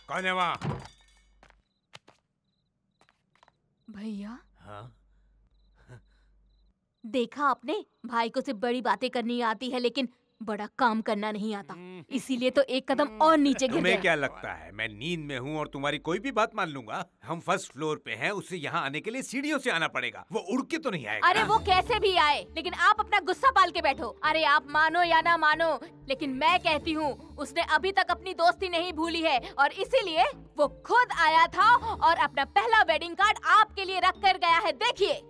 कौन है वहाँ? भैया, हाँ? देखा आपने, भाई को सिर्फ बड़ी बातें करनी आती है लेकिन बड़ा काम करना नहीं आता। इसीलिए तो एक कदम और नीचे गिर तुम्हें गया। क्या लगता है मैं नींद में हूँ और तुम्हारी कोई भी बात मान लूंगा? हम फर्स्ट फ्लोर पे हैं, उसे यहाँ आने के लिए सीढ़ियों से आना पड़ेगा। वो उड़ के तो नहीं आएगा। अरे वो कैसे भी आए, लेकिन आप अपना गुस्सा पाल के बैठो। अरे आप मानो या ना मानो, लेकिन मैं कहती हूँ उसने अभी तक अपनी दोस्ती नहीं भूली है और इसीलिए वो खुद आया था और अपना पहला वेडिंग कार्ड आपके लिए रख कर गया है। देखिए।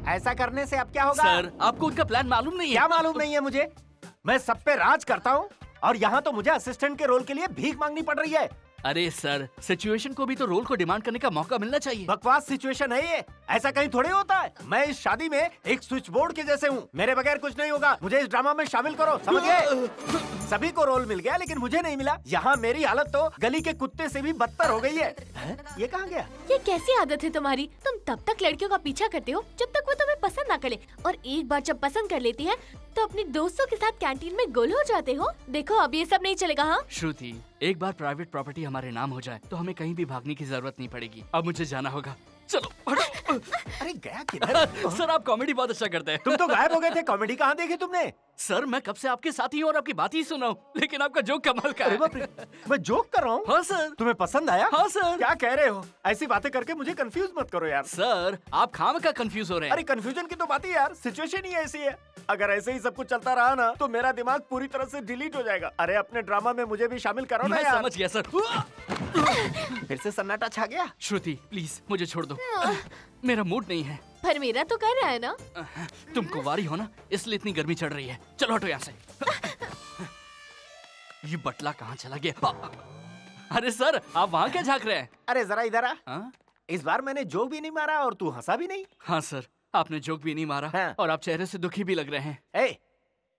ऐसा करने से अब क्या होगा? सर, आपको उनका प्लान मालूम नहीं है? क्या मालूम नहीं है मुझे? मैं सब पे राज करता हूँ और यहाँ तो मुझे असिस्टेंट के रोल के लिए भीख मांगनी पड़ रही है। अरे सर, सिचुएशन को भी तो रोल को डिमांड करने का मौका मिलना चाहिए। बकवास सिचुएशन है ये, ऐसा कहीं थोड़े होता है। मैं इस शादी में एक स्विच बोर्ड के जैसे हूँ, मेरे बगैर कुछ नहीं होगा। मुझे इस ड्रामा में शामिल करो, समझ गए? सभी को रोल मिल गया लेकिन मुझे नहीं मिला। यहाँ मेरी हालत तो गली के कुत्ते से भी बदतर हो गई है। ये कहाँ गया? ये कैसी आदत है तुम्हारी? तुम तब तक लड़कियों का पीछा करते हो जब तक वो तुम्हें पसंद ना करे, और एक बार जब पसंद कर लेती है तो अपने दोस्तों के साथ कैंटीन में गोल हो जाते हो। देखो अब ये सब नहीं चलेगा। हाँ श्रुति, एक बार प्राइवेट प्रॉपर्टी हमारे नाम हो जाए तो हमें कहीं भी भागने की जरूरत नहीं पड़ेगी। अब मुझे जाना होगा, चलो। अरे गया किधर? सर आप कॉमेडी बहुत अच्छा करते हैं। तुम तो गायब हो गए थे, कॉमेडी कहाँ देखी तुमने? सर मैं कब से आपके साथ ही हूँ और आपकी बात ही सुना हूँ, लेकिन आपका जोक कमाल का है। मैं जोक कर रहा हूँ? हाँ सर। तुम्हें पसंद आया? हाँ सर। क्या कह रहे हो? ऐसी बातें करके मुझे कंफ्यूज मत करो यार। सर आप खामखा कंफ्यूज हो रहे हैं। अरे कंफ्यूजन की तो बात ही यार, सिचुएशन ही ऐसी है। अगर ऐसे ही सब कुछ चलता रहा ना तो मेरा दिमाग पूरी तरह से डिलीट हो जाएगा। अरे अपने ड्रामा में मुझे भी शामिल करो ना मैं यार। समझ गया सर। फिर से सन्नाटा छा गया। श्रुति प्लीज मुझे छोड़ दो, मेरा मूड नहीं है। पर मेरा तो कर रहा है ना। तुम कुंवारी हो ना, इसलिए इतनी गर्मी चढ़ रही है। चलो हटो यहाँ से। ये बटला कहाँ चला गया? अरे सर आप वहाँ क्या झांक रहे हैं? अरे जरा इधर आ। इस बार मैंने जोक भी नहीं मारा और तू हंसा भी नहीं। हाँ सर, आपने जोक भी नहीं मारा और आप चेहरे से दुखी भी लग रहे हैं।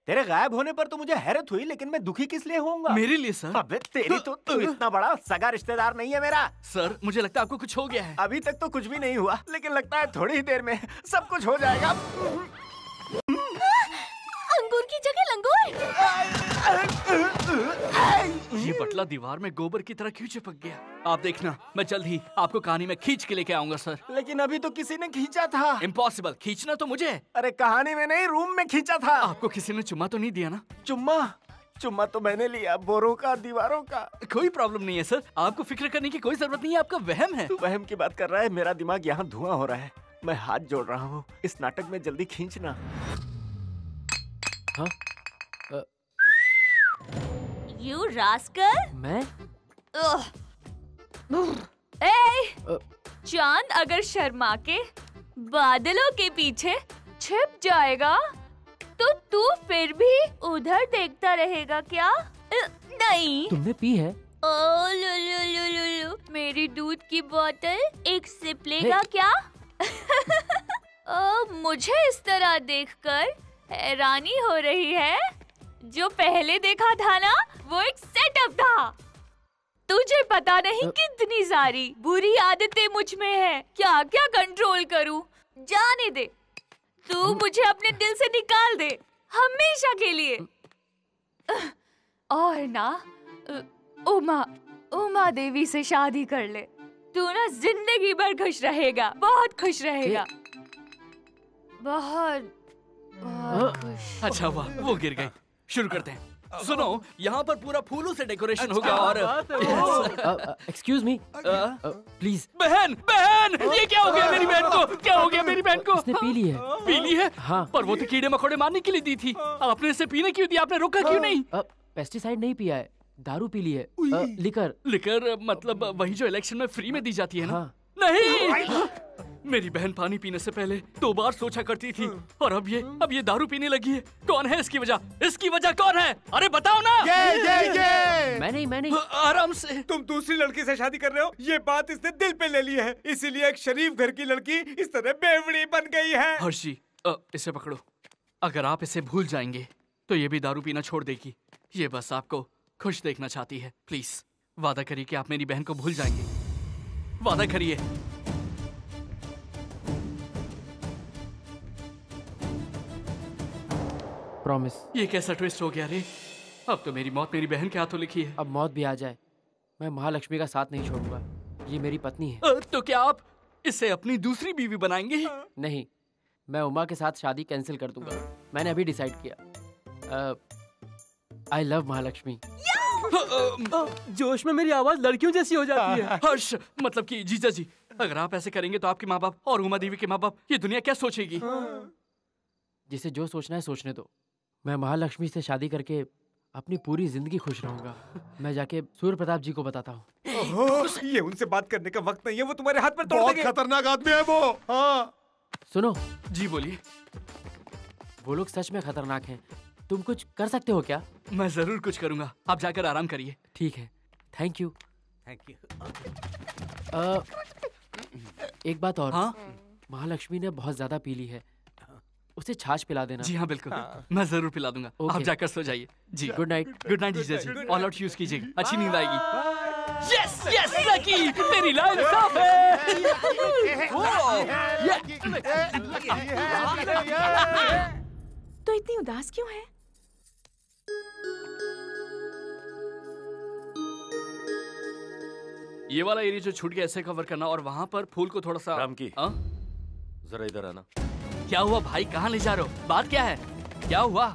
तेरे गायब होने पर तो मुझे हैरत हुई, लेकिन मैं दुखी किस लिए होऊंगा? मेरे लिए सर। अबे तेरी तो तू इतना बड़ा सगा रिश्तेदार नहीं है मेरा। सर मुझे लगता है आपको कुछ हो गया है। अभी तक तो कुछ भी नहीं हुआ, लेकिन लगता है थोड़ी ही देर में सब कुछ हो जाएगा। अंगूर की जगह लंगूर। ये बटला दीवार में गोबर की तरह क्यों चिपक गया? आप देखना, मैं जल्द ही आपको कहानी में खींच के लेके आऊंगा सर। लेकिन अभी तो किसी ने खींचा था। इम्पॉसिबल, खींचना तो मुझे। अरे कहानी में नहीं, रूम में खींचा था। आपको किसी ने चुम्मा तो नहीं दिया ना? चुम्मा तो मैंने लिया, बोरों का, दीवारों का। कोई प्रॉब्लम नहीं है सर, आपको फिक्र करने की कोई जरूरत नहीं है, आपका वहम है। तू वहम की बात कर रहा है, मेरा दिमाग यहाँ धुआं हो रहा है। मैं हाथ जोड़ रहा हूँ, इस नाटक में जल्दी खींचना। हाँ? You rascal! मैं? चांद अगर शर्मा के बादलों के पीछे छिप जाएगा तो तू फिर भी उधर देखता रहेगा क्या? नहीं। तुमने पी है? ओ लुलु, मेरी दूध की बोतल एक सिप लेगा क्या? मुझे इस तरह देखकर हैरानी हो रही है। जो पहले देखा था ना, वो एक सेटअप था। तुझे पता नहीं कितनी सारी बुरी आदतें मुझ में है, क्या क्या कंट्रोल करूं। जाने दे, तू मुझे अपने दिल से निकाल दे, हमेशा के लिए। और ना उमा देवी से शादी कर ले, तू ना जिंदगी भर खुश रहेगा, बहुत खुश रहेगा, बहुत खुश। अच्छा हुआ वो गिर गई। शुरू करते हैं। सुनो, यहाँ पर पूरा फूलों से डेकोरेशन होगा और एक्सक्यूज मी प्लीज। बहन ये क्या हो गया मेरी बहन को? क्या हो गया मेरी बहन को? उसने पी ली है। पी ली है? हाँ। पर वो तो कीड़े मकोड़े मारने के लिए दी थी। आपने इसे पीने क्यों दिया? आपने रोका क्यों नहीं? पेस्टिसाइड नहीं पिया है, दारू पी ली है। लिकर मतलब वही जो इलेक्शन में फ्री में दी जाती है ना? हाँ। नहीं, मेरी बहन पानी पीने से पहले 2 बार सोचा करती थी, और अब ये दारू पीने लगी है। कौन है इसकी वजह? इसकी वजह कौन है? अरे बताओ ना। ये मैं नहीं। आराम से। तुम दूसरी लड़की से शादी कर रहे हो, ये बात इसने दिल पे ले ली है, इसीलिए एक शरीफ घर की लड़की इस तरह बेवड़ी बन गई है। हर्षी, इसे पकड़ो। अगर आप इसे भूल जाएंगे तो ये भी दारू पीना छोड़ देगी। ये बस आपको खुश देखना चाहती है। प्लीज वादा करिए कि आप मेरी बहन को भूल जाएंगे। वादा करिए। प्रॉमिस। ये कैसा ट्विस्ट हो गया रे? अब तो मेरी मौत मेरी बहन के हाथों लिखी है। अब मौत भी आ जाए, मैं महालक्ष्मी का साथ नहीं छोड़ूंगा। ये मेरी पत्नी है। तो क्या आप इसे अपनी दूसरी बीवी बनाएंगे? नहीं, मैं उमा के साथ शादी कैंसिल कर दूंगा। मैंने अभी डिसाइड किया। I love Mahalakshmi. जोश में मेरी आवाज लड़कियों जैसी हो जाती है। हर्ष, मतलब कि जीजा जी, अगर आप ऐसे करेंगे तो आपके माँ बाप और उमा देवी के माँ बाप, ये दुनिया क्या सोचेगी? जिसे जो सोचना है सोचने दो। मैं महालक्ष्मी से शादी करके अपनी पूरी जिंदगी खुश रहूंगा। मैं जाके सूर्य प्रताप जी को बताता हूँ। ये उनसे बात करने का वक्त नहीं है, वो तुम्हारे हाथ में तोड़ देंगे। बहुत खतरनाक आदमी है वो। हाँ। सुनो। जी बोलिए। वो लोग सच में खतरनाक हैं। तुम कुछ कर सकते हो क्या? मैं जरूर कुछ करूंगा, आप जाकर आराम करिए। ठीक है, थैंक यू। एक बात और। हाँ? महालक्ष्मी ने बहुत ज्यादा पी ली है, उसे छाछ पिला देना। जी हाँ बिल्कुल, मैं जरूर पिला दूंगा। आप जाकर सो जाइए। जी गुड नाइट। गुड नाइट जीजा जी। ऑल आउट यूज कीजिएगा, अच्छी नींद आएगी। यस यस लकी, तेरी लाइन साफ है। तो इतनी उदास क्यों है? ये वाला एरिया जो छूट गया ऐसे कवर करना, और वहाँ पर फूल को थोड़ा सा। राम की, जरा इधर आना। क्या हुआ भाई, कहाँ ले जा रहे हो? बात क्या है? क्या हुआ,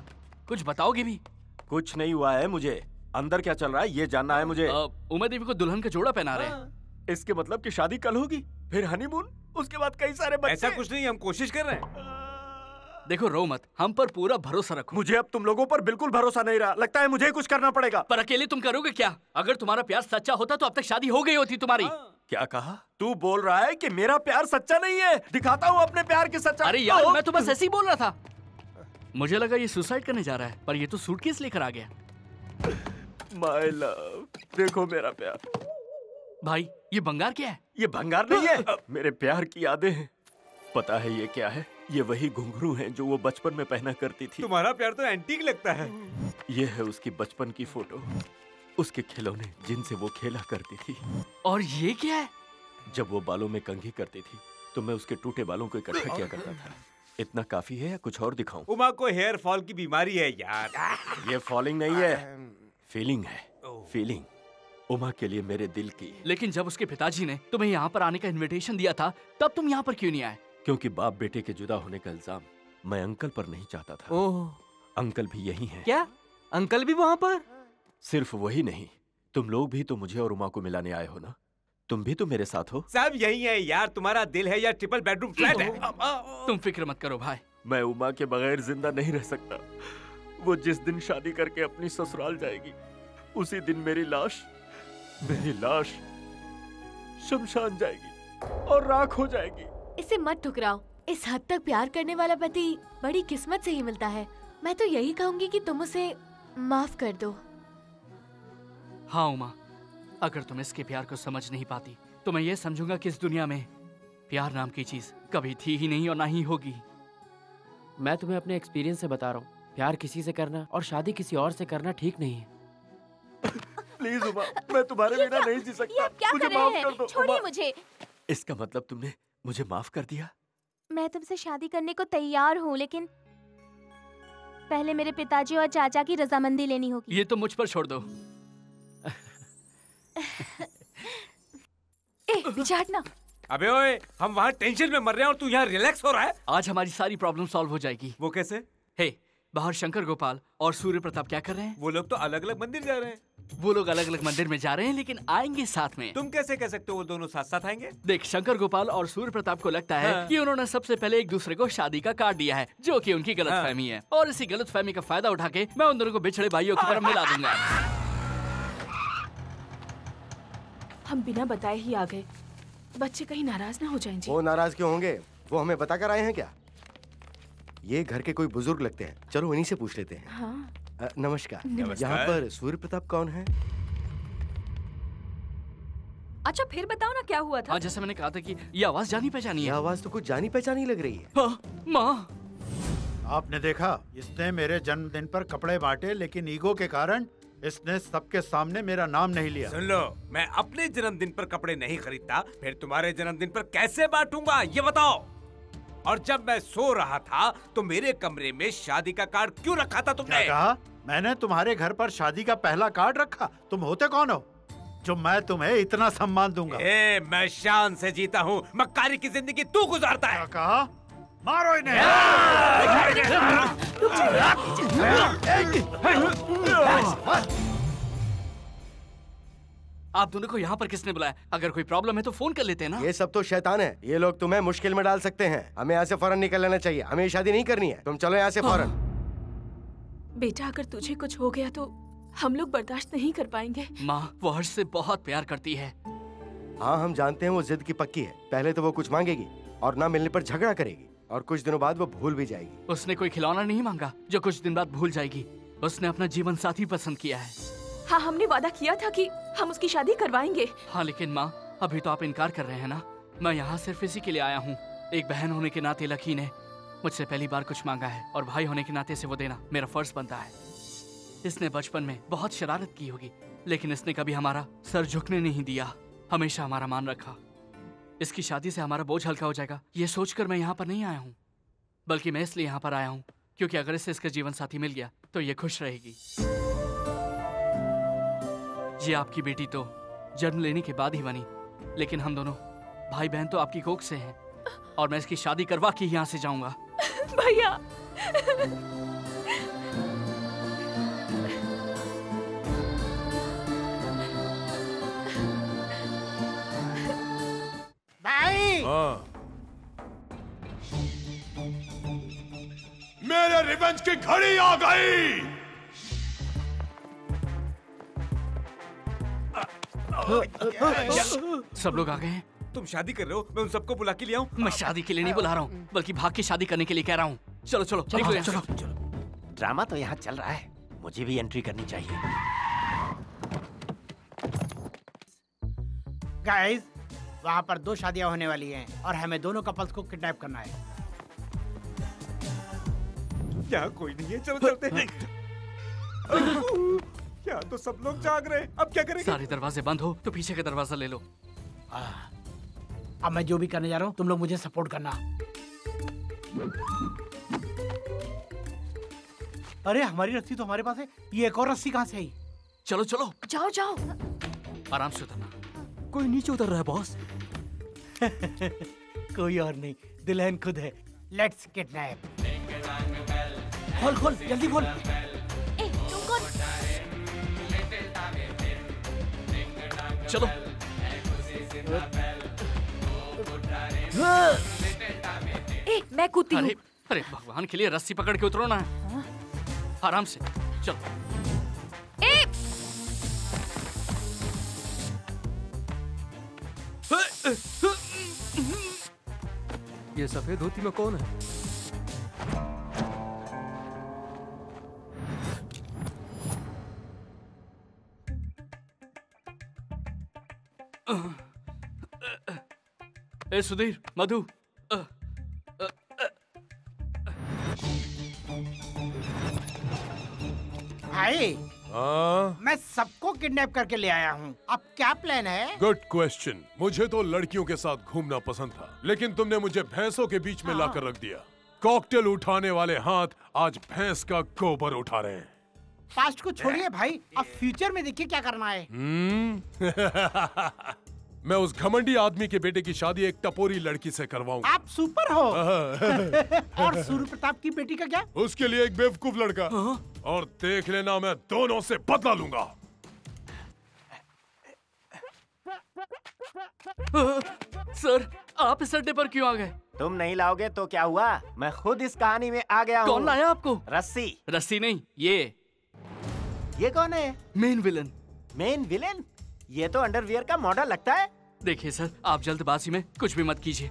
कुछ बताओगे भी? कुछ नहीं हुआ है, मुझे अंदर क्या चल रहा है ये जानना है मुझे। उमा देवी को दुल्हन का जोड़ा पहना रहे हैं। इसके मतलब कि शादी कल होगी, फिर हनीमून, उसके बाद कई सारे बच्चे। ऐसा कुछ नहीं, हम कोशिश कर रहे हैं। देखो रो मत, हम पर पूरा भरोसा रखो। मुझे अब तुम लोगों पर बिल्कुल भरोसा नहीं रहा, लगता है मुझे कुछ करना पड़ेगा। पर अकेले तुम करोगे क्या? अगर तुम्हारा प्यार सच्चा होता तो अब तक शादी हो गई होती तुम्हारी। क्या कहा? तू बोल रहा है कि मेरा प्यार सच्चा नहीं है? दिखाता हूँ अपने प्यार की सच्चाई। अरे यार, मैं तो बस ऐसे ही बोल रहा था। मुझे लगा ये सुसाइड करने जा रहा है, पर ये तो सूटकेस लेकर आ गया। माय लव, देखो मेरा प्यार। भाई ये भंगार क्या है? ये भंगार नहीं है, मेरे प्यार की यादें हैं। पता है ये क्या है? ये वही घुंघरू हैं जो वो बचपन में पहना करती थी। तुम्हारा प्यार तो एंटीक लगता है। ये है उसकी बचपन की फोटो, उसके खिलौने जिनसे वो खेला करती थी। और ये क्या है? जब वो बालों में कंघी करती थी तो मैं उसके टूटे बालों को इकट्ठा किया करता था। इतना काफी है या कुछ और दिखाऊं? उमा को हेयर फॉल की बीमारी है यार। ये फॉलिंग नहीं है, फीलिंग है। फीलिंग उमा के लिए मेरे दिल की। लेकिन जब उसके पिताजी ने तुम्हें यहाँ पर आने का इनविटेशन दिया था तब तुम यहाँ पर क्यों नहीं आए? क्योंकि बाप बेटे के जुदा होने का इल्जाम मैं अंकल पर नहीं चाहता था। ओह, अंकल भी यही हैं। क्या अंकल भी वहाँ पर? सिर्फ वही नहीं, तुम लोग भी तो मुझे और उमा को मिलाने आए हो ना? तुम भी तो मेरे साथ हो। सब यही है यार, तुम्हारा दिल है या ट्रिपल बेडरूम फ्लैट है। तुम फिक्र मत करो भाई। मैं उमा के बगैर जिंदा नहीं रह सकता। वो जिस दिन शादी करके अपनी ससुराल जाएगी उसी दिन मेरी लाश शमशान जाएगी और राख हो जाएगी। इसे मत ठुकराओ। इस हद तक प्यार करने वाला पति बड़ी किस्मत से ही मिलता है। मैं तो यही कहूंगी कि तुम उसे माफ कर दो। हाँ उमा, अगर तुम इसके प्यार को समझ नहीं पाती तो मैं ये समझूंगा कि इस दुनिया में प्यार नाम की चीज कभी थी ही नहीं और ना ही होगी। मैं तुम्हें अपने एक्सपीरियंस से बता रहा हूँ, प्यार किसी से करना और शादी किसी और से करना ठीक नहीं है। प्लीज उमा, मैं तुम्हारे बिना नहीं जी सकता। क्या मुझे कर रहे माफ हैं? कर दो। छोड़िए उमा, मुझे। इसका मतलब तुमने मुझे माफ कर दिया? मैं तुमसे शादी करने को तैयार हूँ, लेकिन पहले मेरे पिताजी और चाचा की रजामंदी लेनी होगी। ये तो मुझ पर छोड़ दो। बिचारना। अबे ओए, हम वहाँ टेंशन में मर रहे हैं और तू यहाँ रिलैक्स हो रहा है। आज हमारी सारी प्रॉब्लम सॉल्व हो जाएगी। वो कैसे? हे, बाहर शंकर गोपाल और सूर्य प्रताप क्या कर रहे हैं? वो लोग तो अलग अलग मंदिर जा रहे हैं। वो लोग अलग अलग मंदिर में जा रहे हैं लेकिन आएंगे साथ में। तुम कैसे कह सकते हो वो दोनों साथ साथ आएंगे? देख, शंकर गोपाल और सूर्य प्रताप को लगता है हाँ। कि उन्होंने सबसे पहले एक दूसरे को शादी का कार्ड दिया है, जो कि उनकी गलतफहमी है। और इसी गलतफहमी का फायदा उठा के मैं उन दोनों को बिछड़े भाइयों की तरफ मिला दूंगा। हम बिना बताए ही आ गए। बच्चे कहीं नाराज ना हो जाएं जी। वो नाराज क्यों होंगे? वो हमें बता कर आए हैं क्या? ये घर के कोई बुजुर्ग लगते हैं, चलो उन्हीं से पूछ लेते हैं। हाँ। नमस्कार। नमस्कार। यहाँ पर सूर्य प्रताप कौन है? अच्छा फिर बताओ ना क्या हुआ था? हाँ, जैसे मैंने कहा था कि ये आवाज जानी पहचानी है। ये आवाज तो कुछ जानी पहचानी लग रही है। हाँ, माँ। आपने देखा, इसने मेरे जन्मदिन पर कपड़े बांटे, लेकिन ईगो के कारण इसने सबके सामने मेरा नाम नहीं लिया। सुन लो, मैं अपने जन्मदिन पर कपड़े नहीं खरीदता, फिर तुम्हारे जन्मदिन पर कैसे बांटूंगा ये बताओ। और जब मैं सो रहा था तो मेरे कमरे में शादी का कार्ड क्यों रखा था तुमने? क्या कहा? मैंने तुम्हारे घर पर शादी का पहला कार्ड रखा? तुम होते कौन हो जो मैं तुम्हें इतना सम्मान दूंगा? मैं शान से जीता हूँ, मक्कारी की जिंदगी तू गुजारता है। क्या कहा? मारो इन्हें। आप दोनों को यहाँ पर किसने बुलाया? अगर कोई प्रॉब्लम है तो फोन कर लेते हैं ना। ये सब तो शैतान है। ये लोग तुम्हें मुश्किल में डाल सकते हैं। हमें यहाँ से फौरन निकल लेना चाहिए। हमें शादी नहीं करनी है। तुम चलो यहाँ से फौरन। बेटा, अगर तुझे कुछ हो गया तो हम लोग बर्दाश्त नहीं कर पाएंगे। माँ, वो हर्ष से बहुत प्यार करती है। हाँ, हम जानते हैं वो जिद की पक्की है। पहले तो वो कुछ मांगेगी और ना मिलने पर झगड़ा करेगी, और कुछ दिनों बाद वो भूल भी जाएगी। उसने कोई खिलौना नहीं मांगा जो कुछ दिन बाद भूल जाएगी। उसने अपना जीवन साथी पसंद किया है। हाँ, हमने वादा किया था कि हम उसकी शादी करवाएंगे। हाँ, लेकिन माँ, अभी तो आप इनकार कर रहे हैं ना। मैं यहाँ सिर्फ इसी के लिए आया हूँ। एक बहन होने के नाते लकी ने मुझसे पहली बार कुछ मांगा है, और भाई होने के नाते से वो देना मेरा फर्ज बनता है। इसने बचपन में बहुत शरारत की होगी, लेकिन इसने कभी हमारा सर झुकने नहीं दिया, हमेशा हमारा मान रखा। इसकी शादी से हमारा बोझ हल्का हो जाएगा, ये सोचकर मैं यहाँ पर नहीं आया हूँ, बल्कि मैं इसलिए यहाँ पर आया हूँ क्योंकि अगर इससे इसका जीवन साथी मिल गया तो ये खुश रहेगी। ये आपकी बेटी तो जन्म लेने के बाद ही बनी, लेकिन हम दोनों भाई बहन तो आपकी कोख से हैं, और मैं इसकी शादी करवा के यहाँ से जाऊंगा। भैया, भाई, मेरे रिवेंज की घड़ी आ गई। सब लोग आ गए हैं। तुम शादी कर रहे हो? मैं उन सबको बुला के ले आऊं? मैं शादी के लिए नहीं बुला रहा हूँ, बल्कि भाग के शादी करने के लिए कह रहा हूँ। चलो चलो निकलो यहाँ से। ड्रामा तो यहाँ चल रहा है, मुझे भी एंट्री करनी चाहिए। गाइस, वहाँ पर 2 शादियाँ होने वाली हैं और हमें दोनों कपल्स को किडनैप करना है। यहाँ कोई नहीं है, चलो चलते हैं। यहाँ तो सब लोग जाग रहे हैं, अब क्या करेंगे? सारे दरवाजे बंद हो तो पीछे का दरवाजा ले लो। अब मैं जो भी करने जा रहा हूँ तुम लोग मुझे सपोर्ट करना। अरे हमारी रस्सी तो हमारे पास है, ये एक और रस्सी कहाँ से आई? चलो चलो जाओ जाओ। आराम से उतरना। कोई नीचे उतर रहा है बॉस। कोई और नहीं, दुल्हन खुद है। Let's kidnap. खोल खोल जल्दी खोल। चलो। मैं कूदती हूँ। अरे भगवान के लिए रस्सी पकड़ के उतरो ना। आराम से चलो। ये सफेद धोती में कौन है? ए सुधीर, मधु, भाई मैं सबको किडनैप करके ले आया हूँ, अब क्या प्लान है? Good question. मुझे तो लड़कियों के साथ घूमना पसंद था, लेकिन तुमने मुझे भैंसों के बीच में लाकर रख दिया। कॉकटेल उठाने वाले हाथ आज भैंस का गोबर उठा रहे हैं। पास्ट को छोड़िए भाई, अब फ्यूचर में देखिए क्या करना है। मैं उस घमंडी आदमी के बेटे की शादी एक टपोरी लड़की से करवाऊंगा। आप सुपर हो। और सूर्य प्रताप की बेटी का क्या? उसके लिए एक बेवकूफ लड़का। और देख लेना, मैं दोनों से बदला लूंगा। सर, आप इस अड्डे पर क्यों आ गए? तुम नहीं लाओगे तो क्या हुआ, मैं खुद इस कहानी में आ गया हूँ। कौन लाया आपको? रस्सी। रस्सी नहीं, ये कौन है? Main villain. Main villain? ये तो अंडरवियर का मॉडल लगता है। देखिए सर, आप जल्दबाजी में कुछ भी मत कीजिए।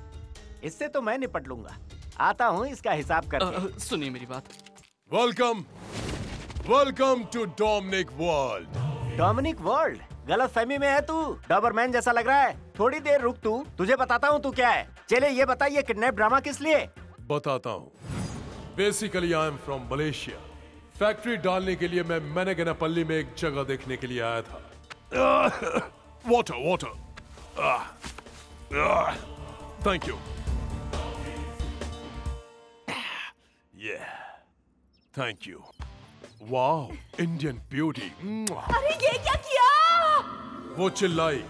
इससे तो मैं निपट लूंगा, आता हूँ इसका हिसाब करके। सुनिए मेरी बात। Welcome, welcome to Dominic world. Dominic world? गलत फहमी में है तू, डॉबरमैन जैसा लग रहा है। थोड़ी देर रुक तू, तुझे बताता हूँ तू क्या है। चले ये बता, ये किडनैप ड्रामा किस लिए? बताता हूँ। Basically I am from Malaysia. Factory डालने के लिए मैं मैनेगनापल्ली में एक जगह देखने के लिए आया था। Water water. Thank you. Thank you. Wow, Indian beauty. अरे ये क्या किया? वो चिल्लाई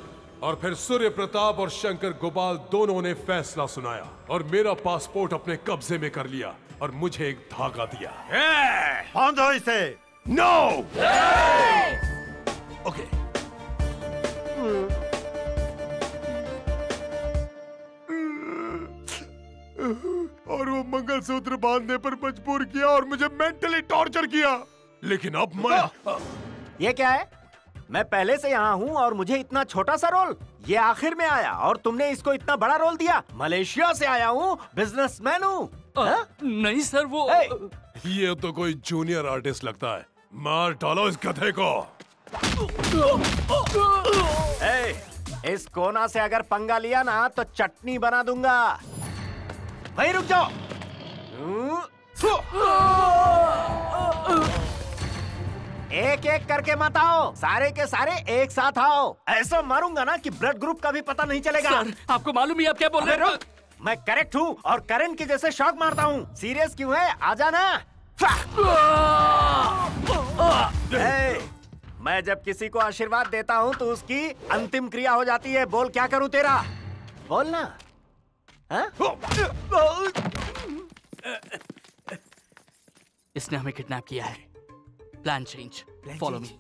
और फिर सूर्य प्रताप और शंकर गोपाल दोनों ने फैसला सुनाया और मेरा पासपोर्ट अपने कब्जे में कर लिया और मुझे एक धागा दिया। बांधो इसे। नो। ओके। और वो मंगलसूत्र बांधने पर मजबूर किया और मुझे मेंटली टॉर्चर किया। लेकिन अब मैं ये क्या है? मैं पहले से यहाँ हूँ और मुझे इतना छोटा सा रोल, ये आखिर में आया और तुमने इसको इतना बड़ा रोल दिया। मलेशिया से आया हूँ, बिजनेसमैन हूँ। नहीं सर, वो ये तो कोई जूनियर आर्टिस्ट लगता है। मार डालो इस गधे को। इस कोना से अगर पंगा लिया ना तो चटनी बना दूंगा। वहीं रुक जाओ। एक एक करके मत आओ, सारे के सारे एक साथ आओ। ऐसा मारूंगा ना कि ब्लड ग्रुप का भी पता नहीं चलेगा। सर, आपको मालूम ही आप क्या बोल रहे हैं? मैं करेक्ट हूँ और करंट की जैसे शॉक मारता हूँ। सीरियस क्यों है? आजा ना। मैं जब किसी को आशीर्वाद देता हूँ तो उसकी अंतिम क्रिया हो जाती है। बोल क्या करूँ तेरा? बोल ना। इसने हमें किडनैप किया है। Plan change. Follow me.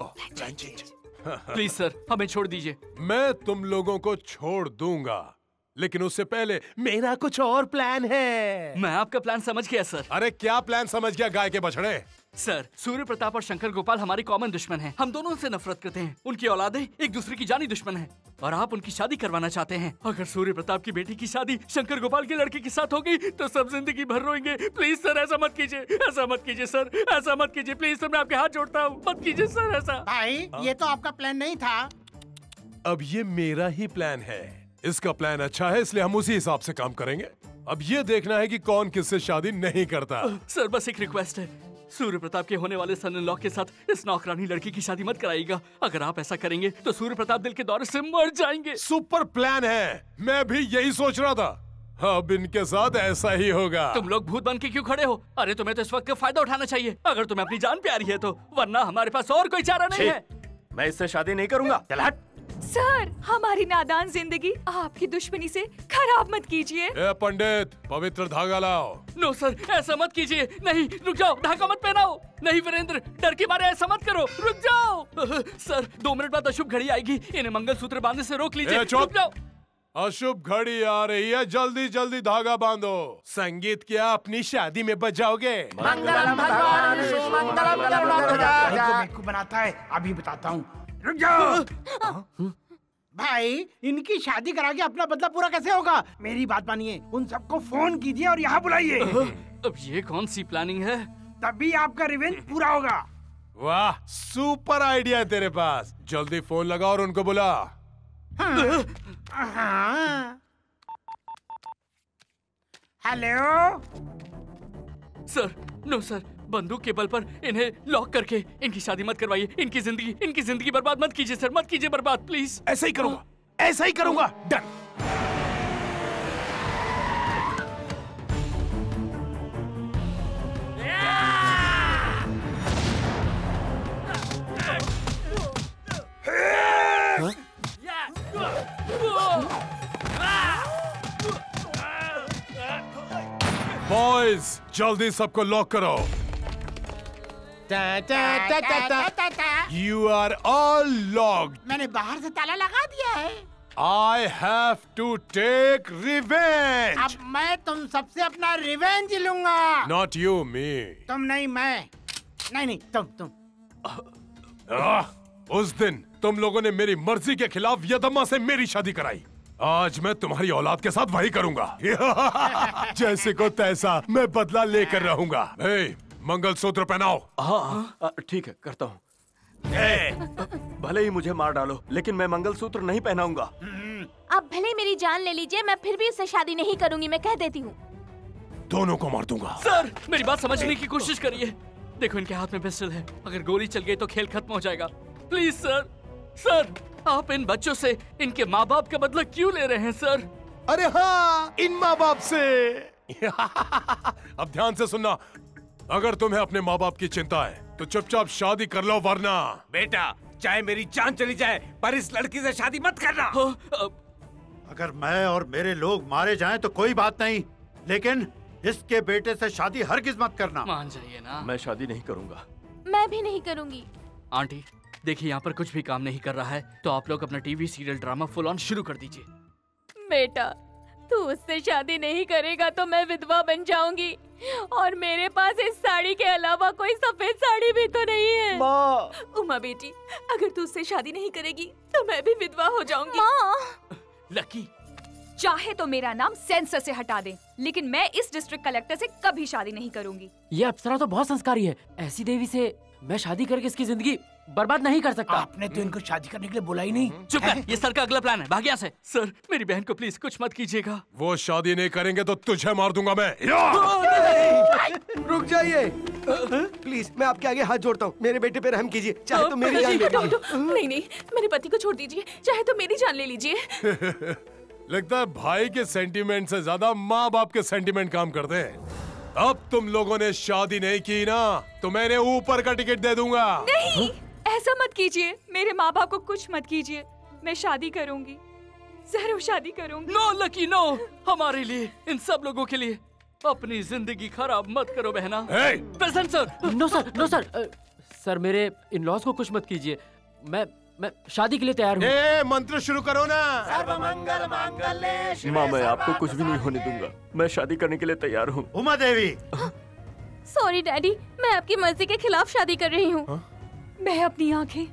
Please sir, हमें छोड़ दीजिए। मैं तुम लोगों को छोड़ दूंगा, लेकिन उससे पहले मेरा कुछ और प्लान है। मैं आपका प्लान समझ गया सर। अरे क्या प्लान समझ गया, गाय के बछड़े? सर, सूर्य प्रताप और शंकर गोपाल हमारे कॉमन दुश्मन हैं। हम दोनों से नफरत करते हैं। उनकी औलादें एक दूसरे की जानी दुश्मन हैं और आप उनकी शादी करवाना चाहते हैं। अगर सूर्य प्रताप की बेटी की शादी शंकर गोपाल के लड़के के साथ होगी तो सब जिंदगी भर रोएंगे। प्लीज सर, ऐसा मत कीजिए, ऐसा मत कीजिए सर, ऐसा मत कीजिए प्लीज सर, मैं आपके हाथ जोड़ता हूँ, मत कीजिए सर ऐसा। भाई, ये तो आपका प्लान नहीं था। अब ये मेरा ही प्लान है। इसका प्लान अच्छा है, इसलिए हम उसी हिसाब से काम करेंगे। अब ये देखना है कि कौन किससे शादी नहीं करता। सर बस एक रिक्वेस्ट है, सूर्य प्रताप के होने वाले सन इन लॉ के साथ इस नौकरानी लड़की की शादी मत कराइएगा। अगर आप ऐसा करेंगे तो सूर्य प्रताप दिल के दौरे से मर जाएंगे। सुपर प्लान है, मैं भी यही सोच रहा था। अब इनके साथ ऐसा ही होगा। तुम लोग भूत बन के क्यों खड़े हो? अरे तुम्हें तो इस वक्त का फायदा उठाना चाहिए अगर तुम्हें अपनी जान प्यारी है तो, वरना हमारे पास और कोई चारा नहीं है। मैं इससे शादी नहीं करूंगा। चल हट। सर हमारी नादान जिंदगी आपकी दुश्मनी से खराब मत कीजिए। ए पंडित, पवित्र धागा लाओ। नो सर, ऐसा मत कीजिए। नहीं, रुक जाओ, धागा मत पहनाओ। नहीं वीरेंद्र, डर के मारे ऐसा मत करो, रुक जाओ। सर 2 मिनट बाद अशुभ घड़ी आएगी, इन्हें मंगलसूत्र बांधने से रोक लीजिए। रुक जाओ। अशुभ घड़ी आ रही है, जल्दी जल्दी धागा बांधो। संगीत क्या अपनी शादी में बजाओगे? मंगलम भगवान सुमंगलम करुणाकरनाथ। को बनाता है, अभी बताता हूँ। रुक जाओ। भाई, इनकी शादी करा के अपना बदला पूरा कैसे होगा? मेरी बात मानिए, उन सबको फोन कीजिए और यहाँ बुलाइए। अब ये कौन सी प्लानिंग है? तभी आपका रिवेंज पूरा होगा। वाह, सुपर आइडिया है तेरे पास। जल्दी फोन लगा और उनको बुला। हेलो सर, नो सर, बंदूक के बल पर इन्हें लॉक करके इनकी शादी मत करवाइए। इनकी जिंदगी बर्बाद मत कीजिए सर, मत कीजिए बर्बाद प्लीज। ऐसा ही करूंगा, ऐसा ही करूंगा। डन। बॉयज, जल्दी सबको लॉक करो। You are all locked. मैंने बाहर से ताला लगा दिया है। I have to take revenge. अब मैं तुम सबसे अपना रिवेंज लूंगा। Not you, me. तुम नहीं, मैं नहीं, तुम। उस दिन तुम लोगों ने मेरी मर्जी के खिलाफ यदम्मा से मेरी शादी कराई। आज मैं तुम्हारी औलाद के साथ वही करूंगा। जैसे को तैसा मैं बदला लेकर रहूंगा। मंगलसूत्र पहनाओ। हाँ ठीक है, करता हूँ। भले ही मुझे मार डालो, लेकिन मैं मंगलसूत्र नहीं पहनाऊंगा। अब भले मेरी जान ले लीजिए, मैं फिर भी उससे शादी नहीं करूंगी, मैं कह देती हूँ। दोनों को मार दूंगा। सर मेरी बात समझने की कोशिश करिए। देखो इनके हाथ में पिस्टल है, अगर गोली चल गई तो खेल खत्म हो जाएगा। प्लीज सर, सर आप इन बच्चों से इनके माँ बाप का बदला क्यों ले रहे हैं सर? अरे हाँ, इन माँ बाप से। अब ध्यान से सुनना, अगर तुम्हें अपने माँ बाप की चिंता है तो चुपचाप शादी कर लो, वरना बेटा चाहे मेरी जान चली जाए पर इस लड़की से शादी मत करना। अगर मैं और मेरे लोग मारे जाएं तो कोई बात नहीं, लेकिन इसके बेटे से शादी हरगिज मत करना। मान जाइए ना। मैं शादी नहीं करूंगा। मैं भी नहीं करूंगी। आंटी देखिए, यहाँ पर कुछ भी काम नहीं कर रहा है तो आप लोग अपना TV serial drama full on शुरू कर दीजिए। बेटा, तू उससे शादी नहीं करेगा तो मैं विधवा बन जाऊंगी, और मेरे पास इस साड़ी के अलावा कोई सफेद साड़ी भी तो नहीं है। माँ। उमा बेटी, अगर तू उससे शादी नहीं करेगी तो मैं भी विधवा हो जाऊंगी। माँ। लकी, चाहे तो मेरा नाम सेंसर से हटा दे, लेकिन मैं इस डिस्ट्रिक्ट कलेक्टर से कभी शादी नहीं करूंगी। ये अप्सरा तो बहुत संस्कारी है, ऐसी देवी से मैं शादी करके इसकी जिंदगी बर्बाद नहीं कर सकता। आपने तो इनको शादी करने के लिए बोला ही नहीं। चुप कर, ये सर का अगला प्लान है, भाग यहाँ से। सर मेरी बहन को प्लीज कुछ मत कीजिएगा। वो शादी नहीं करेंगे तो तुझे मार दूंगा मैं। रुक जाइए प्लीज, मैं आपके आगे हाथ जोड़ता हूँ, मेरे बेटे पे रहम कीजिए, चाहे तो मेरी जान ले लीजिए। नहीं, मेरे पति को छोड़ दीजिए, चाहे तो मेरी जान ले लीजिए। लगता है भाई के सेंटीमेंट से ज्यादा माँ बाप के सेंटीमेंट काम करते हैं। अब तुम लोगों ने शादी नहीं की ना तो मैंने ऊपर का टिकट दे दूंगा। नहीं, ऐसा मत कीजिए, मेरे माँ बाप को कुछ मत कीजिए। मैं शादी करूंगी, जरूर शादी करूंगी। नो लकी नो, हमारे लिए, इन सब लोगों के लिए अपनी जिंदगी खराब मत करो बहना। Present sir. No sir, no sir. Sir मेरे इन लॉज को कुछ मत कीजिए, मैं शादी के लिए तैयार हूँ। मंत्र शुरू करो ना। सर्वमंगल मांगल्ये। माँ मैं आपको कुछ भी नहीं होने दूंगा, मैं शादी करने के लिए तैयार हूँ। उमा देवी। सॉरी डैडी, मैं आपकी मर्जी के खिलाफ शादी कर रही हूँ। मैं अपनी आंखें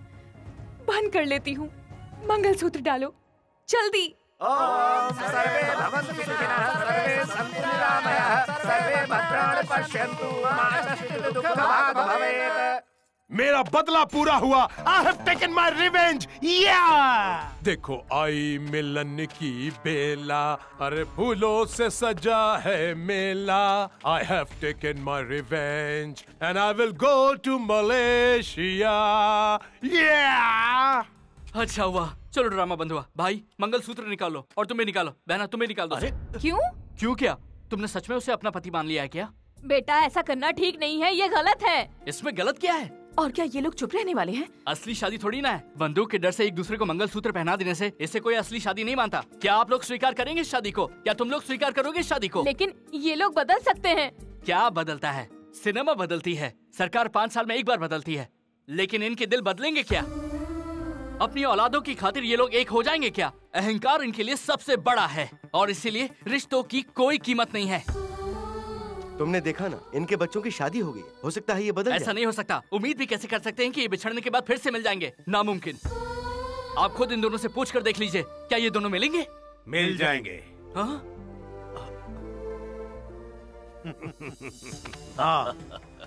बंद कर लेती हूँ। मंगलसूत्र डालो जल्दी। ओम सर्वे भवन्तु सुखिनः, सर्वे सन्तु निरामयाः, सर्वे भद्राणि पश्यन्तु, मा कश्चित् दुःखभाग् भवेत्। मेरा बदला पूरा हुआ। आई हैव टेकन माय रिवेंज। देखो आई मिलन की बेला, अरे फूलों से सजा है मेला। I have taken my revenge and I will go to Malaysia. अच्छा हुआ, चलो ड्रामा बंद हुआ। भाई मंगलसूत्र निकालो, और तुम्हें निकालो। बहना तुम्हें निकाल दो। क्यों? क्यों क्या? तुमने सच में उसे अपना पति मान लिया है क्या? बेटा ऐसा करना ठीक नहीं है, ये गलत है। इसमें गलत क्या है? और क्या ये लोग चुप रहने वाले हैं? असली शादी थोड़ी ना है। बंदूक के डर से एक दूसरे को मंगलसूत्र पहना देने से इसे कोई असली शादी नहीं मानता। क्या आप लोग स्वीकार करेंगे इस शादी को? क्या तुम लोग स्वीकार करोगे इस शादी को? लेकिन ये लोग बदल सकते हैं। क्या बदलता है? सिनेमा बदलती है, सरकार 5 साल में एक बार बदलती है, लेकिन इनके दिल बदलेंगे क्या? अपनी औलादों की खातिर ये लोग एक हो जाएंगे क्या? अहंकार इनके लिए सबसे बड़ा है और इसीलिए रिश्तों की कोई कीमत नहीं है। तुमने देखा ना, इनके बच्चों की शादी हो गई। हो सकता है ये बदल ऐसा नहीं हो सकता। उम्मीद भी कैसे कर सकते हैं कि ये बिछड़ने के बाद फिर से मिल जाएंगे? नामुमकिन। आप खुद इन दोनों से पूछ कर देख लीजिए, क्या ये दोनों मिलेंगे? मिल जाएंगे। हाँ? हाँ,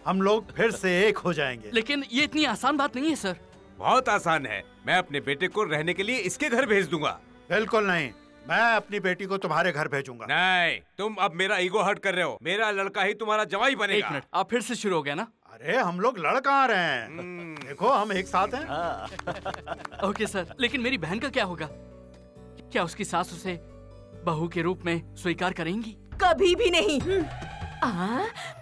हम लोग फिर से एक हो जाएंगे। लेकिन ये इतनी आसान बात नहीं है सर। बहुत आसान है। मैं अपने बेटे को रहने के लिए इसके घर भेज दूंगा। बिल्कुल नहीं, मैं अपनी बेटी को तुम्हारे घर भेजूंगा। नहीं, तुम अब मेरा ईगो हर्ट कर रहे हो। मेरा लड़का ही तुम्हारा जवाई बनेगा। 1 मिनट, आप फिर से शुरू हो गया ना? अरे हम लोग लड़ कहाँ रहे हैं? देखो हम एक साथ हैं। ओके सर, लेकिन मेरी बहन का क्या होगा? क्या उसकी सास उसे बहू के रूप में स्वीकार करेंगी? कभी भी नहीं।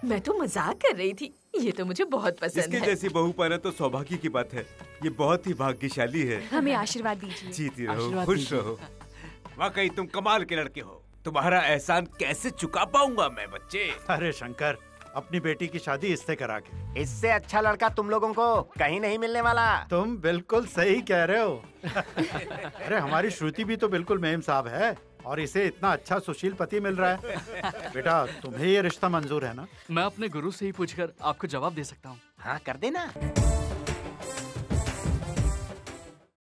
मैं तो मजाक कर रही थी। ये तो मुझे बहुत पसंद इसके है। जैसी बहू पाना तो सौभाग्य की बात है। ये बहुत ही भाग्यशाली है। हमें आशीर्वाद दीजिए। जीती रहो, खुश रहो। वाकई तुम कमाल के लड़के हो। तुम्हारा एहसान कैसे चुका पाऊंगा मैं बच्चे? अरे शंकर, अपनी बेटी की शादी इससे करा के। इससे अच्छा लड़का तुम लोगों को कहीं नहीं मिलने वाला। तुम बिल्कुल सही कह रहे हो। अरे हमारी श्रुति भी तो बिल्कुल मेम साहब है और इसे इतना अच्छा सुशील पति मिल रहा है। बेटा तुम्हें ये रिश्ता मंजूर है ना? मैं अपने गुरु से ही पूछकर आपको जवाब दे सकता हूँ। हाँ कर देना।